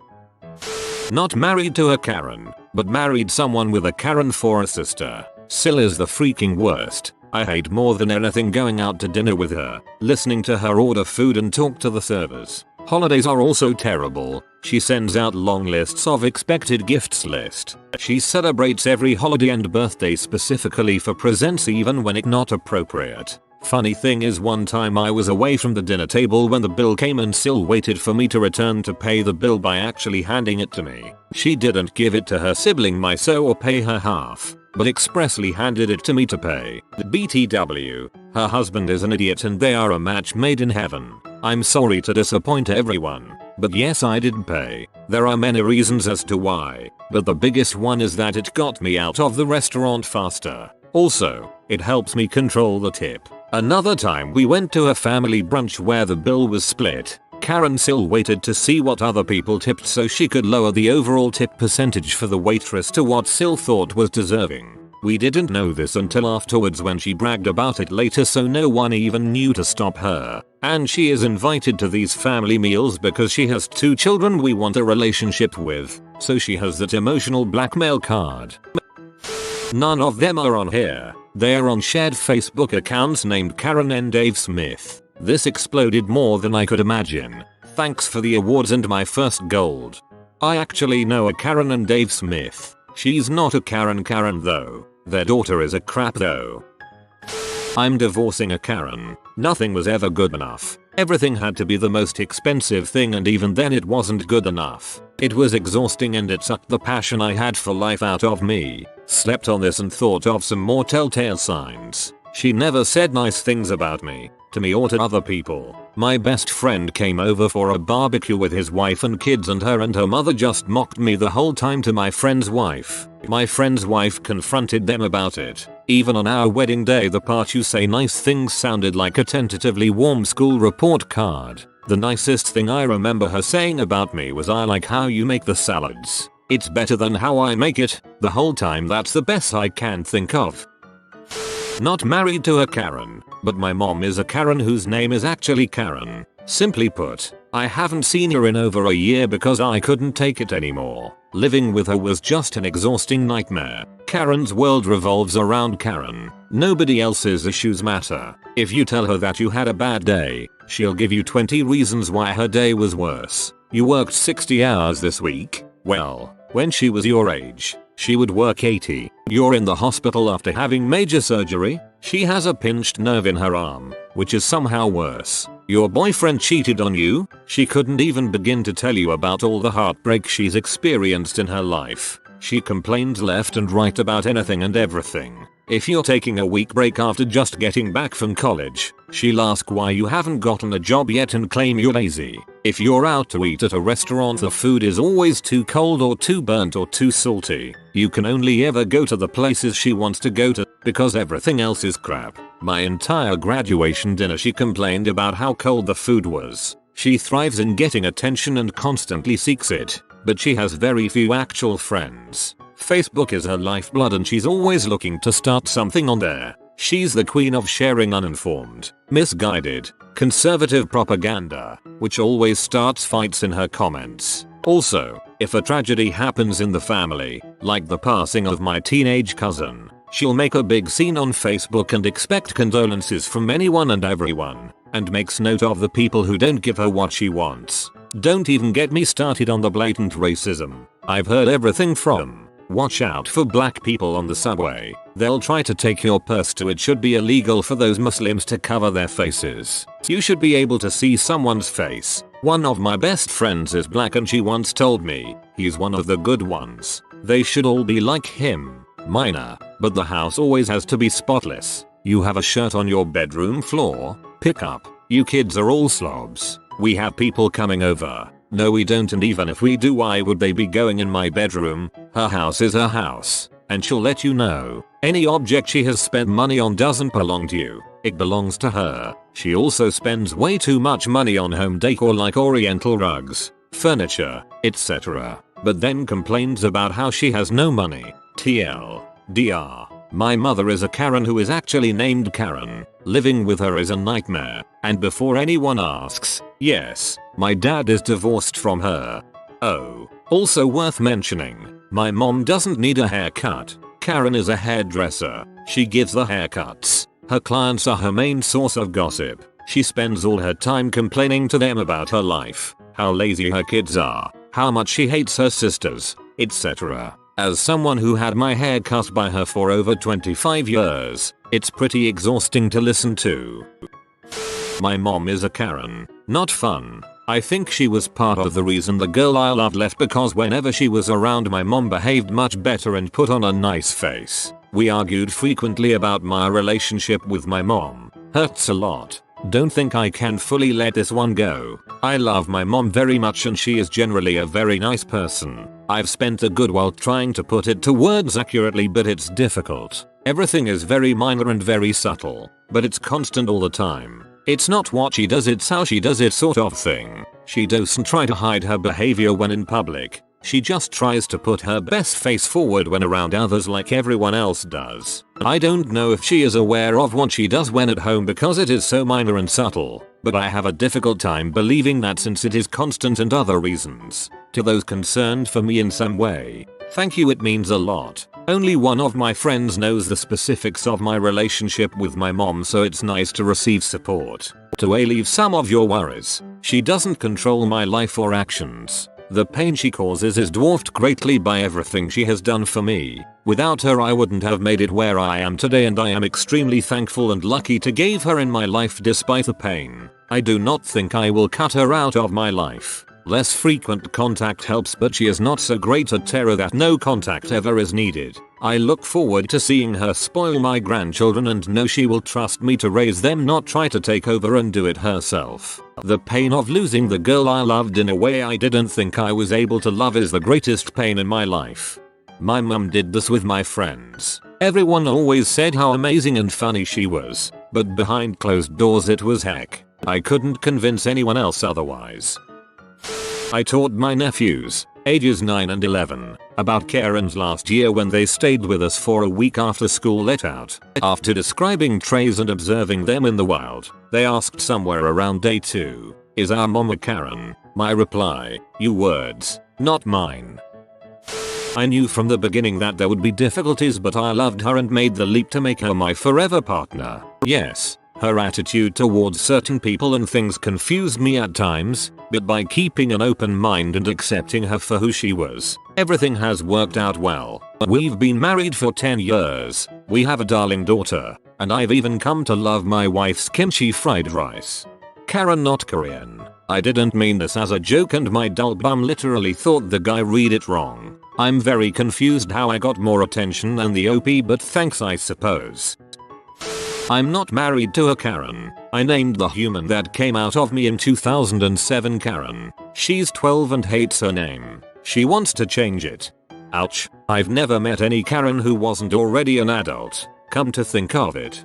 Not married to a Karen, but married someone with a Karen for a sister. Sil is the freaking worst. I hate more than anything going out to dinner with her, listening to her order food and talk to the servers. Holidays are also terrible. She sends out long lists of expected gifts list. She celebrates every holiday and birthday specifically for presents even when it's not appropriate. Funny thing is, one time I was away from the dinner table when the bill came and Sil waited for me to return to pay the bill by actually handing it to me. She didn't give it to her sibling Miso or pay her half, but expressly handed it to me to pay. BTW, her husband is an idiot and they are a match made in heaven. I'm sorry to disappoint everyone, but yes, I did pay. There are many reasons as to why, but the biggest one is that it got me out of the restaurant faster. Also, it helps me control the tip. Another time we went to a family brunch where the bill was split. Karen Sil waited to see what other people tipped so she could lower the overall tip percentage for the waitress to what Sil thought was deserving. We didn't know this until afterwards when she bragged about it later, so no one even knew to stop her. And she is invited to these family meals because she has 2 children we want a relationship with, so she has that emotional blackmail card. None of them are on here. They are on shared Facebook accounts named Karen and Dave Smith. This exploded more than I could imagine. Thanks for the awards and my first gold. I actually know a Karen and Dave Smith. She's not a Karen though. Their daughter is a crap though. I'm divorcing a Karen. Nothing was ever good enough. Everything had to be the most expensive thing, and even then it wasn't good enough. It was exhausting and it sucked the passion I had for life out of me. Slept on this and thought of some more telltale signs. She never said nice things about me, to me or to other people. My best friend came over for a barbecue with his wife and kids, and her mother just mocked me the whole time to my friend's wife. My friend's wife confronted them about it. Even on our wedding day, the part you say nice things sounded like a tentatively warm school report card. The nicest thing I remember her saying about me was, "I like how you make the salads. It's better than how I make it." The whole time that's the best I can think of. Not married to a Karen, but my mom is a Karen whose name is actually Karen. Simply put, I haven't seen her in over a year because I couldn't take it anymore. Living with her was just an exhausting nightmare. Karen's world revolves around Karen. Nobody else's issues matter. If you tell her that you had a bad day, she'll give you 20 reasons why her day was worse. You worked 60 hours this week? Well, when she was your age, she would work 80. You're in the hospital after having major surgery? She has a pinched nerve in her arm, which is somehow worse. Your boyfriend cheated on you? She couldn't even begin to tell you about all the heartbreak she's experienced in her life. She complains left and right about anything and everything. If you're taking a week break after just getting back from college, she'll ask why you haven't gotten a job yet and claim you're lazy. If you're out to eat at a restaurant, the food is always too cold or too burnt or too salty. You can only ever go to the places she wants to go to because everything else is crap. My entire graduation dinner she complained about how cold the food was. She thrives in getting attention and constantly seeks it, but she has very few actual friends. Facebook is her lifeblood and she's always looking to start something on there. She's the queen of sharing uninformed, misguided, conservative propaganda, which always starts fights in her comments. Also, if a tragedy happens in the family, like the passing of my teenage cousin, she'll make a big scene on Facebook and expect condolences from anyone and everyone, and makes note of the people who don't give her what she wants. Don't even get me started on the blatant racism. I've heard everything from, watch out for black people on the subway, they'll try to take your purse, to it should be illegal for those Muslims to cover their faces. You should be able to see someone's face. One of my best friends is black and she once told me, he's one of the good ones. They should all be like him. Minor, but the house always has to be spotless. You have a shirt on your bedroom floor? Pick up. You kids are all slobs. We have people coming over. No we don't, and even if we do, why would they be going in my bedroom? Her house is her house, and she'll let you know. Any object she has spent money on doesn't belong to you. It belongs to her. She also spends way too much money on home decor like oriental rugs, furniture, etc. But then complains about how she has no money. TLDR. My mother is a Karen who is actually named Karen. Living with her is a nightmare. And before anyone asks, yes, my dad is divorced from her. Oh, also worth mentioning, my mom doesn't need a haircut. Karen is a hairdresser. She gives the haircuts. Her clients are her main source of gossip. She spends all her time complaining to them about her life, how lazy her kids are, how much she hates her sisters, etc. As someone who had my hair cut by her for over 25 years, it's pretty exhausting to listen to. My mom is a Karen. Not fun. I think she was part of the reason the girl I loved left, because whenever she was around my mom behaved much better and put on a nice face. We argued frequently about my relationship with my mom. Hurts a lot. Don't think I can fully let this one go. I love my mom very much and she is generally a very nice person. I've spent a good while trying to put it to words accurately, but it's difficult. Everything is very minor and very subtle, but it's constant all the time. It's not what she does, it's how she does it sort of thing. She doesn't try to hide her behavior when in public. She just tries to put her best face forward when around others like everyone else does. I don't know if she is aware of what she does when at home because it is so minor and subtle, but I have a difficult time believing that since it is constant and other reasons. To those concerned for me in some way, thank you, it means a lot. Only one of my friends knows the specifics of my relationship with my mom, so it's nice to receive support. To alleviate some of your worries, she doesn't control my life or actions. The pain she causes is dwarfed greatly by everything she has done for me. Without her I wouldn't have made it where I am today, and I am extremely thankful and lucky to give her in my life despite the pain. I do not think I will cut her out of my life. Less frequent contact helps, but she is not so great at terror that no contact ever is needed. I look forward to seeing her spoil my grandchildren and know she will trust me to raise them, not try to take over and do it herself. The pain of losing the girl I loved in a way I didn't think I was able to love is the greatest pain in my life. My mum did this with my friends. Everyone always said how amazing and funny she was, but behind closed doors it was heck. I couldn't convince anyone else otherwise. I taught my nephews, ages 9 and 11, about Karens last year when they stayed with us for a week after school let out. After describing trays and observing them in the wild, they asked somewhere around day 2, "Is our mom a Karen?" My reply, "You words, not mine." I knew from the beginning that there would be difficulties, but I loved her and made the leap to make her my forever partner. Yes, her attitude towards certain people and things confused me at times, but by keeping an open mind and accepting her for who she was, everything has worked out well. We've been married for 10 years, we have a darling daughter, and I've even come to love my wife's kimchi fried rice. Karen, not Korean. I didn't mean this as a joke and my dull bum literally thought the guy read it wrong. I'm very confused how I got more attention than the OP, but thanks I suppose. I'm not married to a Karen. I named the human that came out of me in 2007 Karen. She's 12 and hates her name. She wants to change it. Ouch. I've never met any Karen who wasn't already an adult. Come to think of it.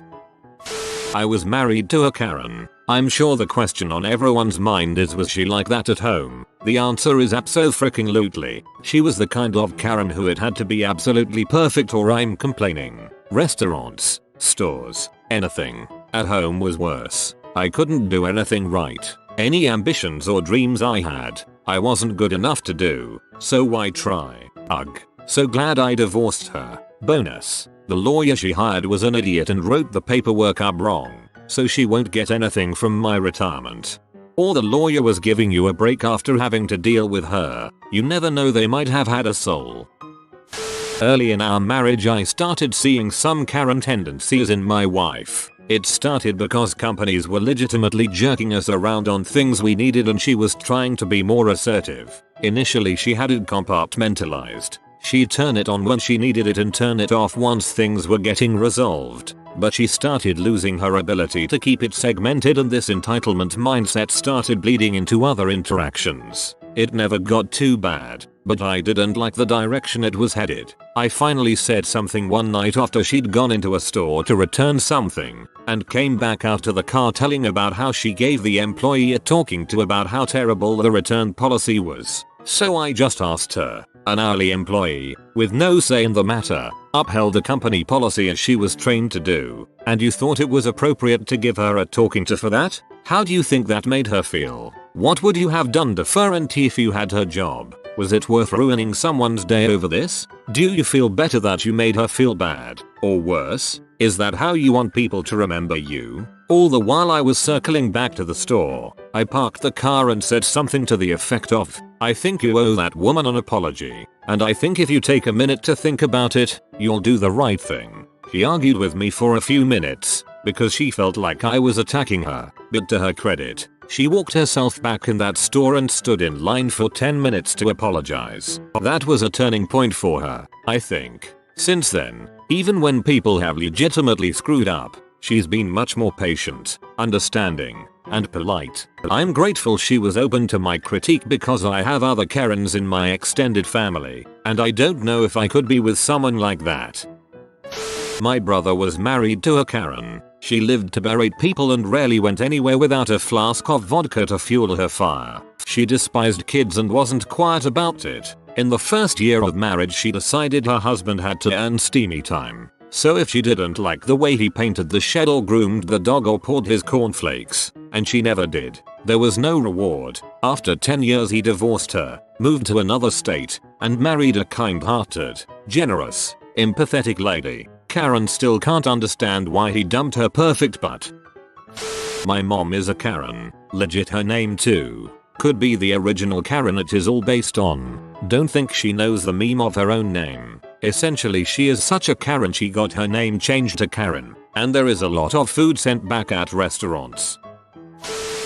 I was married to a Karen. I'm sure the question on everyone's mind is, was she like that at home? The answer is abso-freaking-lutely. She was the kind of Karen who it had to be absolutely perfect or I'm complaining. Restaurants, stores, anything. At home was worse. I couldn't do anything right. Any ambitions or dreams I had, I wasn't good enough to do, so why try? Ugh. So glad I divorced her. Bonus. The lawyer she hired was an idiot and wrote the paperwork up wrong, so she won't get anything from my retirement. Or the lawyer was giving you a break after having to deal with her. You never know, they might have had a soul. Early in our marriage I started seeing some Karen tendencies in my wife. It started because companies were legitimately jerking us around on things we needed and she was trying to be more assertive. Initially she had it compartmentalized. She'd turn it on when she needed it and turn it off once things were getting resolved. But she started losing her ability to keep it segmented, and this entitlement mindset started bleeding into other interactions. It never got too bad, but I didn't like the direction it was headed. I finally said something one night after she'd gone into a store to return something, and came back out to the car telling about how she gave the employee a talking to about how terrible the return policy was. So I just asked her, an hourly employee, with no say in the matter, upheld the company policy as she was trained to do, and you thought it was appropriate to give her a talking to for that? How do you think that made her feel? What would you have done differently if you had her job? Was it worth ruining someone's day over this? Do you feel better that you made her feel bad? Or worse, is that how you want people to remember you? All the while I was circling back to the store, I parked the car and said something to the effect of, I think you owe that woman an apology, and I think if you take a minute to think about it, you'll do the right thing. She argued with me for a few minutes, because she felt like I was attacking her, but to her credit, she walked herself back in that store and stood in line for 10 minutes to apologize. That was a turning point for her, I think. Since then, even when people have legitimately screwed up, she's been much more patient, understanding, and polite. I'm grateful she was open to my critique because I have other Karens in my extended family, and I don't know if I could be with someone like that. My brother was married to a Karen. She lived to berate people and rarely went anywhere without a flask of vodka to fuel her fire. She despised kids and wasn't quiet about it. In the first year of marriage she decided her husband had to earn steamy time. So if she didn't like the way he painted the shed or groomed the dog or poured his cornflakes, and she never did, there was no reward. After 10 years he divorced her, moved to another state, and married a kind-hearted, generous, empathetic lady. Karen still can't understand why he dumped her perfect butt. My mom is a Karen. Legit her name too. Could be the original Karen it is all based on. Don't think she knows the meme of her own name. Essentially she is such a Karen she got her name changed to Karen, and there is a lot of food sent back at restaurants.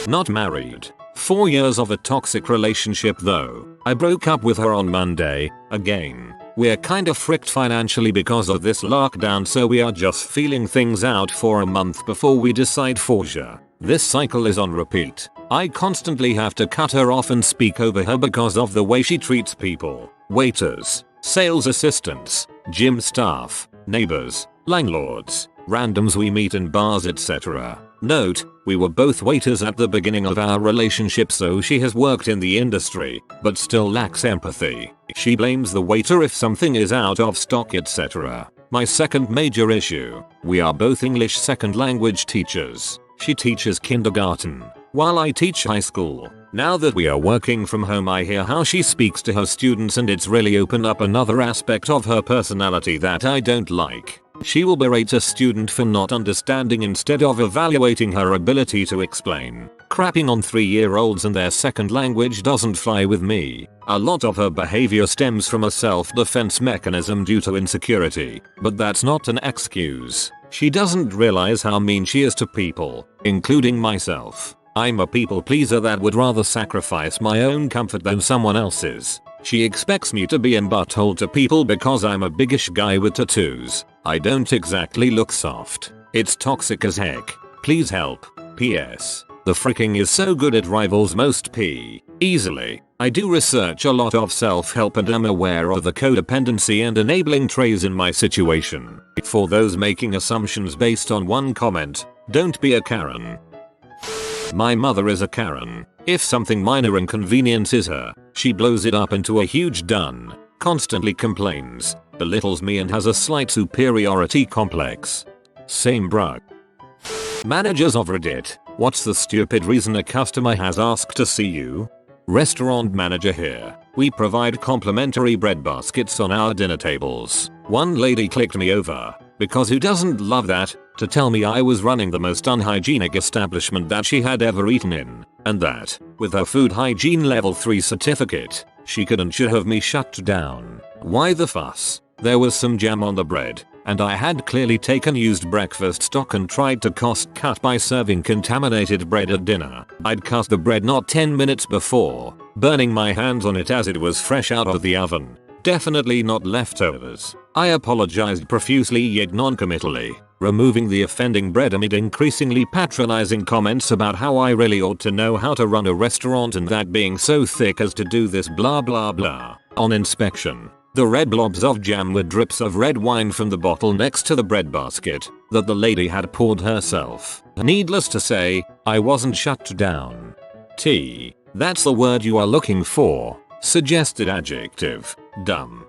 Not married. 4 years of a toxic relationship though. I broke up with her on Monday, again. We're kinda fricked financially because of this lockdown, so we are just feeling things out for a month before we decide for sure. This cycle is on repeat. I constantly have to cut her off and speak over her because of the way she treats people. Waiters, sales assistants, gym staff, neighbors, landlords, randoms we meet in bars, etc. Note, we were both waiters at the beginning of our relationship, so she has worked in the industry, but still lacks empathy. She blames the waiter if something is out of stock, etc. My second major issue, we are both English second language teachers. She teaches kindergarten, while I teach high school. Now that we are working from home I hear how she speaks to her students, and it's really opened up another aspect of her personality that I don't like. She will berate a student for not understanding instead of evaluating her ability to explain. Crapping on 3-year-olds and their second language doesn't fly with me. A lot of her behavior stems from a self-defense mechanism due to insecurity, but that's not an excuse. She doesn't realize how mean she is to people, including myself. I'm a people pleaser that would rather sacrifice my own comfort than someone else's. She expects me to be in butthole to people because I'm a biggish guy with tattoos. I don't exactly look soft. It's toxic as heck. Please help. P.S. The fricking is so good it rivals most easily. I do research a lot of self-help and am aware of the codependency and enabling traits in my situation. For those making assumptions based on one comment, don't be a Karen. My mother is a Karen. If something minor inconveniences her, she blows it up into a huge done, constantly complains, belittles me and has a slight superiority complex. Same bruh. Managers of Reddit, what's the stupid reason a customer has asked to see you? Restaurant manager here. We provide complimentary bread baskets on our dinner tables. One lady clicked me over, because who doesn't love that, to tell me I was running the most unhygienic establishment that she had ever eaten in, and that, with her food hygiene level 3 certificate, she could and should have me shut down. Why the fuss? There was some jam on the bread, and I had clearly taken used breakfast stock and tried to cost cut by serving contaminated bread at dinner. I'd cut the bread not 10 minutes before, burning my hands on it as it was fresh out of the oven. Definitely not leftovers. I apologized profusely yet non-committally, removing the offending bread amid increasingly patronizing comments about how I really ought to know how to run a restaurant and that being so thick as to do this blah blah blah. On inspection, the red blobs of jam were drips of red wine from the bottle next to the bread basket that the lady had poured herself. Needless to say, I wasn't shut down. That's the word you are looking for. Suggested adjective. Dumb.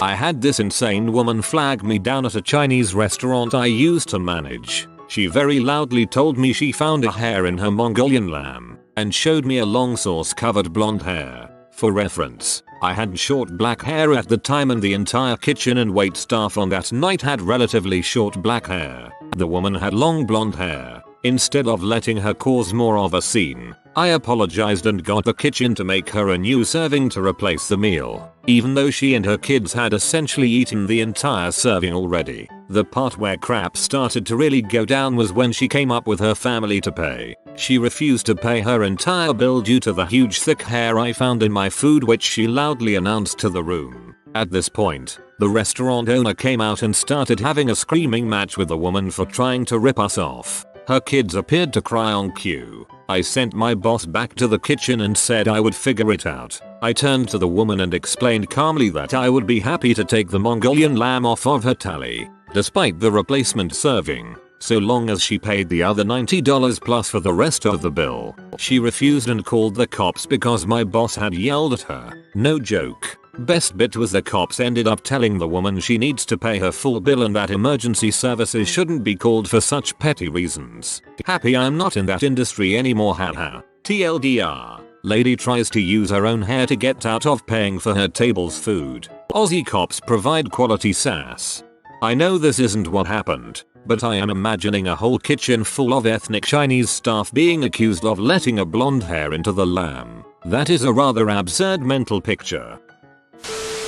I had this insane woman flag me down at a Chinese restaurant I used to manage. She very loudly told me she found a hair in her Mongolian lamb and showed me a long sauce covered blonde hair. For reference, I had short black hair at the time and the entire kitchen and wait staff on that night had relatively short black hair. The woman had long blonde hair. Instead of letting her cause more of a scene, I apologized and got the kitchen to make her a new serving to replace the meal, even though she and her kids had essentially eaten the entire serving already. The part where crap started to really go down was when she came up with her family to pay. She refused to pay her entire bill due to the huge thick hair I found in my food, which she loudly announced to the room. At this point, the restaurant owner came out and started having a screaming match with the woman for trying to rip us off. Her kids appeared to cry on cue. I sent my boss back to the kitchen and said I would figure it out. I turned to the woman and explained calmly that I would be happy to take the Mongolian lamb off of her tally, despite the replacement serving, so long as she paid the other $90 plus for the rest of the bill. She refused and called the cops because my boss had yelled at her. No joke. Best bit was the cops ended up telling the woman she needs to pay her full bill and that emergency services shouldn't be called for such petty reasons. Happy I'm not in that industry anymore, haha. TLDR. Lady tries to use her own hair to get out of paying for her table's food. Aussie cops provide quality sass. I know this isn't what happened, but I am imagining a whole kitchen full of ethnic Chinese staff being accused of letting a blonde hair into the lamb. That is a rather absurd mental picture.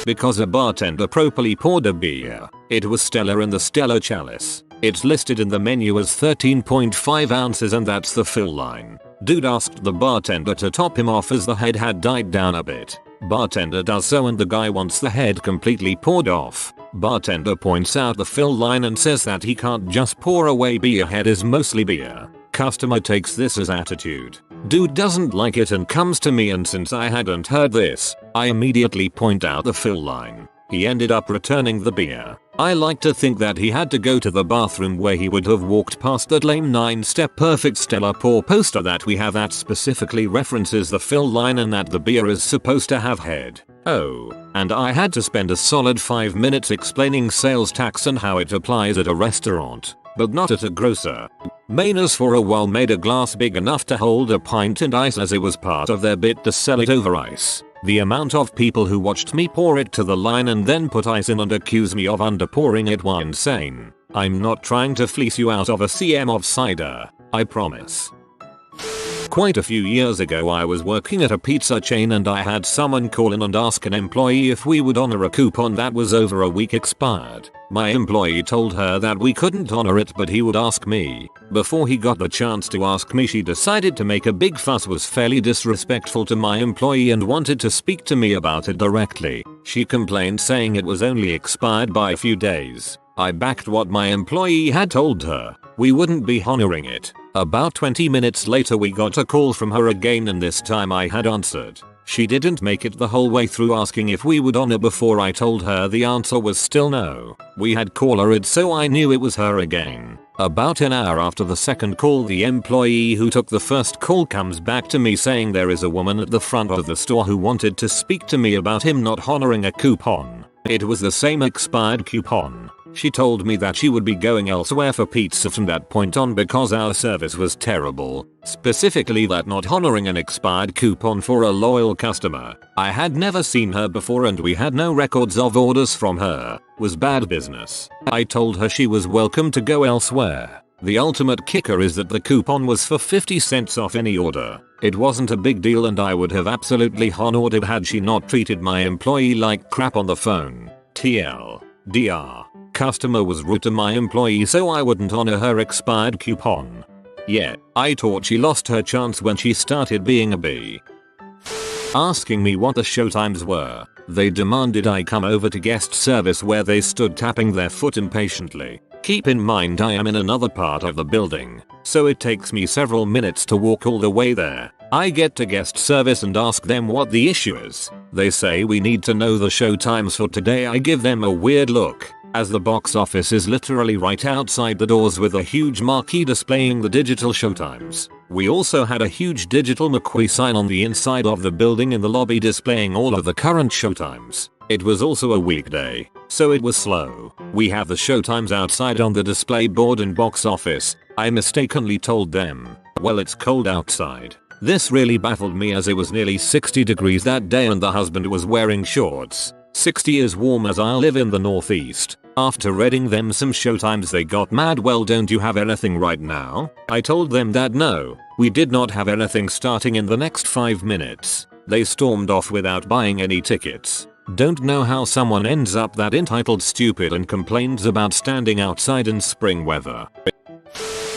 Because a bartender properly poured a beer. It was Stella in the Stella chalice. It's listed in the menu as 13.5 ounces and that's the fill line. Dude asked the bartender to top him off as the head had died down a bit. Bartender does so and the guy wants the head completely poured off. Bartender points out the fill line and says that he can't just pour away beer, head is mostly beer. Customer takes this as attitude. Dude doesn't like it and comes to me, and since I hadn't heard this, I immediately point out the fill line. He ended up returning the beer. I like to think that he had to go to the bathroom where he would have walked past that lame 9-step perfect Stella pour poster that we have that specifically references the fill line and that the beer is supposed to have head. Oh, and I had to spend a solid 5 minutes explaining sales tax and how it applies at a restaurant, but not at a grocer. Mainers for a while made a glass big enough to hold a pint and ice as it was part of their bit to sell it over ice. The amount of people who watched me pour it to the line and then put ice in and accuse me of underpouring it were insane. I'm not trying to fleece you out of a cm of cider, I promise. Quite a few years ago I was working at a pizza chain and I had someone call in and ask an employee if we would honor a coupon that was over a week expired. My employee told her that we couldn't honor it but he would ask me. Before he got the chance to ask me, she decided to make a big fuss, was fairly disrespectful to my employee and wanted to speak to me about it directly. She complained saying it was only expired by a few days. I backed what my employee had told her. We wouldn't be honoring it. About 20 minutes later we got a call from her again and this time I had answered. She didn't make it the whole way through asking if we would honor before I told her the answer was still no. We had caller ID so I knew it was her again. About an hour after the second call, the employee who took the first call comes back to me saying there is a woman at the front of the store who wanted to speak to me about him not honoring a coupon. It was the same expired coupon. She told me that she would be going elsewhere for pizza from that point on because our service was terrible, specifically that not honoring an expired coupon for a loyal customer. I had never seen her before and we had no records of orders from her. Was bad business. I told her she was welcome to go elsewhere. The ultimate kicker is that the coupon was for 50 cents off any order. It wasn't a big deal and I would have absolutely honored it had she not treated my employee like crap on the phone. TLDR. Customer was rude to my employee so I wouldn't honor her expired coupon. Yeah, I thought she lost her chance when she started being a bee. Asking me what the showtimes were. They demanded I come over to guest service where they stood tapping their foot impatiently. Keep in mind I am in another part of the building, so it takes me several minutes to walk all the way there. I get to guest service and ask them what the issue is. They say we need to know the show times for today. I give them a weird look, as the box office is literally right outside the doors with a huge marquee displaying the digital showtimes. We also had a huge digital McQueen sign on the inside of the building in the lobby displaying all of the current showtimes. It was also a weekday, so it was slow. We have the showtimes outside on the display board in box office. I mistakenly told them, well, it's cold outside. This really baffled me as it was nearly 60 degrees that day and the husband was wearing shorts. 60 is warm as I live in the northeast. After reading them some showtimes they got mad. Well, don't you have anything right now? I told them that no, we did not have anything starting in the next 5 minutes. They stormed off without buying any tickets. Don't know how someone ends up that entitled stupid and complains about standing outside in spring weather.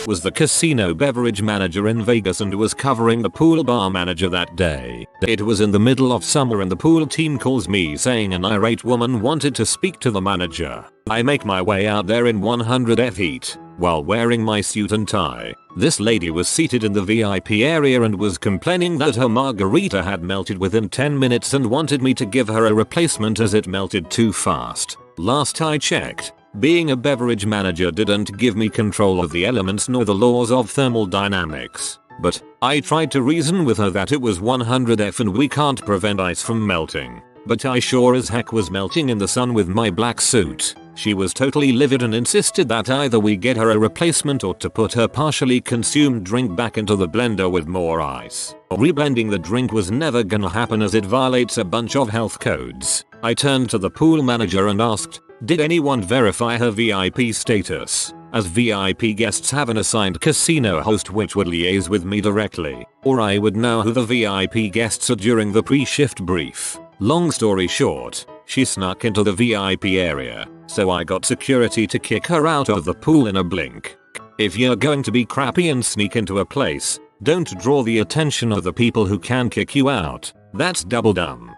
Was the casino beverage manager in Vegas and was covering the pool bar manager that day. It was in the middle of summer and the pool team calls me saying an irate woman wanted to speak to the manager. I make my way out there in 100 heat while wearing my suit and tie. This lady was seated in the VIP area and was complaining that her margarita had melted within 10 minutes and wanted me to give her a replacement as it melted too fast. Last I checked, being a beverage manager didn't give me control of the elements nor the laws of thermodynamics. But I tried to reason with her that it was 100 and we can't prevent ice from melting. But I sure as heck was melting in the sun with my black suit. She was totally livid and insisted that either we get her a replacement or to put her partially consumed drink back into the blender with more ice. Reblending the drink was never gonna happen as it violates a bunch of health codes. I turned to the pool manager and asked, did anyone verify her VIP status? As VIP guests have an assigned casino host which would liaise with me directly, or I would know who the VIP guests are during the pre-shift brief. Long story short, she snuck into the VIP area, so I got security to kick her out of the pool in a blink. If you're going to be crappy and sneak into a place, don't draw the attention of the people who can kick you out. That's double dumb.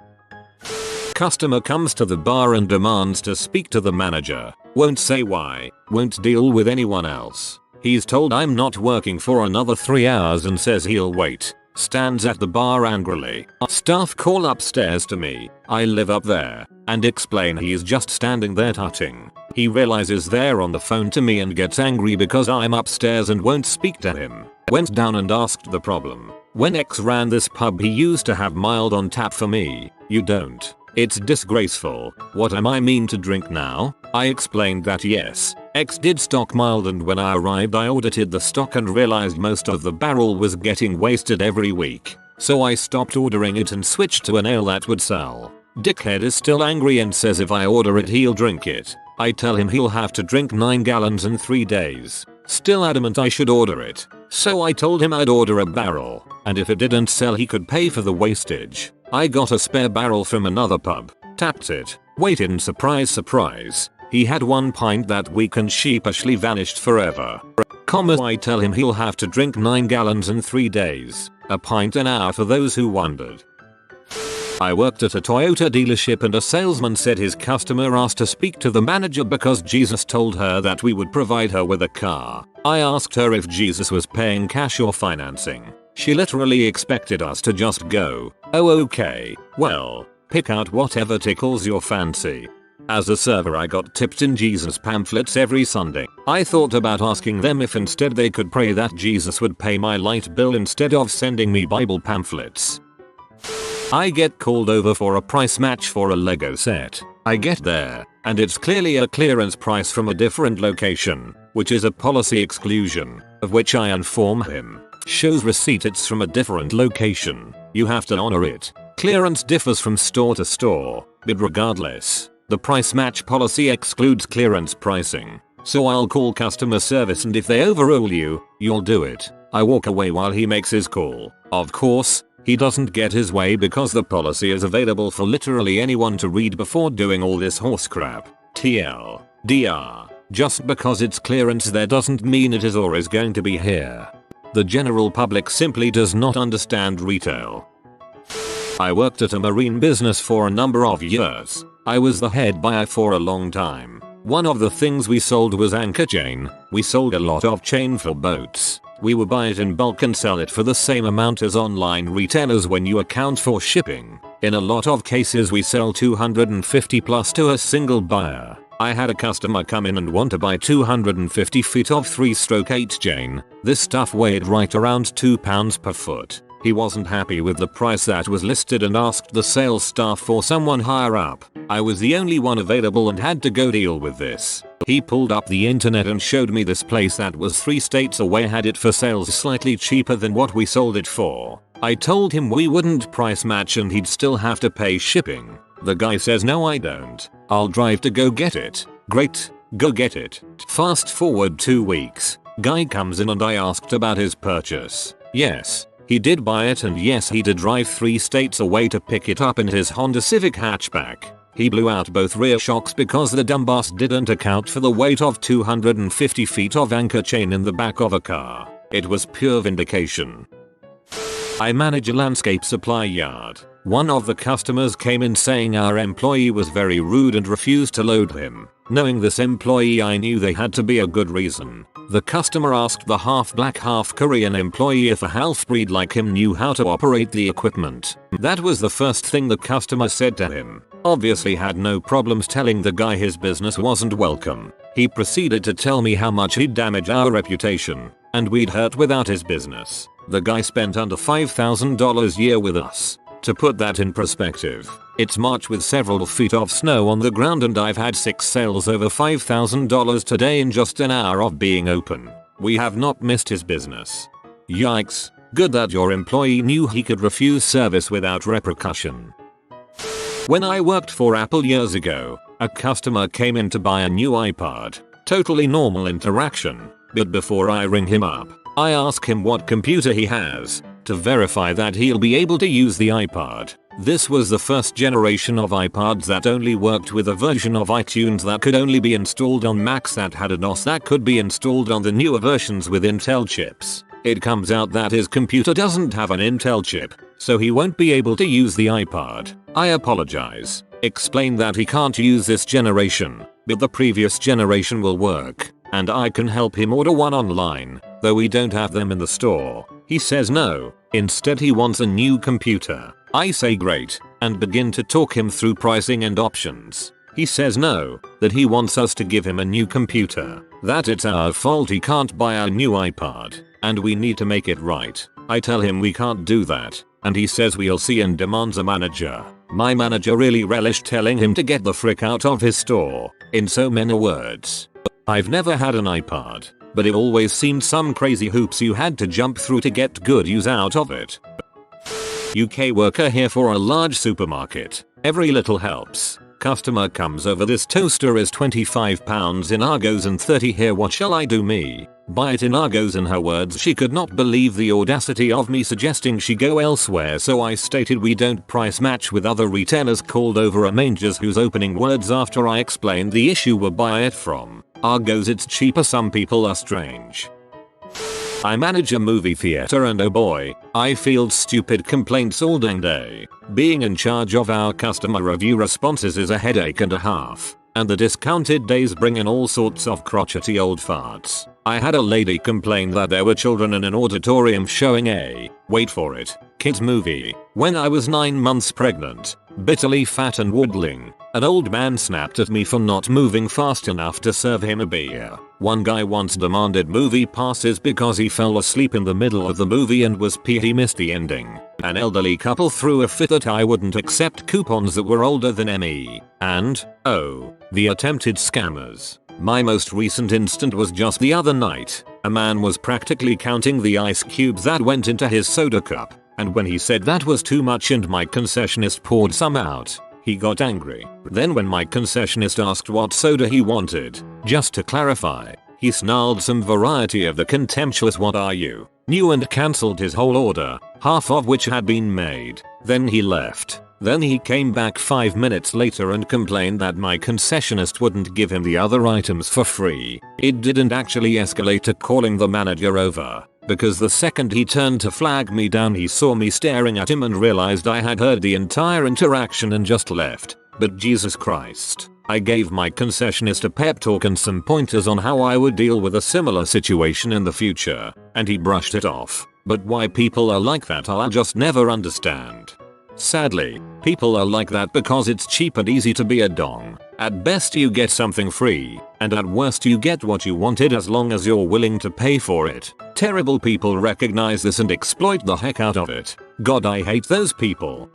Customer comes to the bar and demands to speak to the manager. Won't say why, won't deal with anyone else. He's told I'm not working for another 3 hours and says he'll wait. Stands at the bar angrily. Staff call upstairs to me, I live up there, and explain he's just standing there tutting. He realizes they're on the phone to me and gets angry because I'm upstairs and won't speak to him. Went down and asked the problem. When X ran this pub he used to have mild on tap for me. You don't. It's disgraceful. What am I mean to drink now? I explained that yes, X did stock mild and when I arrived I audited the stock and realized most of the barrel was getting wasted every week. So I stopped ordering it and switched to an ale that would sell. Dickhead is still angry and says if I order it he'll drink it. I tell him he'll have to drink 9 gallons in 3 days. Still adamant I should order it. So I told him I'd order a barrel, and if it didn't sell he could pay for the wastage. I got a spare barrel from another pub, tapped it, waited and surprise surprise, he had 1 pint that week and sheepishly vanished forever. I tell him he'll have to drink 9 gallons in 3 days, a pint an hour for those who wondered. I worked at a Toyota dealership and a salesman said his customer asked to speak to the manager because Jesus told her that we would provide her with a car. I asked her if Jesus was paying cash or financing. She literally expected us to just go, oh okay, well, pick out whatever tickles your fancy. As a server I got tipped in Jesus pamphlets every Sunday. I thought about asking them if instead they could pray that Jesus would pay my light bill instead of sending me Bible pamphlets. I get called over for a price match for a Lego set. I get there, and it's clearly a clearance price from a different location, which is a policy exclusion, of which I inform him. Shows receipt it's from a different location. You have to honor it. Clearance differs from store to store, but regardless, the price match policy excludes clearance pricing. So I'll call customer service, and if they overrule you, you'll do it. I walk away while he makes his call. Of course, he doesn't get his way because the policy is available for literally anyone to read before doing all this horse crap. TLDR. Just because it's clearance there doesn't mean it is or is going to be here. The general public simply does not understand retail. I worked at a marine business for a number of years. I was the head buyer for a long time. One of the things we sold was anchor chain. We sold a lot of chain for boats. We would buy it in bulk and sell it for the same amount as online retailers when you account for shipping. In a lot of cases we sell 250 plus to a single buyer. I had a customer come in and want to buy 250 feet of 3/8 chain. This stuff weighed right around 2 pounds per foot. He wasn't happy with the price that was listed and asked the sales staff for someone higher up. I was the only one available and had to go deal with this. He pulled up the internet and showed me this place that was 3 states away had it for sales slightly cheaper than what we sold it for. I told him we wouldn't price match and he'd still have to pay shipping. The guy says no I don't. I'll drive to go get it. Great, go get it. Fast forward 2 weeks. Guy comes in and I asked about his purchase. Yes, he did buy it, and yes, he did drive 3 states away to pick it up in his Honda Civic hatchback. He blew out both rear shocks because the dumbass didn't account for the weight of 250 feet of anchor chain in the back of a car. It was pure vindication. I manage a landscape supply yard. One of the customers came in saying our employee was very rude and refused to load him. Knowing this employee, I knew they had to be a good reason. The customer asked the half black half Korean employee if a half-breed like him knew how to operate the equipment. That was the first thing the customer said to him. Obviously had no problems telling the guy his business wasn't welcome. He proceeded to tell me how much he'd damage our reputation, and we'd hurt without his business. The guy spent under $5,000 a year with us. To put that in perspective, it's March with several feet of snow on the ground and I've had 6 sales over $5,000 today in just an hour of being open. We have not missed his business. Yikes, good that your employee knew he could refuse service without repercussion. When I worked for Apple years ago, a customer came in to buy a new iPod. Totally normal interaction, but before I ring him up, I ask him what computer he has, to verify that he'll be able to use the iPod. This was the first generation of iPods that only worked with a version of iTunes that could only be installed on Macs that had an OS that could be installed on the newer versions with Intel chips. It comes out that his computer doesn't have an Intel chip, so he won't be able to use the iPod. I apologize. Explain that he can't use this generation, but the previous generation will work, and I can help him order one online, though we don't have them in the store. He says no, instead he wants a new computer. I say great, and begin to talk him through pricing and options. He says no, that he wants us to give him a new computer, that it's our fault he can't buy a new iPod, and we need to make it right. I tell him we can't do that, and he says we'll see and demands a manager. My manager really relished telling him to get the frick out of his store, in so many words. I've never had an iPod, but it always seemed some crazy hoops you had to jump through to get good use out of it. UK worker here for a large supermarket. Every little helps. Customer comes over, this toaster is £25 in Argos and 30 here, what shall I do? Me buy it in Argos. In her words, she could not believe the audacity of me suggesting she go elsewhere, so I stated we don't price match with other retailers. Called over a mangers whose opening words after I explained the issue were buy it from Argos, it's cheaper. Some people are strange. I manage a movie theater and oh boy, I field stupid complaints all dang day. Being in charge of our customer review responses is a headache and a half, and the discounted days bring in all sorts of crotchety old farts. I had a lady complain that there were children in an auditorium showing a, wait for it, kids movie, when I was 9 months pregnant, bitterly fat and waddling. An old man snapped at me for not moving fast enough to serve him a beer. One guy once demanded movie passes because he fell asleep in the middle of the movie and was pissed he missed the ending. An elderly couple threw a fit that I wouldn't accept coupons that were older than me. And, oh, the attempted scammers. My most recent instant was just the other night. A man was practically counting the ice cubes that went into his soda cup, and when he said that was too much and my concessionist poured some out, he got angry. Then when my concessionist asked what soda he wanted, just to clarify, he snarled some variety of the contemptuous "what are you, new?" and cancelled his whole order, half of which had been made. Then he left. Then he came back 5 minutes later and complained that my concessionist wouldn't give him the other items for free. It didn't actually escalate to calling the manager over, because the second he turned to flag me down he saw me staring at him and realized I had heard the entire interaction and just left. But Jesus Christ, I gave my concessionist a pep talk and some pointers on how I would deal with a similar situation in the future, and he brushed it off. But why people are like that I'll just never understand. Sadly, people are like that because it's cheap and easy to be a dong. At best you get something free, and at worst you get what you wanted as long as you're willing to pay for it. Terrible people recognize this and exploit the heck out of it. God, I hate those people.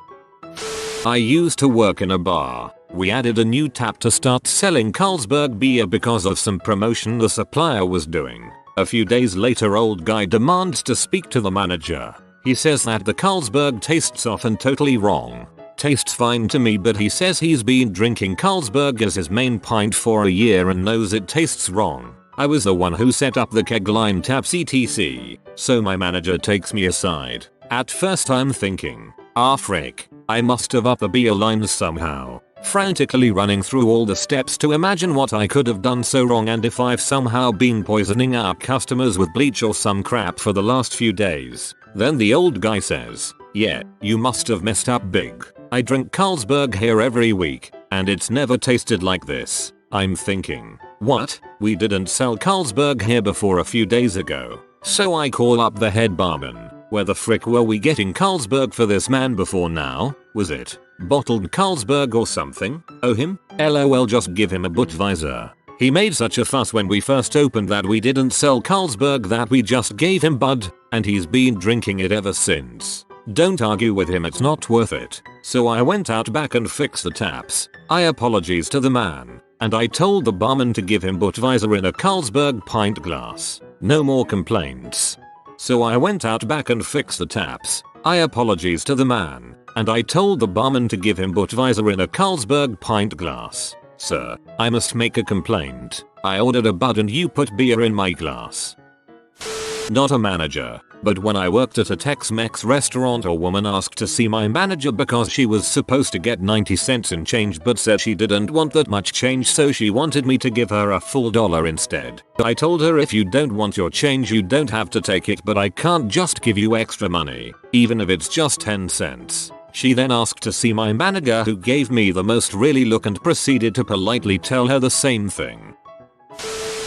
I used to work in a bar. We added a new tap to start selling Carlsberg beer because of some promotion the supplier was doing. A few days later, old guy demands to speak to the manager. He says that the Carlsberg tastes off and totally wrong. Tastes fine to me, but he says he's been drinking Carlsberg as his main pint for a year and knows it tastes wrong. I was the one who set up the keg line taps etc. So my manager takes me aside. At first I'm thinking, frick, I must have upped the beer lines somehow. Frantically running through all the steps to imagine what I could have done so wrong and if I've somehow been poisoning our customers with bleach or some crap for the last few days. Then the old guy says, "Yeah, you must have messed up big. I drink Carlsberg here every week, and it's never tasted like this." I'm thinking, what? We didn't sell Carlsberg here before a few days ago. So I call up the head barman. Where the frick were we getting Carlsberg for this man before now? Was it bottled Carlsberg or something? Oh him? LOL, just give him a Budweiser. He made such a fuss when we first opened that we didn't sell Carlsberg that we just gave him Bud, and he's been drinking it ever since. Don't argue with him, it's not worth it. So I went out back and fixed the taps. I apologized to the man, and I told the barman to give him Budweiser in a Carlsberg pint glass. No more complaints. So I went out back and fixed the taps. I apologized to the man, and I told the barman to give him Budweiser in a Carlsberg pint glass. Sir, I must make a complaint. I ordered a Bud and you put beer in my glass. Not a manager, but when I worked at a Tex-Mex restaurant, a woman asked to see my manager because she was supposed to get 90 cents in change but said she didn't want that much change, so she wanted me to give her a full dollar instead. I told her if you don't want your change you don't have to take it, but I can't just give you extra money, even if it's just 10 cents. She then asked to see my manager, who gave me the most really look and proceeded to politely tell her the same thing.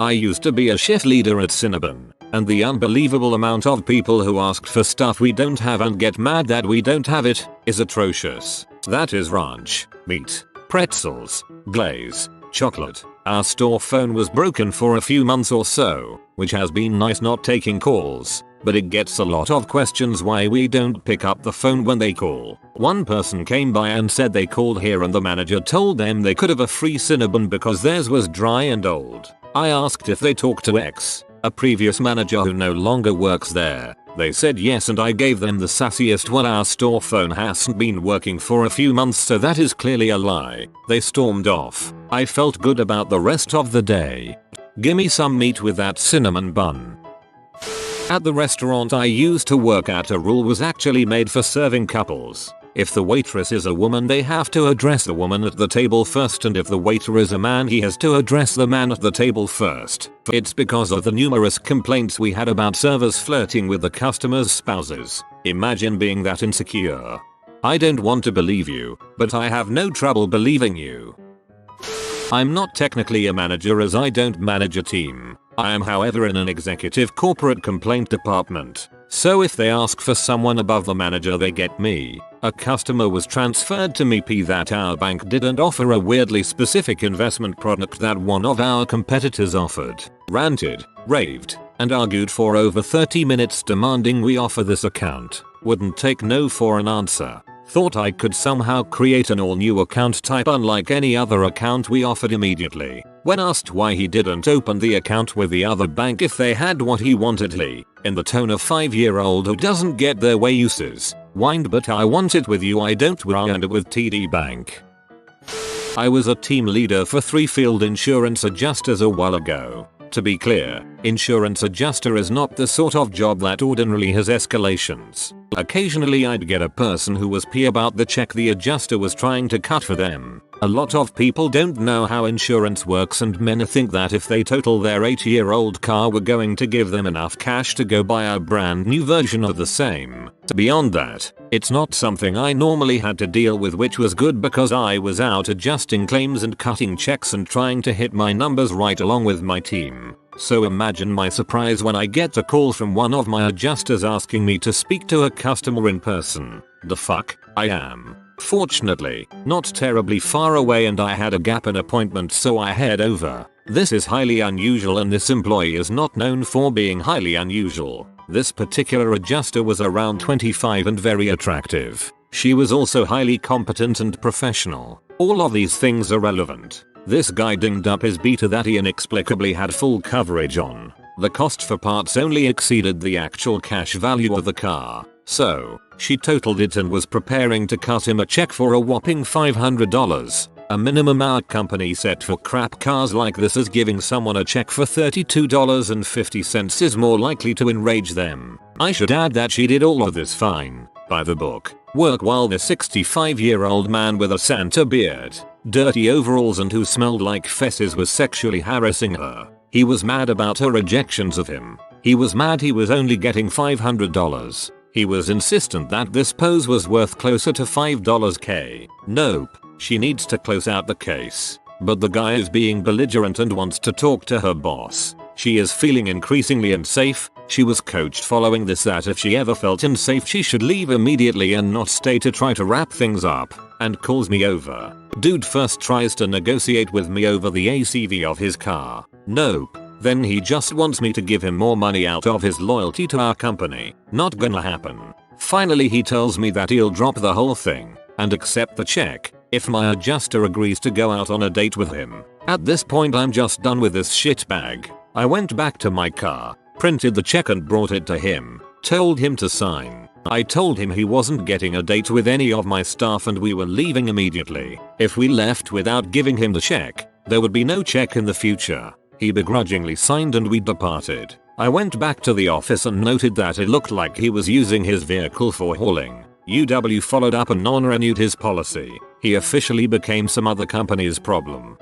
I used to be a shift leader at Cinnabon, and the unbelievable amount of people who ask for stuff we don't have and get mad that we don't have it is atrocious. That is ranch, meat, pretzels, glaze, chocolate. Our store phone was broken for a few months or so, which has been nice not taking calls, but it gets a lot of questions why we don't pick up the phone when they call. One person came by and said they called here and the manager told them they could have a free Cinnabon because theirs was dry and old. I asked if they talked to X, a previous manager who no longer works there. They said yes, and I gave them the sassiest "well, our store phone hasn't been working for a few months, so that is clearly a lie." They stormed off. I felt good about the rest of the day. Gimme some meat with that cinnamon bun. At the restaurant I used to work at, a rule was actually made for serving couples. If the waitress is a woman, they have to address the woman at the table first, and if the waiter is a man, he has to address the man at the table first. It's because of the numerous complaints we had about servers flirting with the customers' spouses. Imagine being that insecure. I don't want to believe you, but I have no trouble believing you. I'm not technically a manager as I don't manage a team. I am, however, in an executive corporate complaint department. So if they ask for someone above the manager, they get me. A customer was transferred to me. That our bank didn't offer a weirdly specific investment product that one of our competitors offered. Ranted, raved, and argued for over 30 minutes demanding we offer this account. Wouldn't take no for an answer. Thought I could somehow create an all new account type unlike any other account we offered immediately. When asked why he didn't open the account with the other bank if they had what he wanted, he, in the tone of 5-year-old who doesn't get their way, uses, whined, "But I want it with you, I don't want it with TD Bank." I was a team leader for 3 field insurance adjusters a while ago. To be clear, insurance adjuster is not the sort of job that ordinarily has escalations. Occasionally I'd get a person who was pee about the check the adjuster was trying to cut for them. A lot of people don't know how insurance works and many think that if they total their 8-year-old car we're going to give them enough cash to go buy a brand new version of the same. Beyond that, it's not something I normally had to deal with, which was good because I was out adjusting claims and cutting checks and trying to hit my numbers right along with my team. So imagine my surprise when I get a call from one of my adjusters asking me to speak to a customer in person. The fuck? I am, fortunately, not terribly far away and I had a gap in appointment, so I head over. This is highly unusual and this employee is not known for being highly unusual. This particular adjuster was around 25 and very attractive. She was also highly competent and professional. All of these things are relevant. This guy dinged up his Beta that he inexplicably had full coverage on. The cost for parts only exceeded the actual cash value of the car. So, she totaled it and was preparing to cut him a check for a whopping $500. A minimum our company set for crap cars like this, is giving someone a check for $32.50 is more likely to enrage them. I should add that she did all of this fine, by the book, work while the 65-year-old man with a Santa beard, dirty overalls and who smelled like fesses was sexually harassing her. He was mad about her rejections of him. He was mad he was only getting $500. He was insistent that this pose was worth closer to $5k. Nope. She needs to close out the case. But the guy is being belligerent and wants to talk to her boss. She is feeling increasingly unsafe. She was coached following this that if she ever felt unsafe she should leave immediately and not stay to try to wrap things up, and calls me over. Dude first tries to negotiate with me over the ACV of his car. Nope. Then he just wants me to give him more money out of his loyalty to our company. Not gonna happen. Finally he tells me that he'll drop the whole thing and accept the check if my adjuster agrees to go out on a date with him. At this point I'm just done with this shitbag. I went back to my car, printed the check and brought it to him, told him to sign. I told him he wasn't getting a date with any of my staff and we were leaving immediately. If we left without giving him the check, there would be no check in the future. He begrudgingly signed and we departed. I went back to the office and noted that it looked like he was using his vehicle for hauling. UW followed up and non-renewed his policy. He officially became some other company's problem.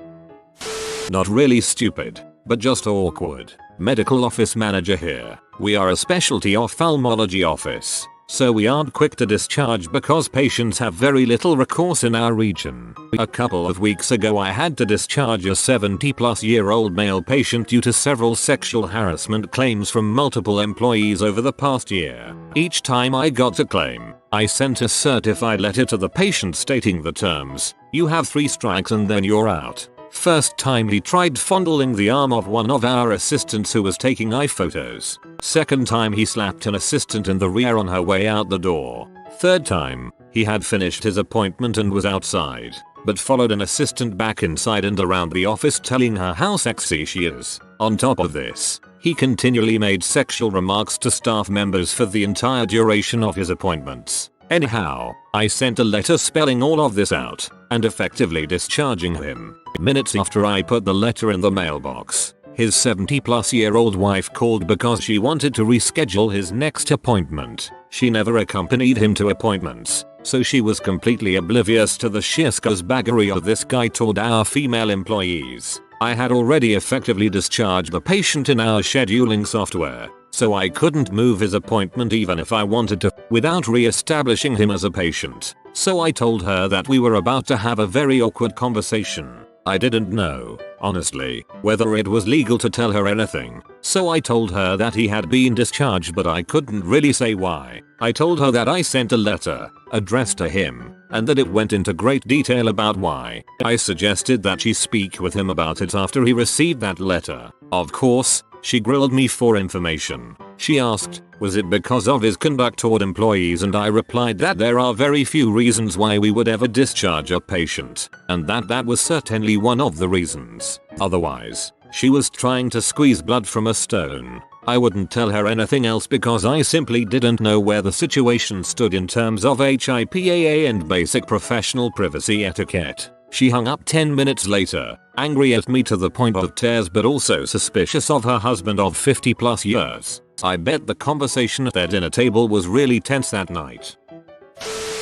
Not really stupid, but just awkward. Medical office manager here. We are a specialty ophthalmology office, so we aren't quick to discharge because patients have very little recourse in our region. A couple of weeks ago I had to discharge a 70-plus-year-old male patient due to several sexual harassment claims from multiple employees over the past year. Each time I got a claim, I sent a certified letter to the patient stating the terms: "You have 3 strikes and then you're out." First time he tried fondling the arm of one of our assistants who was taking eye photos. Second time he slapped an assistant in the rear on her way out the door. Third time, he had finished his appointment and was outside, but followed an assistant back inside and around the office telling her how sexy she is. On top of this, he continually made sexual remarks to staff members for the entire duration of his appointments. Anyhow, I sent a letter spelling all of this out and effectively discharging him. Minutes after I put the letter in the mailbox, his 70-plus-year-old wife called because she wanted to reschedule his next appointment. She never accompanied him to appointments, so she was completely oblivious to the sheer scuzzbaggery of this guy toward our female employees. I had already effectively discharged the patient in our scheduling software, so I couldn't move his appointment even if I wanted to, without re-establishing him as a patient. So I told her that we were about to have a very awkward conversation. I didn't know, honestly, whether it was legal to tell her anything, so I told her that he had been discharged but I couldn't really say why. I told her that I sent a letter addressed to him and that it went into great detail about why. I suggested that she speak with him about it after he received that letter. Of course, she grilled me for information. She asked, was it because of his conduct toward employees, and I replied that there are very few reasons why we would ever discharge a patient, and that was certainly one of the reasons. Otherwise, she was trying to squeeze blood from a stone. I wouldn't tell her anything else because I simply didn't know where the situation stood in terms of HIPAA and basic professional privacy etiquette. She hung up 10 minutes later, angry at me to the point of tears but also suspicious of her husband of 50 plus years. I bet the conversation at their dinner table was really tense that night.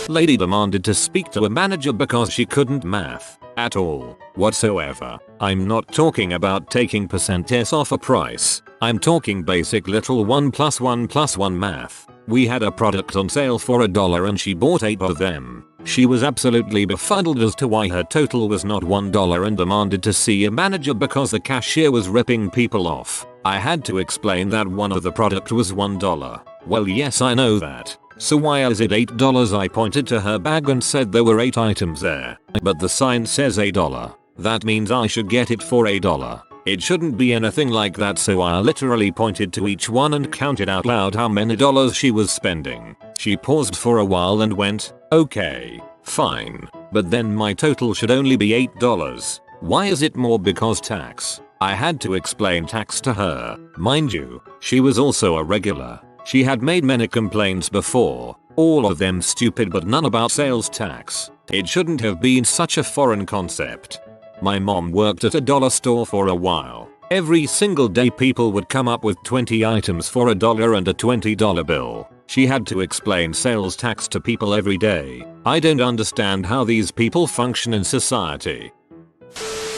Lady demanded to speak to a manager because she couldn't math at all whatsoever. I'm not talking about taking percentages off a price. I'm talking basic literal 1 + 1 + 1 math. We had a product on sale for $1 and she bought 8 of them. She was absolutely befuddled as to why her total was not $1 and demanded to see a manager because the cashier was ripping people off. I had to explain that one of the product was $1. Well, yes, I know that. So why is it $8? I pointed to her bag and said there were 8 items there. But the sign says $1. That means I should get it for $1. It shouldn't be anything like that, so I literally pointed to each one and counted out loud how many dollars she was spending. She paused for a while and went, okay, fine, but then my total should only be $8. Why is it more? Because tax. I had to explain tax to her. Mind you, she was also a regular. She had made many complaints before, all of them stupid but none about sales tax. It shouldn't have been such a foreign concept. My mom worked at a dollar store for a while. Every single day people would come up with 20 items for $1 and a $20 bill. She had to explain sales tax to people every day. I don't understand how these people function in society.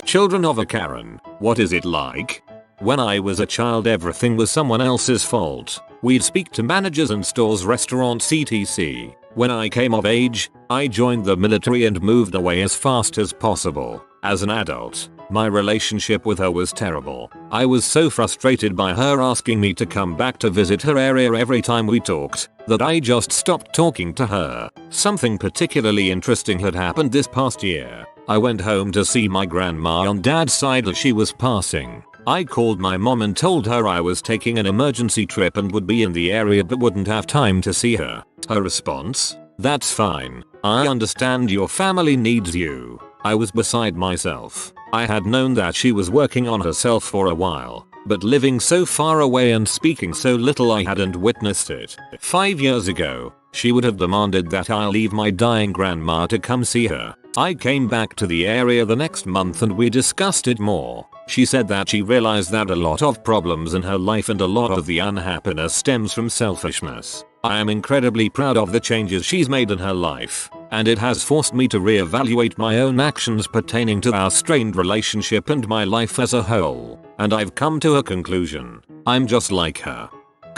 Children of a Karen, what is it like? When I was a child, everything was someone else's fault. We'd speak to managers in stores, restaurants, etc. When I came of age, I joined the military and moved away as fast as possible. As an adult, my relationship with her was terrible. I was so frustrated by her asking me to come back to visit her area every time we talked that I just stopped talking to her. Something particularly interesting had happened this past year. I went home to see my grandma on dad's side as she was passing. I called my mom and told her I was taking an emergency trip and would be in the area but wouldn't have time to see her. Her response? That's fine. I understand your family needs you. I was beside myself. I had known that she was working on herself for a while, but living so far away and speaking so little, I hadn't witnessed it. 5 years ago, she would have demanded that I leave my dying grandma to come see her. I came back to the area the next month and we discussed it more. She said that she realized that a lot of problems in her life and a lot of the unhappiness stems from selfishness. I am incredibly proud of the changes she's made in her life, and it has forced me to reevaluate my own actions pertaining to our strained relationship and my life as a whole. And I've come to a conclusion. I'm just like her.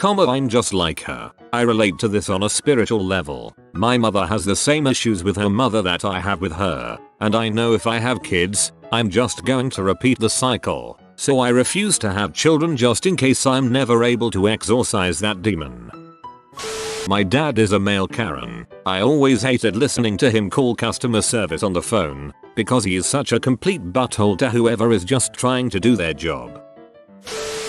I'm just like her. I relate to this on a spiritual level. My mother has the same issues with her mother that I have with her, and I know if I have kids, I'm just going to repeat the cycle. So I refuse to have children just in case I'm never able to exorcise that demon. My dad is a male Karen. I always hated listening to him call customer service on the phone because he is such a complete butthole to whoever is just trying to do their job.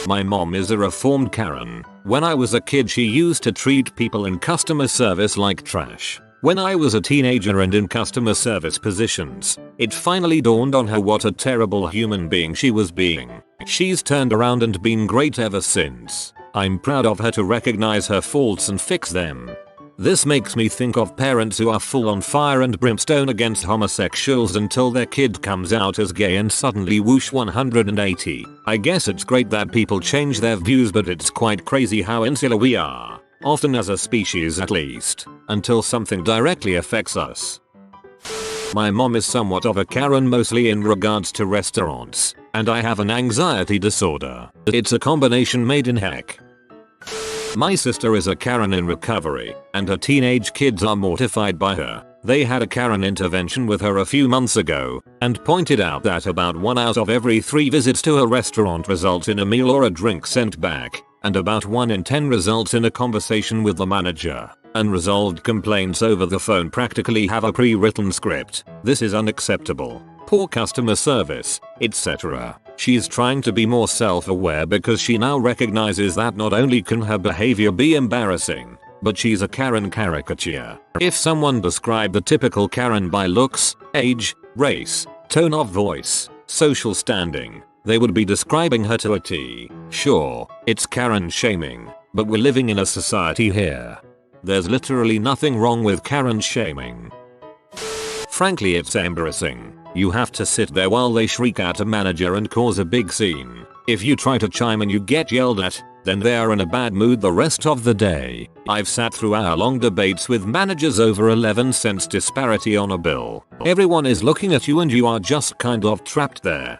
My mom is a reformed Karen. When I was a kid, she used to treat people in customer service like trash. When I was a teenager and in customer service positions, it finally dawned on her what a terrible human being she was being. She's turned around and been great ever since. I'm proud of her to recognize her faults and fix them. This makes me think of parents who are full on fire and brimstone against homosexuals until their kid comes out as gay and suddenly whoosh 180. I guess it's great that people change their views, but it's quite crazy how insular we are, often as a species at least, until something directly affects us. My mom is somewhat of a Karen, mostly in regards to restaurants, and I have an anxiety disorder. It's a combination made in heck. My sister is a Karen in recovery, and her teenage kids are mortified by her. They had a Karen intervention with her a few months ago and pointed out that about 1 out of every 3 visits to a restaurant results in a meal or a drink sent back, and about 1 in 10 results in a conversation with the manager. Unresolved complaints over the phone practically have a pre-written script. This is unacceptable. Poor customer service, etc. She's trying to be more self-aware because she now recognizes that not only can her behavior be embarrassing, but she's a Karen caricature. If someone described the typical Karen by looks, age, race, tone of voice, social standing, they would be describing her to a T. Sure, it's Karen shaming, but we're living in a society here. There's literally nothing wrong with Karen shaming. Frankly, it's embarrassing. You have to sit there while they shriek at a manager and cause a big scene. If you try to chime and you get yelled at, then they are in a bad mood the rest of the day. I've sat through hour-long debates with managers over 11 cents disparity on a bill. Everyone is looking at you and you are just kind of trapped there.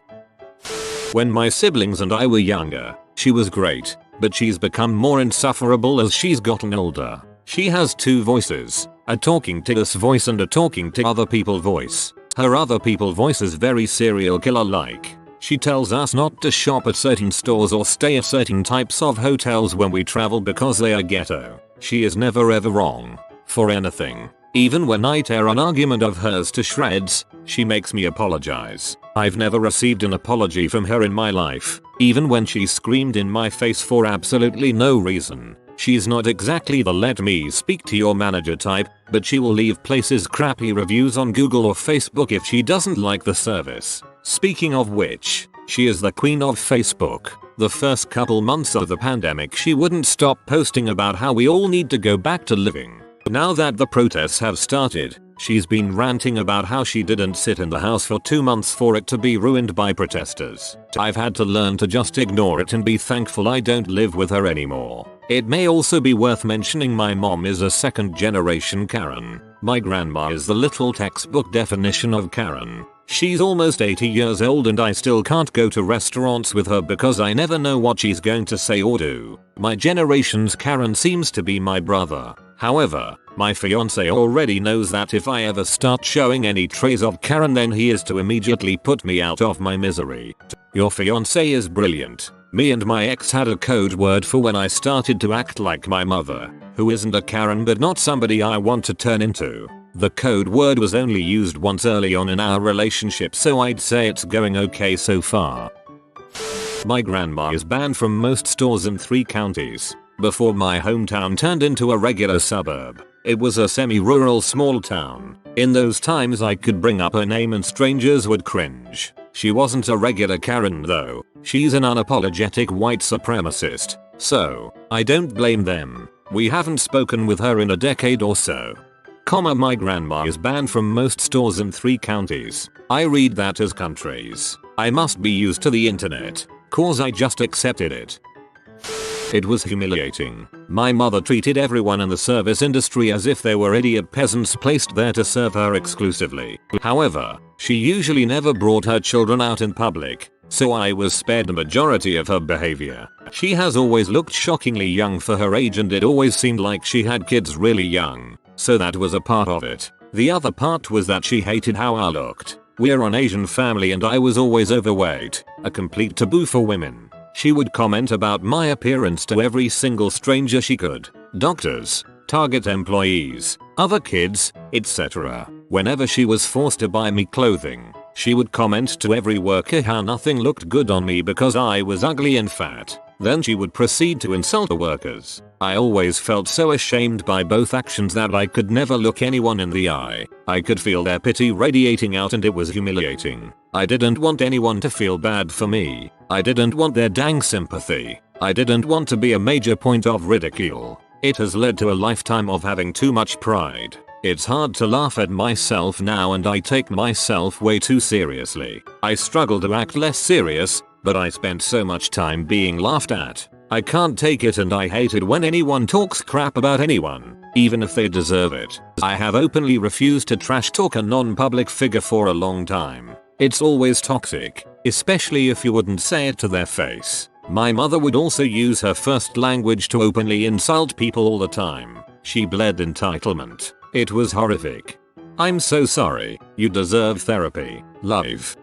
When my siblings and I were younger, she was great, but she's become more insufferable as she's gotten older. She has 2 voices, a talking to us voice and a talking to other people voice. Her other people voice is very serial killer-like. She tells us not to shop at certain stores or stay at certain types of hotels when we travel because they are ghetto. She is never ever wrong. For anything. Even when I tear an argument of hers to shreds, she makes me apologize. I've never received an apology from her in my life, even when she screamed in my face for absolutely no reason. She's not exactly the let me speak to your manager type, but she will leave places crappy reviews on Google or Facebook if she doesn't like the service. Speaking of which, she is the queen of Facebook. The first couple months of the pandemic she wouldn't stop posting about how we all need to go back to living. Now that the protests have started, she's been ranting about how she didn't sit in the house for 2 months for it to be ruined by protesters. I've had to learn to just ignore it and be thankful I don't live with her anymore. It may also be worth mentioning my mom is a 2nd generation Karen. My grandma is the literal textbook definition of Karen. She's almost 80 years old and I still can't go to restaurants with her because I never know what she's going to say or do. My generation's Karen seems to be my brother. However, my fiance already knows that if I ever start showing any traits of Karen then he is to immediately put me out of my misery. Your fiance is brilliant. Me and my ex had a code word for when I started to act like my mother, who isn't a Karen but not somebody I want to turn into. The code word was only used once early on in our relationship, so I'd say it's going okay so far. My grandma is banned from most stores in 3 counties. Before my hometown turned into a regular suburb, it was a semi-rural small town. In those times I could bring up her name and strangers would cringe. She wasn't a regular Karen though. She's an unapologetic white supremacist. So, I don't blame them. We haven't spoken with her in a decade or so. My grandma is banned from most stores in 3 counties. I read that as countries. I must be used to the internet, cause I just accepted it. It was humiliating. My mother treated everyone in the service industry as if they were idiot peasants placed there to serve her exclusively. However, she usually never brought her children out in public, so I was spared the majority of her behavior. She has always looked shockingly young for her age and it always seemed like she had kids really young, so that was a part of it. The other part was that she hated how I looked. We're an Asian family and I was always overweight, a complete taboo for women. She would comment about my appearance to every single stranger she could. Doctors, Target employees, other kids, etc. Whenever she was forced to buy me clothing, she would comment to every worker how nothing looked good on me because I was ugly and fat. Then she would proceed to insult the workers. I always felt so ashamed by both actions that I could never look anyone in the eye. I could feel their pity radiating out and it was humiliating. I didn't want anyone to feel bad for me. I didn't want their dang sympathy. I didn't want to be a major point of ridicule. It has led to a lifetime of having too much pride. It's hard to laugh at myself now and I take myself way too seriously. I struggle to act less serious, but I spent so much time being laughed at. I can't take it and I hate it when anyone talks crap about anyone, even if they deserve it. I have openly refused to trash talk a non-public figure for a long time. It's always toxic, especially if you wouldn't say it to their face. My mother would also use her first language to openly insult people all the time. She bled entitlement. It was horrific. I'm so sorry. You deserve therapy. Love.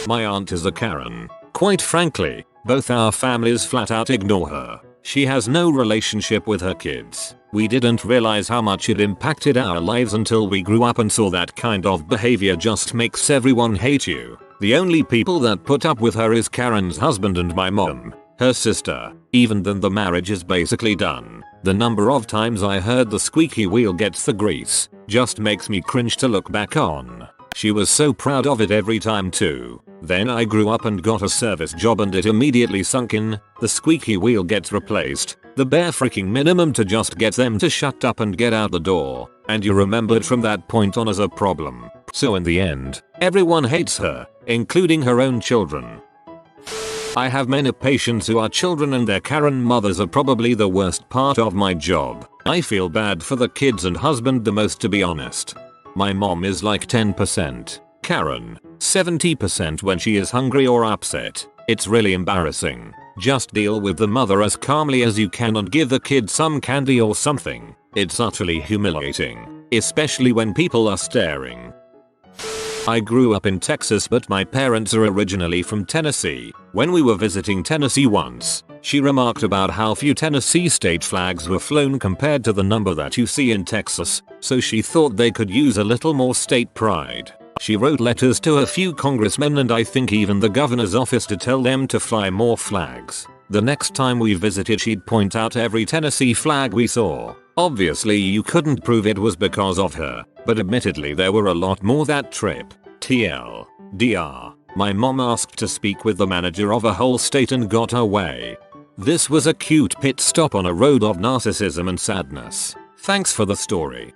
My aunt is a Karen. Quite frankly, both our families flat out ignore her. She has no relationship with her kids. We didn't realize how much it impacted our lives until we grew up and saw that kind of behavior just makes everyone hate you. The only people that put up with her is Karen's husband and my mom, her sister. Even then the marriage is basically done. The number of times I heard the squeaky wheel gets the grease just makes me cringe to look back on. She was so proud of it every time too. Then I grew up and got a service job and it immediately sunk in. The squeaky wheel gets replaced. The bare freaking minimum to just get them to shut up and get out the door. And you remembered from that point on as a problem. So in the end, everyone hates her, including her own children. I have many patients who are children and their Karen mothers are probably the worst part of my job. I feel bad for the kids and husband the most, to be honest. My mom is like 10% Karen, 70% when she is hungry or upset. It's really embarrassing. Just deal with the mother as calmly as you can and give the kid some candy or something. It's utterly humiliating, especially when people are staring. I grew up in Texas but my parents are originally from Tennessee. When we were visiting Tennessee once, she remarked about how few Tennessee state flags were flown compared to the number that you see in Texas, so she thought they could use a little more state pride. She wrote letters to a few congressmen and I think even the governor's office to tell them to fly more flags. The next time we visited she'd point out every Tennessee flag we saw. Obviously you couldn't prove it was because of her, but admittedly there were a lot more that trip. TLDR. My mom asked to speak with the manager of a whole state and got her way. This was a cute pit stop on a road of narcissism and sadness. Thanks for the story.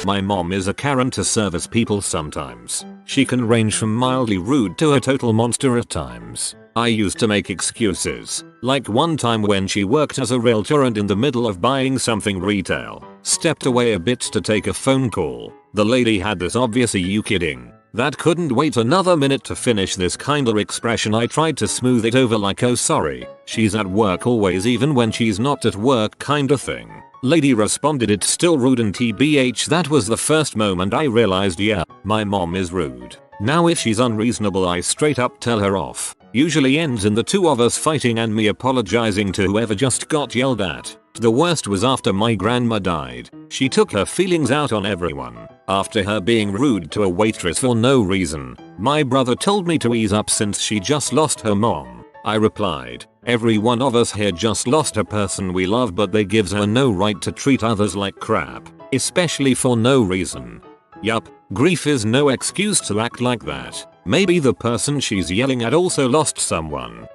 My mom is a Karen to service people sometimes. She can range from mildly rude to a total monster at times. I used to make excuses, like one time when she worked as a realtor and in the middle of buying something retail, stepped away a bit to take a phone call. The lady had this obvious "Are you kidding?" that couldn't wait another minute to finish this kinda expression. I tried to smooth it over like, "Oh sorry, she's at work always even when she's not at work" kinda thing. Lady responded, "It's still rude and tbh." That was the first moment I realized, yeah, my mom is rude. Now if she's unreasonable I straight up tell her off. Usually ends in the two of us fighting and me apologizing to whoever just got yelled at. The worst was after my grandma died. She took her feelings out on everyone. After her being rude to a waitress for no reason, my brother told me to ease up since she just lost her mom. I replied, "Every one of us here just lost a person we love, but they gives her no right to treat others like crap, especially for no reason." Yup, grief is no excuse to act like that. Maybe the person she's yelling at also lost someone.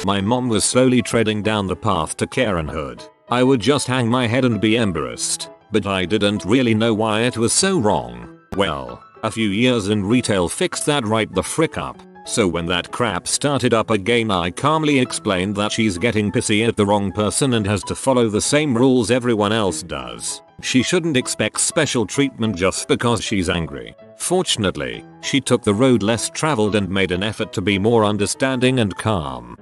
My mom was slowly treading down the path to Karenhood. I would just hang my head and be embarrassed, but I didn't really know why it was so wrong. Well, a few years in retail fixed that right the frick up. So when that crap started up again I calmly explained that she's getting pissy at the wrong person and has to follow the same rules everyone else does. She shouldn't expect special treatment just because she's angry. Fortunately, she took the road less traveled and made an effort to be more understanding and calm.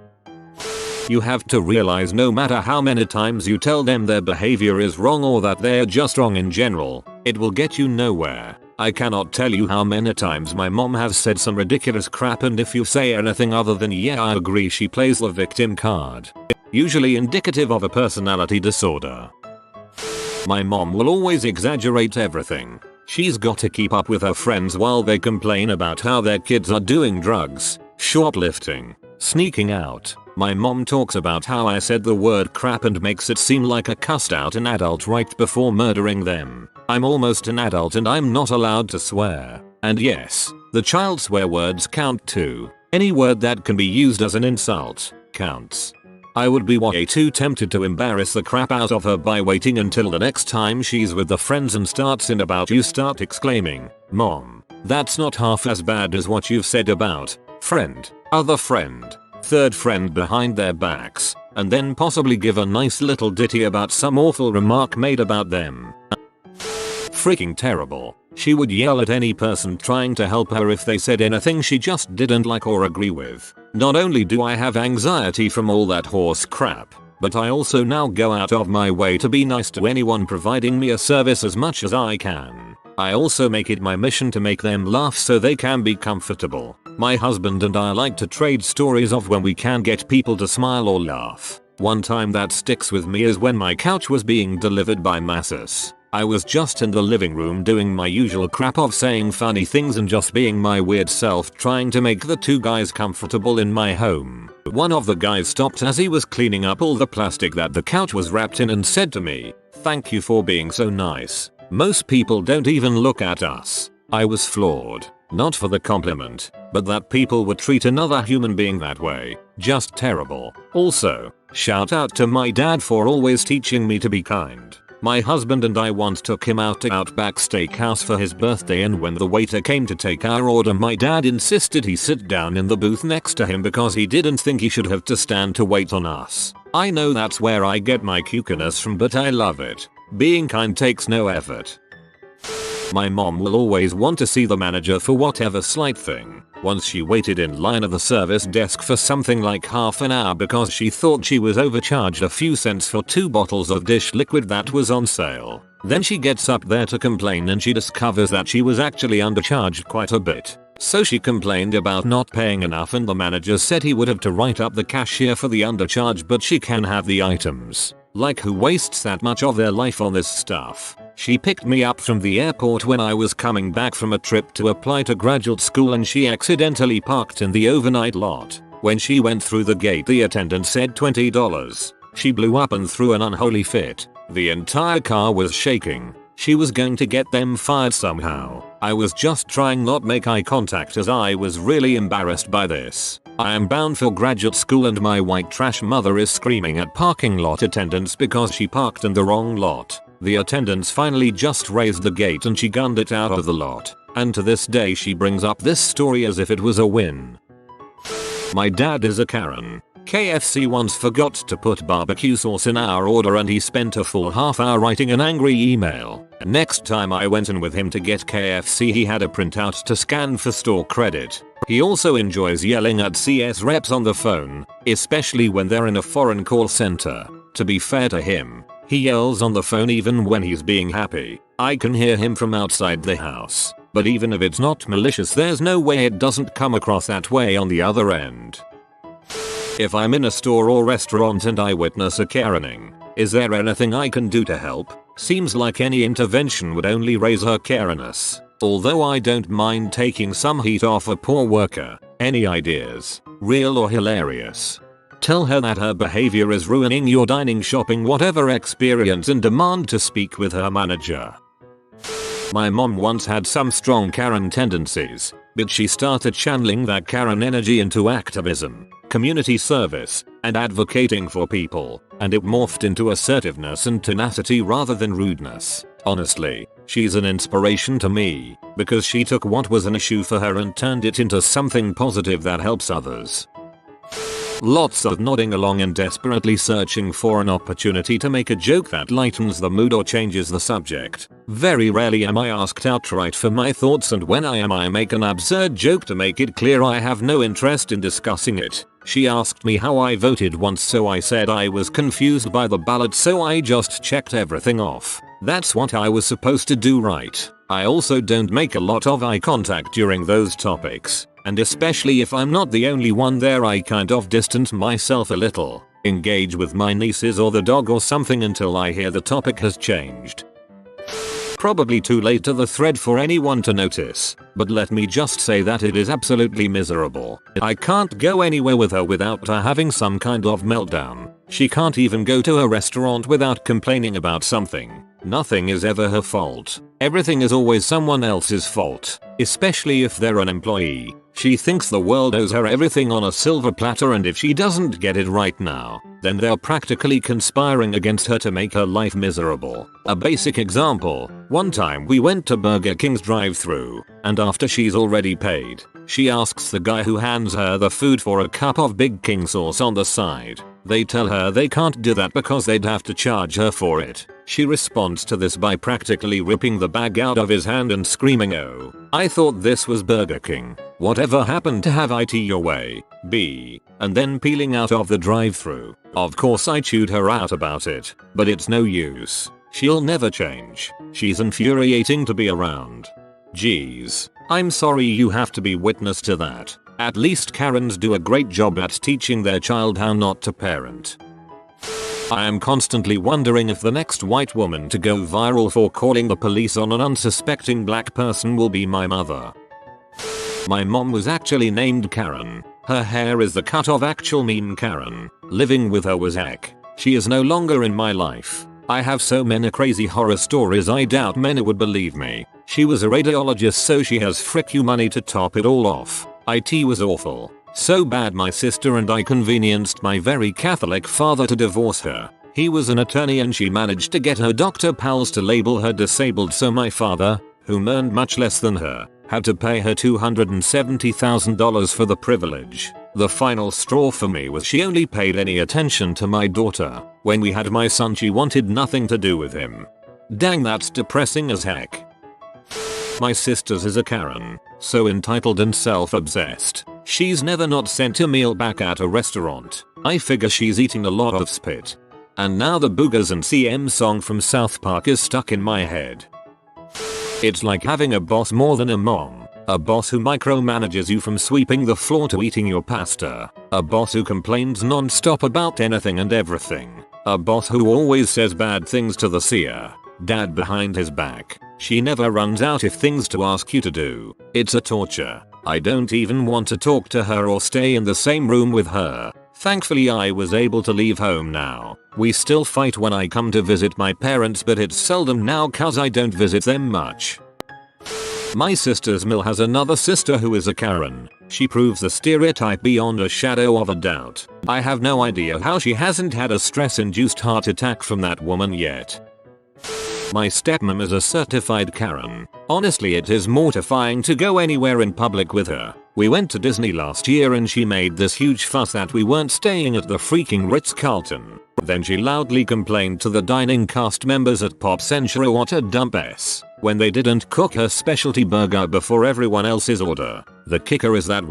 You have to realize no matter how many times you tell them their behavior is wrong or that they're just wrong in general, it will get you nowhere. I cannot tell you how many times my mom has said some ridiculous crap and if you say anything other than "yeah I agree," she plays the victim card. Usually indicative of a personality disorder. My mom will always exaggerate everything. She's got to keep up with her friends while they complain about how their kids are doing drugs, shoplifting, sneaking out. My mom talks about how I said the word crap and makes it seem like I cussed out an adult right before murdering them. I'm almost an adult and I'm not allowed to swear. And yes, the child swear words count too. Any word that can be used as an insult counts. I would be way too tempted to embarrass the crap out of her by waiting until the next time she's with the friends and starts in about you start exclaiming, "Mom, that's not half as bad as what you've said about friend, other friend, third friend" behind their backs, and then possibly give a nice little ditty about some awful remark made about them. Freaking terrible. She would yell at any person trying to help her if they said anything she just didn't like or agree with. Not only do I have anxiety from all that horse crap, but I also now go out of my way to be nice to anyone providing me a service as much as I can. I also make it my mission to make them laugh so they can be comfortable. My husband and I like to trade stories of when we can get people to smile or laugh. One time that sticks with me is when my couch was being delivered by Massus. I was just in the living room doing my usual crap of saying funny things and just being my weird self trying to make the two guys comfortable in my home. One of the guys stopped as he was cleaning up all the plastic that the couch was wrapped in and said to me, "Thank you for being so nice. Most people don't even look at us." I was floored. Not for the compliment, but that people would treat another human being that way. Just terrible. Also, shout out to my dad for always teaching me to be kind. My husband and I once took him out to Outback Steakhouse for his birthday, and when the waiter came to take our order, my dad insisted he sit down in the booth next to him because he didn't think he should have to stand to wait on us. I know that's where I get my cuteness from, but I love it. Being kind takes no effort. My mom will always want to see the manager for whatever slight thing. Once she waited in line at the service desk for something like half an hour because she thought she was overcharged a few cents for 2 bottles of dish liquid that was on sale. Then she gets up there to complain and she discovers that she was actually undercharged quite a bit. So she complained about not paying enough, and the manager said he would have to write up the cashier for the undercharge, but she can have the items. Like, who wastes that much of their life on this stuff? She picked me up from the airport when I was coming back from a trip to apply to graduate school, and she accidentally parked in the overnight lot. When she went through the gate, the attendant said $20. She blew up and threw an unholy fit. The entire car was shaking. She was going to get them fired somehow. I was just trying not make eye contact as I was really embarrassed by this. I am bound for graduate school and my white trash mother is screaming at parking lot attendants because she parked in the wrong lot. The attendants finally just raised the gate and she gunned it out of the lot. And to this day she brings up this story as if it was a win. My dad is a Karen. KFC once forgot to put barbecue sauce in our order and he spent a full half hour writing an angry email. Next time I went in with him to get KFC, he had a printout to scan for store credit. He also enjoys yelling at CS reps on the phone, especially when they're in a foreign call center. To be fair to him, he yells on the phone even when he's being happy. I can hear him from outside the house. But even if it's not malicious, there's no way it doesn't come across that way on the other end. If I'm in a store or restaurant and I witness a Karening, is there anything I can do to help? Seems like any intervention would only raise her Karenness. Although I don't mind taking some heat off a poor worker. Any ideas? Real or hilarious? Tell her that her behavior is ruining your dining, shopping, whatever experience, and demand to speak with her manager. My mom once had some strong Karen tendencies, but she started channeling that Karen energy into activism, community service, and advocating for people, and it morphed into assertiveness and tenacity rather than rudeness. Honestly, she's an inspiration to me, because she took what was an issue for her and turned it into something positive that helps others. Lots of nodding along and desperately searching for an opportunity to make a joke that lightens the mood or changes the subject. Very rarely am I asked outright for my thoughts, and when I am, I make an absurd joke to make it clear I have no interest in discussing it. She asked me how I voted once, so I said I was confused by the ballot, so I just checked everything off. That's what I was supposed to do, right? I also don't make a lot of eye contact during those topics. And especially if I'm not the only one there, I kind of distance myself a little, engage with my nieces or the dog or something until I hear the topic has changed. Probably too late to the thread for anyone to notice, but let me just say that it is absolutely miserable. I can't go anywhere with her without her having some kind of meltdown. She can't even go to a restaurant without complaining about something. Nothing is ever her fault. Everything is always someone else's fault, especially if they're an employee. She thinks the world owes her everything on a silver platter, and if she doesn't get it right now, then they're practically conspiring against her to make her life miserable. A basic example, one time we went to Burger King's drive-thru, and after she's already paid, she asks the guy who hands her the food for a cup of Big King sauce on the side. They tell her they can't do that because they'd have to charge her for it. She responds to this by practically ripping the bag out of his hand and screaming, "Oh, I thought this was Burger King." Whatever happened to have it your way, B, and then peeling out of the drive-thru. Of course I chewed her out about it, but it's no use. She'll never change. She's infuriating to be around. Jeez. I'm sorry you have to be witness to that. At least Karens do a great job at teaching their child how not to parent. I am constantly wondering if the next white woman to go viral for calling the police on an unsuspecting black person will be my mother. My mom was actually named Karen. Her hair is the cut of actual meme Karen. Living with her was heck. She is no longer in my life. I have so many crazy horror stories I doubt many would believe me. She was a radiologist, so she has frick you money to top it all off. IT was awful. So bad my sister and I convenienced my very Catholic father to divorce her. He was an attorney and she managed to get her doctor pals to label her disabled, so my father, who earned much less than her, had to pay her $270,000 for the privilege. The final straw for me was she only paid any attention to my daughter. When we had my son she wanted nothing to do with him. Dang, that's depressing as heck. My sister's is a Karen, so entitled and self-obsessed. She's never not sent a meal back at a restaurant. I figure she's eating a lot of spit. And now the Boogers and CM song from South Park is stuck in my head. It's like having a boss more than a mom. A boss who micromanages you from sweeping the floor to eating your pasta. A boss who complains non-stop about anything and everything. A boss who always says bad things to the seer dad behind his back. She never runs out of things to ask you to do. It's a torture. I don't even want to talk to her or stay in the same room with her. Thankfully I was able to leave home now. We still fight when I come to visit my parents, but it's seldom now cause I don't visit them much. My sister's Mill has another sister who is a Karen. She proves the stereotype beyond a shadow of a doubt. I have no idea how she hasn't had a stress-induced heart attack from that woman yet. My stepmom is a certified Karen. Honestly, it is mortifying to go anywhere in public with her. We went to Disney last year and she made this huge fuss that we weren't staying at the freaking Ritz-Carlton. Then she loudly complained to the dining cast members at Pop Century what a dump s when they didn't cook her specialty burger before everyone else's order. The kicker is that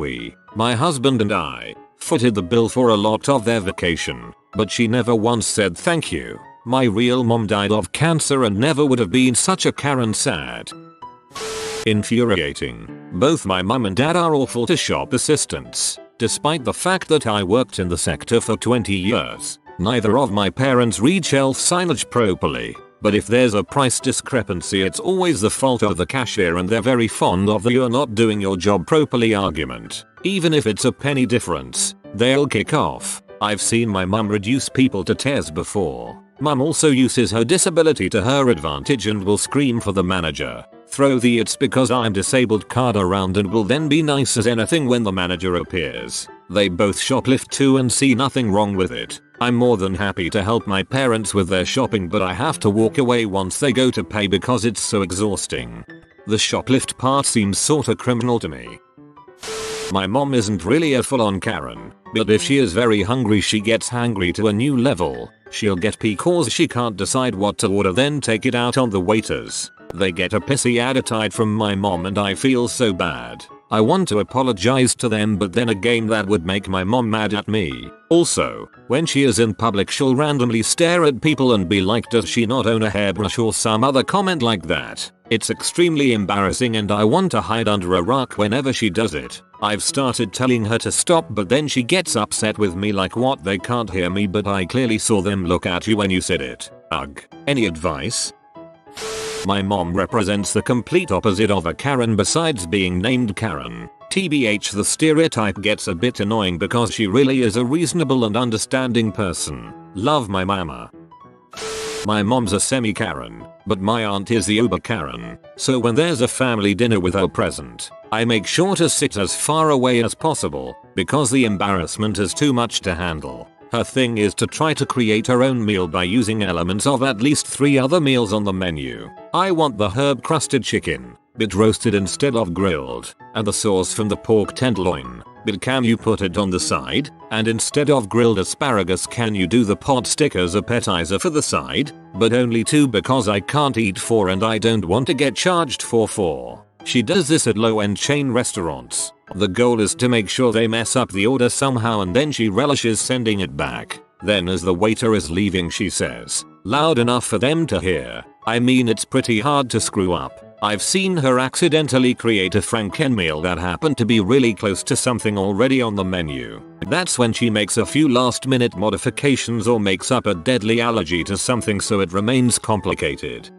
my husband and I, footed the bill for a lot of their vacation, but she never once said thank you. My real mom died of cancer and never would have been such a Karen. Sad. Infuriating. Both my mum and dad are awful to shop assistants. Despite the fact that I worked in the sector for 20 years, neither of my parents read shelf signage properly. But if there's a price discrepancy, it's always the fault of the cashier, and they're very fond of the "you're not doing your job properly" argument. Even if it's a penny difference, they'll kick off. I've seen my mum reduce people to tears before. Mum also uses her disability to her advantage and will scream for the manager, throw the "it's because I'm disabled" card around, and will then be nice as anything when the manager appears. They both shoplift too and see nothing wrong with it. I'm more than happy to help my parents with their shopping, but I have to walk away once they go to pay because it's so exhausting. The shoplift part seems sorta criminal to me. My mom isn't really a full-on Karen, but if she is very hungry she gets hangry to a new level. She'll get pee cause she can't decide what to order, then take it out on the waiters. They get a pissy attitude from my mom and I feel so bad. I want to apologize to them, but then again that would make my mom mad at me. Also, when she is in public she'll randomly stare at people and be like, does she not own a hairbrush, or some other comment like that. It's extremely embarrassing and I want to hide under a rock whenever she does it. I've started telling her to stop, but then she gets upset with me like, what, they can't hear me, but I clearly saw them look at you when you said it. Ugh. Any advice? My mom represents the complete opposite of a Karen besides being named Karen. TBH, the stereotype gets a bit annoying because she really is a reasonable and understanding person. Love my mama. My mom's a semi-Karen, but my aunt is the uber Karen, so when there's a family dinner with her present, I make sure to sit as far away as possible, because the embarrassment is too much to handle. Her thing is to try to create her own meal by using elements of at least 3 other meals on the menu. I want the herb crusted chicken, but roasted instead of grilled, and the sauce from the pork tenderloin, but can you put it on the side? And instead of grilled asparagus, can you do the pot stick as appetizer for the side? But only 2 because I can't eat 4 and I don't want to get charged for 4. She does this at low-end chain restaurants. The goal is to make sure they mess up the order somehow and then she relishes sending it back. Then as the waiter is leaving she says, loud enough for them to hear, I mean it's pretty hard to screw up. I've seen her accidentally create a Frankenmeal that happened to be really close to something already on the menu. That's when she makes a few last minute modifications or makes up a deadly allergy to something so it remains complicated.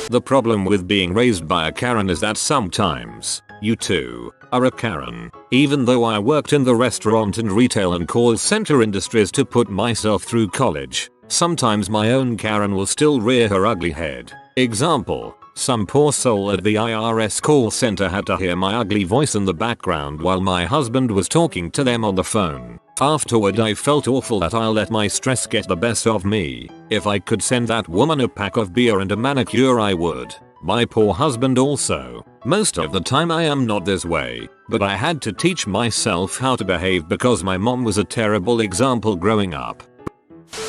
The problem with being raised by a Karen is that sometimes, you too, are a Karen. Even though I worked in the restaurant and retail and call center industries to put myself through college, sometimes my own Karen will still rear her ugly head. Example. Some poor soul at the IRS call center had to hear my ugly voice in the background while my husband was talking to them on the phone. Afterward I felt awful that I'll let my stress get the best of me. If I could send that woman a pack of beer and a manicure I would. My poor husband also. Most of the time I am not this way, but I had to teach myself how to behave because my mom was a terrible example growing up.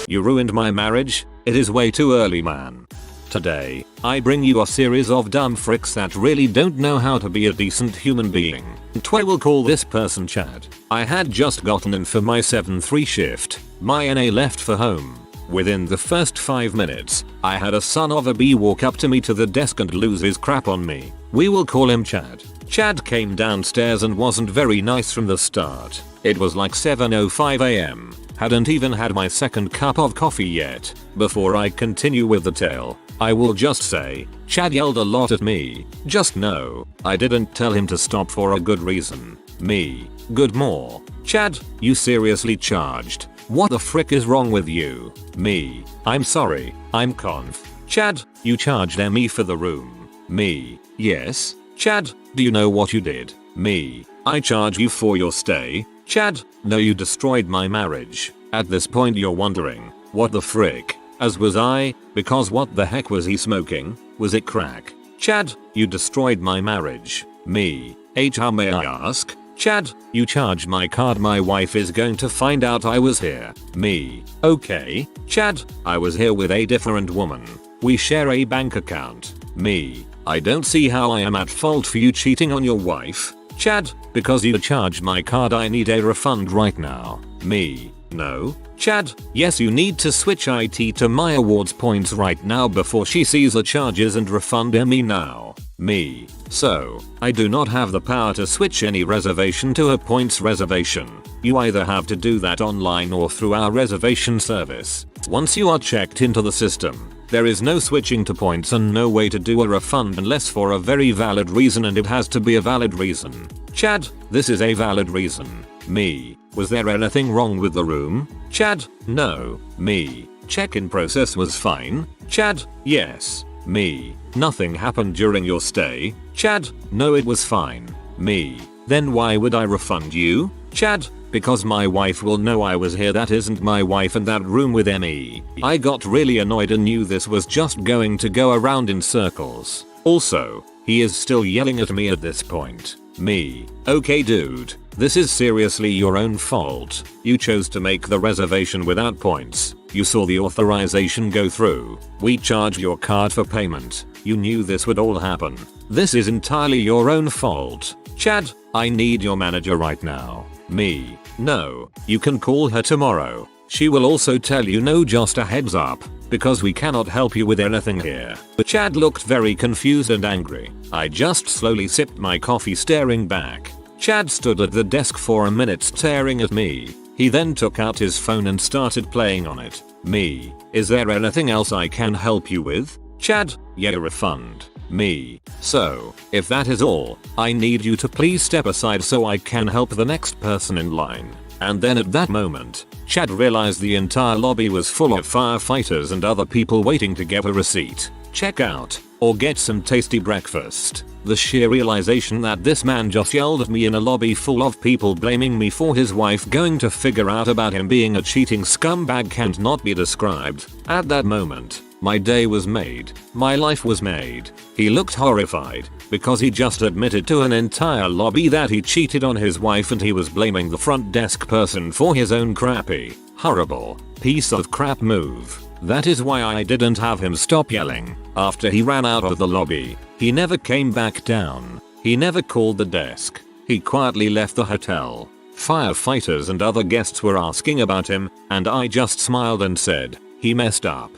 You ruined my marriage? It is way too early, man. Today, I bring you a series of dumb fricks that really don't know how to be a decent human being. I will call this person Chad. I had just gotten in for my 7-3 shift. My NA left for home. Within the first 5 minutes, I had a son of a bee walk up to me to the desk and lose his crap on me. We will call him Chad. Chad came downstairs and wasn't very nice from the start. It was like 7:05 AM. Hadn't even had my second cup of coffee yet. Before I continue with the tale, I will just say, Chad yelled a lot at me. Just know, I didn't tell him to stop for a good reason. Me. Good more. Chad, you seriously charged. What the frick is wrong with you? Me. I'm sorry, I'm conf. Chad, you charged me for the room. Me. Yes. Chad, do you know what you did? Me. I charge you for your stay. Chad, no, you destroyed my marriage. At this point you're wondering, what the frick? As was I, because what the heck was he smoking? Was it crack? Chad, you destroyed my marriage. Me. How may I ask? Chad, you charged my card, my wife is going to find out I was here. Me. Okay. Chad, I was here with a different woman. We share a bank account. Me. I don't see how I am at fault for you cheating on your wife. Chad, because you charged my card I need a refund right now. Me. No. Chad, yes, you need to switch IT to my awards points right now before she sees the charges and refund me now. Me. So, I do not have the power to switch any reservation to a points reservation. You either have to do that online or through our reservation service. Once you are checked into the system, there is no switching to points and no way to do a refund unless for a very valid reason, and it has to be a valid reason. Chad, this is a valid reason. Me. Was there anything wrong with the room? Chad, no. Me. Check-in process was fine. Chad, yes. Me. Nothing happened during your stay. Chad, no, it was fine. Me. Then why would I refund you? Chad, because my wife will know I was here. That isn't my wife in that room with me. I got really annoyed and knew this was just going to go around in circles. Also, he is still yelling at me at this point. Me. Okay dude, this is seriously your own fault. You chose to make the reservation without points. You saw the authorization go through. We charged your card for payment. You knew this would all happen. This is entirely your own fault. Chad, I need your manager right now. Me. No, you can call her tomorrow. She will also tell you no, just a heads up, because we cannot help you with anything here. But Chad looked very confused and angry. I just slowly sipped my coffee staring back. Chad stood at the desk for a minute staring at me. He then took out his phone and started playing on it. Me. Is there anything else I can help you with? Chad, yeah, a refund. Me. So, if that is all, I need you to please step aside so I can help the next person in line. And then at that moment, Chad realized the entire lobby was full of firefighters and other people waiting to get a receipt, check out, or get some tasty breakfast. The sheer realization that this man just yelled at me in a lobby full of people blaming me for his wife going to figure out about him being a cheating scumbag can't not be described. At that moment, my day was made. My life was made. He looked horrified because he just admitted to an entire lobby that he cheated on his wife and he was blaming the front desk person for his own crappy, horrible, piece of crap move. That is why I didn't have him stop yelling. After he ran out of the lobby, he never came back down. He never called the desk. He quietly left the hotel. Firefighters and other guests were asking about him, and I just smiled and said, he messed up.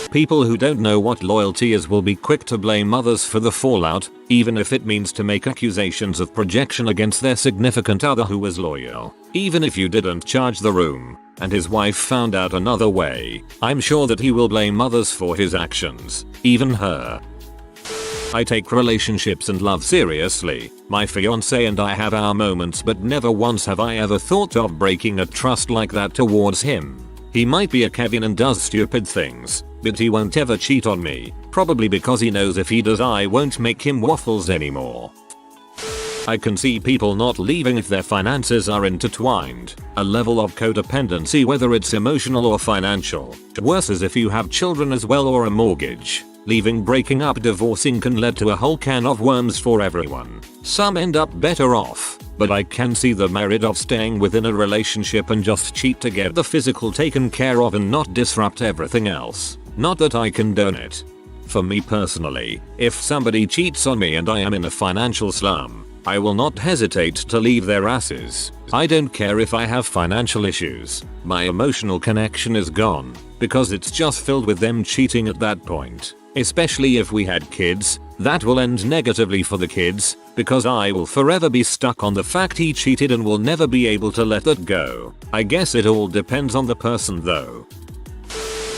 People who don't know what loyalty is will be quick to blame others for the fallout, even if it means to make accusations of projection against their significant other who was loyal. Even if you didn't charge the room, and his wife found out another way, I'm sure that he will blame others for his actions, even her. I take relationships and love seriously. My fiance and I have our moments, but never once have I ever thought of breaking a trust like that towards him. He might be a Kevin and does stupid things, but he won't ever cheat on me, probably because he knows if he does I won't make him waffles anymore. I can see people not leaving if their finances are intertwined. A level of codependency, whether it's emotional or financial. Worse is if you have children as well or a mortgage. Leaving, breaking up, divorcing can lead to a whole can of worms for everyone. Some end up better off, but I can see the merit of staying within a relationship and just cheat to get the physical taken care of and not disrupt everything else. Not that I condone it. For me personally, if somebody cheats on me and I am in a financial slum, I will not hesitate to leave their asses. I don't care if I have financial issues. My emotional connection is gone, because it's just filled with them cheating at that point. Especially if we had kids, that will end negatively for the kids, because I will forever be stuck on the fact he cheated and will never be able to let that go. I guess it all depends on the person though.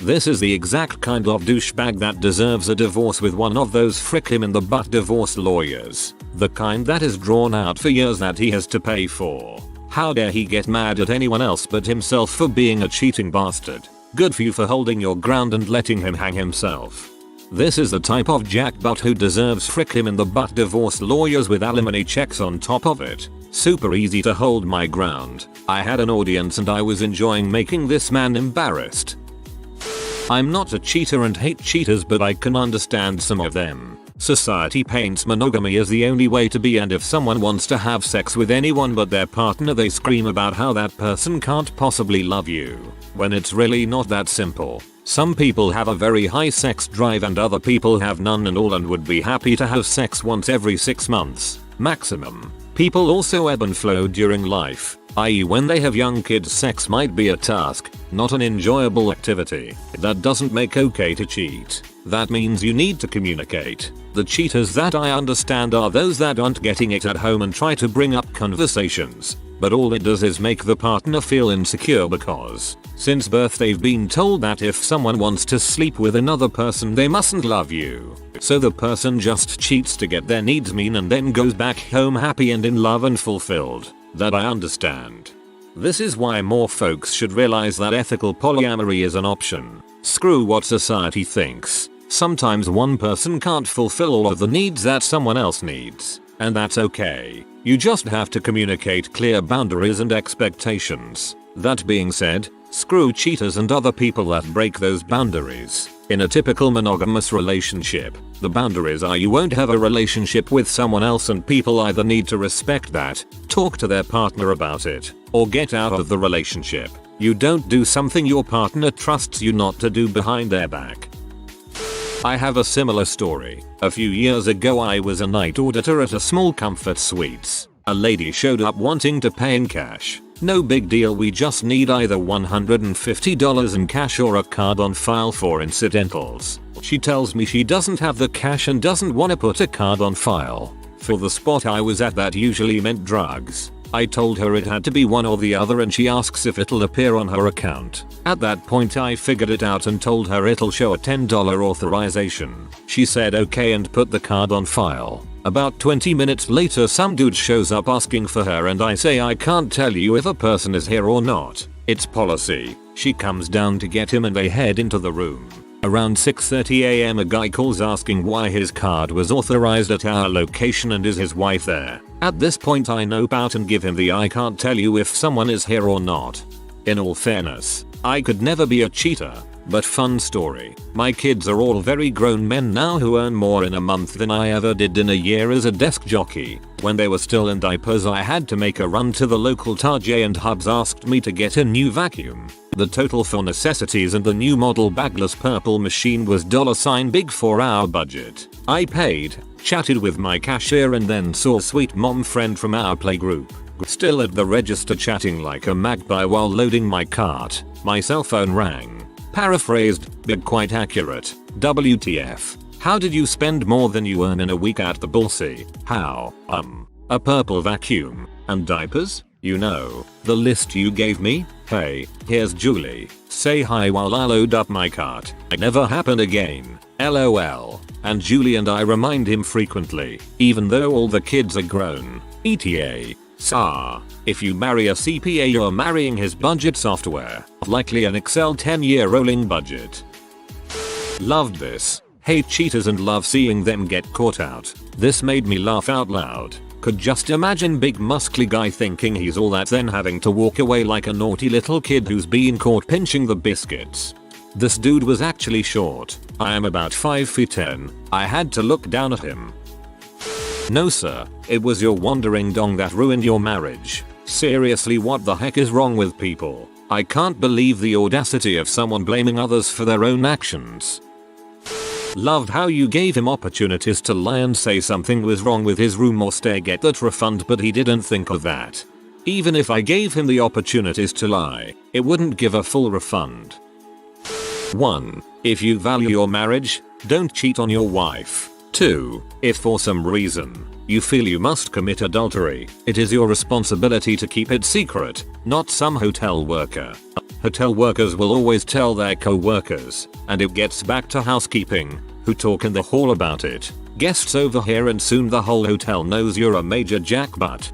This is the exact kind of douchebag that deserves a divorce with one of those frick him in the butt divorce lawyers. The kind that is drawn out for years that he has to pay for. How dare he get mad at anyone else but himself for being a cheating bastard. Good for you for holding your ground and letting him hang himself. This is the type of jackbutt who deserves frick him in the butt divorce lawyers with alimony checks on top of it. Super easy to hold my ground. I had an audience and I was enjoying making this man embarrassed. I'm not a cheater and hate cheaters, but I can understand some of them. Society paints monogamy as the only way to be, and if someone wants to have sex with anyone but their partner, they scream about how that person can't possibly love you. When it's really not that simple. Some people have a very high sex drive and other people have none and all and would be happy to have sex once every 6 months, maximum. People also ebb and flow during life, i.e. when they have young kids, sex might be a task, not an enjoyable activity. That doesn't make okay to cheat. That means you need to communicate. The cheaters that I understand are those that aren't getting it at home and try to bring up conversations, but all it does is make the partner feel insecure because, since birth, they've been told that if someone wants to sleep with another person they mustn't love you. So the person just cheats to get their needs met and then goes back home happy and in love and fulfilled. That I understand. This is why more folks should realize that ethical polyamory is an option. Screw what society thinks. Sometimes one person can't fulfill all of the needs that someone else needs, and that's okay. You just have to communicate clear boundaries and expectations. That being said, screw cheaters and other people that break those boundaries. In a typical monogamous relationship, the boundaries are you won't have a relationship with someone else, and people either need to respect that, talk to their partner about it, or get out of the relationship. You don't do something your partner trusts you not to do behind their back. I have a similar story. A few years ago I was a night auditor at a small comfort suites. A lady showed up wanting to pay in cash. No big deal, we just need either $150 in cash or a card on file for incidentals. She tells me she doesn't have the cash and doesn't want to put a card on file. For the spot I was at, that usually meant drugs. I told her it had to be one or the other and she asks if it'll appear on her account. At that point I figured it out and told her it'll show a $10 authorization. She said okay and put the card on file. About 20 minutes later some dude shows up asking for her and I say I can't tell you if a person is here or not. It's policy. She comes down to get him and they head into the room. Around 6:30 AM a guy calls asking why his card was authorized at our location and is his wife there. At this point I nope out and give him the I can't tell you if someone is here or not. In all fairness, I could never be a cheater, but fun story. My kids are all very grown men now who earn more in a month than I ever did in a year as a desk jockey. When they were still in diapers I had to make a run to the local Target and Hubs asked me to get a new vacuum. The total for necessities and the new model bagless purple machine was $big for our budget. I paid, chatted with my cashier and then saw sweet mom friend from our playgroup. Still at the register chatting like a magpie while loading my cart. My cell phone rang. Paraphrased, but quite accurate. WTF. How did you spend more than you earn in a week at the Bullseye? How? A purple vacuum. And diapers? You know, the list you gave me? Hey, here's Julie. Say hi while I load up my cart. It never happened again. LOL. And Julie and I remind him frequently, even though all the kids are grown. ETA. SAR. If you marry a CPA, you're marrying his budget software. Likely an Excel 10-year rolling budget. Loved this. Hate cheaters and love seeing them get caught out. This made me laugh out loud. Could just imagine big muscly guy thinking he's all that, then having to walk away like a naughty little kid who's been caught pinching the biscuits. This dude was actually short. I am about 5'10". I had to look down at him. No sir, it was your wandering dong that ruined your marriage. Seriously, what the heck is wrong with people? I can't believe the audacity of someone blaming others for their own actions. Loved how you gave him opportunities to lie and say something was wrong with his room or stay get that refund, but he didn't think of that. Even if I gave him the opportunities to lie, it wouldn't give a full refund. 1. If you value your marriage, don't cheat on your wife. 2. If for some reason you feel you must commit adultery, it is your responsibility to keep it secret, not some hotel worker. Hotel workers will always tell their co-workers, and it gets back to housekeeping, who talk in the hall about it. Guests over here and soon the whole hotel knows you're a major jackpot.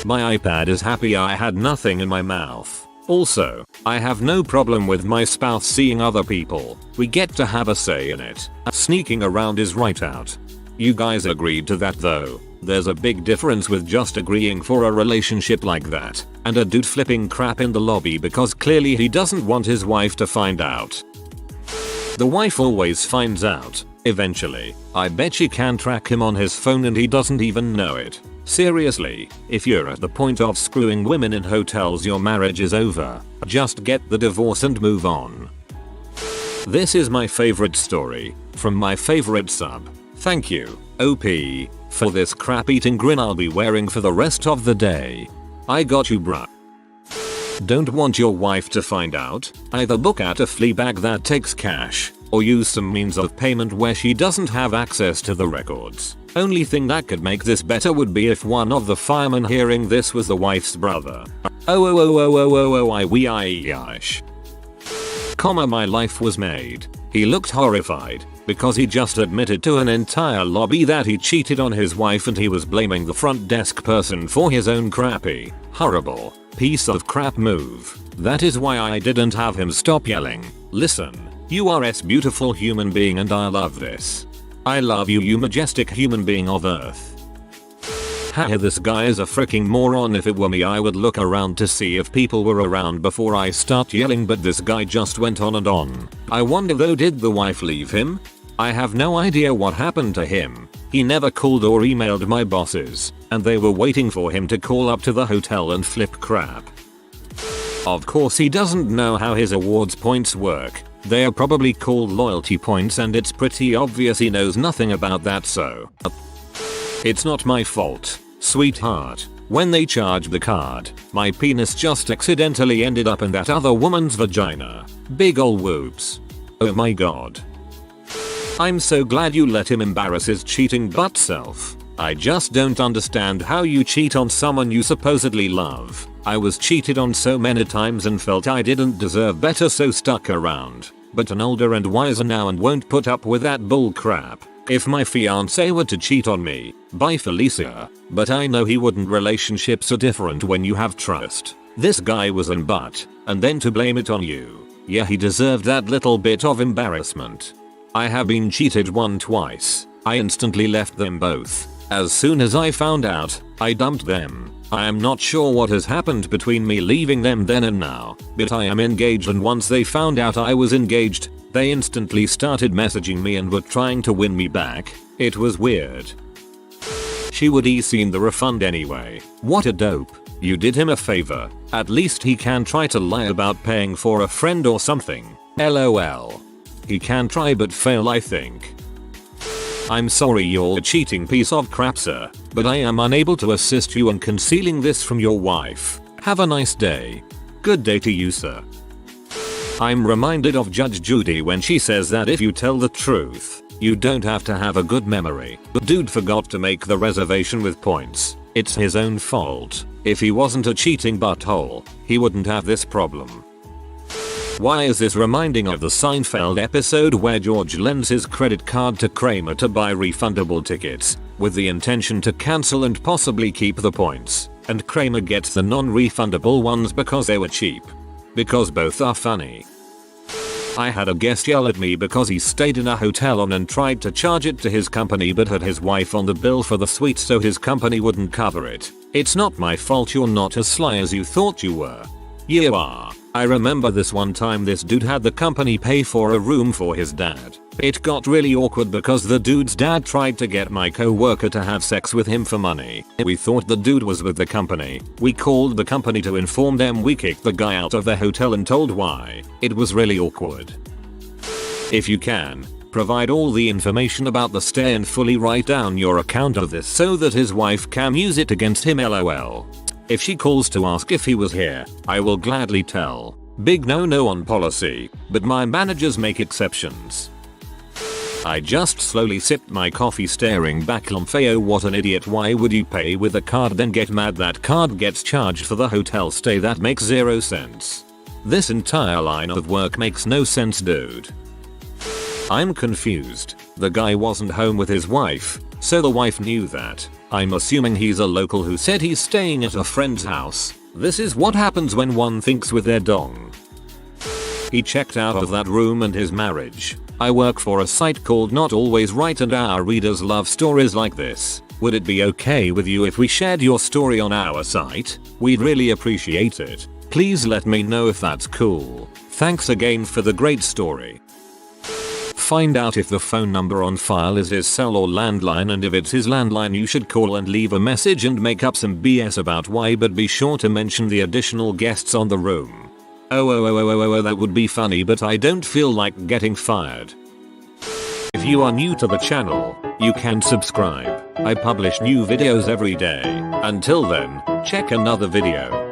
My iPad is happy I had nothing in my mouth. Also, I have no problem with my spouse seeing other people. We get to have a say in it. Sneaking around is right out. You guys agreed to that though. There's a big difference with just agreeing for a relationship like that, and a dude flipping crap in the lobby because clearly he doesn't want his wife to find out. The wife always finds out, eventually. I bet she can track him on his phone and he doesn't even know it. Seriously, if you're at the point of screwing women in hotels, your marriage is over. Just get the divorce and move on. This is my favorite story, from my favorite sub. Thank you, OP, for this crap-eating grin I'll be wearing for the rest of the day. I got you bruh. Don't want your wife to find out? Either book out a flea bag that takes cash, or use some means of payment where she doesn't have access to the records. Only thing that could make this better would be if one of the firemen hearing this was the wife's brother. Comma, my life was made. He looked horrified, because he just admitted to an entire lobby that he cheated on his wife and he was blaming the front desk person for his own crappy, horrible, piece of crap move. That is why I didn't have him stop yelling. Listen, you are a beautiful human being and I love this. I love you, you majestic human being of earth. Haha, this guy is a freaking moron. If it were me, I would look around to see if people were around before I start yelling, but this guy just went on and on. I wonder though, did the wife leave him? I have no idea what happened to him. He never called or emailed my bosses, and they were waiting for him to call up to the hotel and flip crap. Of course he doesn't know how his awards points work. They are probably called loyalty points and it's pretty obvious he knows nothing about that, so. It's not my fault, sweetheart. When they charged the card, my penis just accidentally ended up in that other woman's vagina. Big ol' whoops. Oh my god. I'm so glad you let him embarrass his cheating butt self. I just don't understand how you cheat on someone you supposedly love. I was cheated on so many times and felt I didn't deserve better, so stuck around. But I'm older and wiser now and won't put up with that bull crap. If my fiance were to cheat on me, bye Felicia. But I know he wouldn't. Relationships are different when you have trust. This guy was in butt, and then to blame it on you. Yeah, he deserved that little bit of embarrassment. I have been cheated twice. I instantly left them both. As soon as I found out, I dumped them. I am not sure what has happened between me leaving them then and now, but I am engaged, and once they found out I was engaged, they instantly started messaging me and were trying to win me back. It was weird. She would seen the refund anyway. What a dope. You did him a favor. At least he can try to lie about paying for a friend or something. LOL. He can try but fail, I think. I'm sorry you're a cheating piece of crap, sir, but I am unable to assist you in concealing this from your wife. Have a nice day. Good day to you, sir. I'm reminded of Judge Judy when she says that if you tell the truth, you don't have to have a good memory. The dude forgot to make the reservation with points. It's his own fault. If he wasn't a cheating butthole, he wouldn't have this problem. Why is this reminding of the Seinfeld episode where George lends his credit card to Kramer to buy refundable tickets, with the intention to cancel and possibly keep the points, and Kramer gets the non-refundable ones because they were cheap? Because both are funny. I had a guest yell at me because he stayed in a hotel and tried to charge it to his company but had his wife on the bill for the suite so his company wouldn't cover it. It's not my fault you're not as sly as you thought you were. You are. I remember this one time this dude had the company pay for a room for his dad. It got really awkward because the dude's dad tried to get my co-worker to have sex with him for money. We thought the dude was with the company. We called the company to inform them we kicked the guy out of the hotel and told why. It was really awkward. If you can, provide all the information about the stay and fully write down your account of this so that his wife can use it against him, LOL. If she calls to ask if he was here, I will gladly tell. Big no on policy, but my managers make exceptions. I just slowly sipped my coffee staring back. Lumpheo, what an idiot. Why would you pay with a card then get mad that card gets charged for the hotel stay? That makes 0 sense. This entire line of work makes no sense, dude. I'm confused. The guy wasn't home with his wife, so the wife knew that. I'm assuming he's a local who said he's staying at a friend's house. This is what happens when one thinks with their dong. He checked out of that room and his marriage. I work for a site called Not Always Right and our readers love stories like this. Would it be okay with you if we shared your story on our site? We'd really appreciate it. Please let me know if that's cool. Thanks again for the great story. Find out if the phone number on file is his cell or landline, and if it's his landline you should call and leave a message and make up some BS about why, but be sure to mention the additional guests on the room. Oh, that would be funny, but I don't feel like getting fired. If you are new to the channel, you can subscribe. I publish new videos every day. Until then, check another video.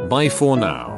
Bye for now.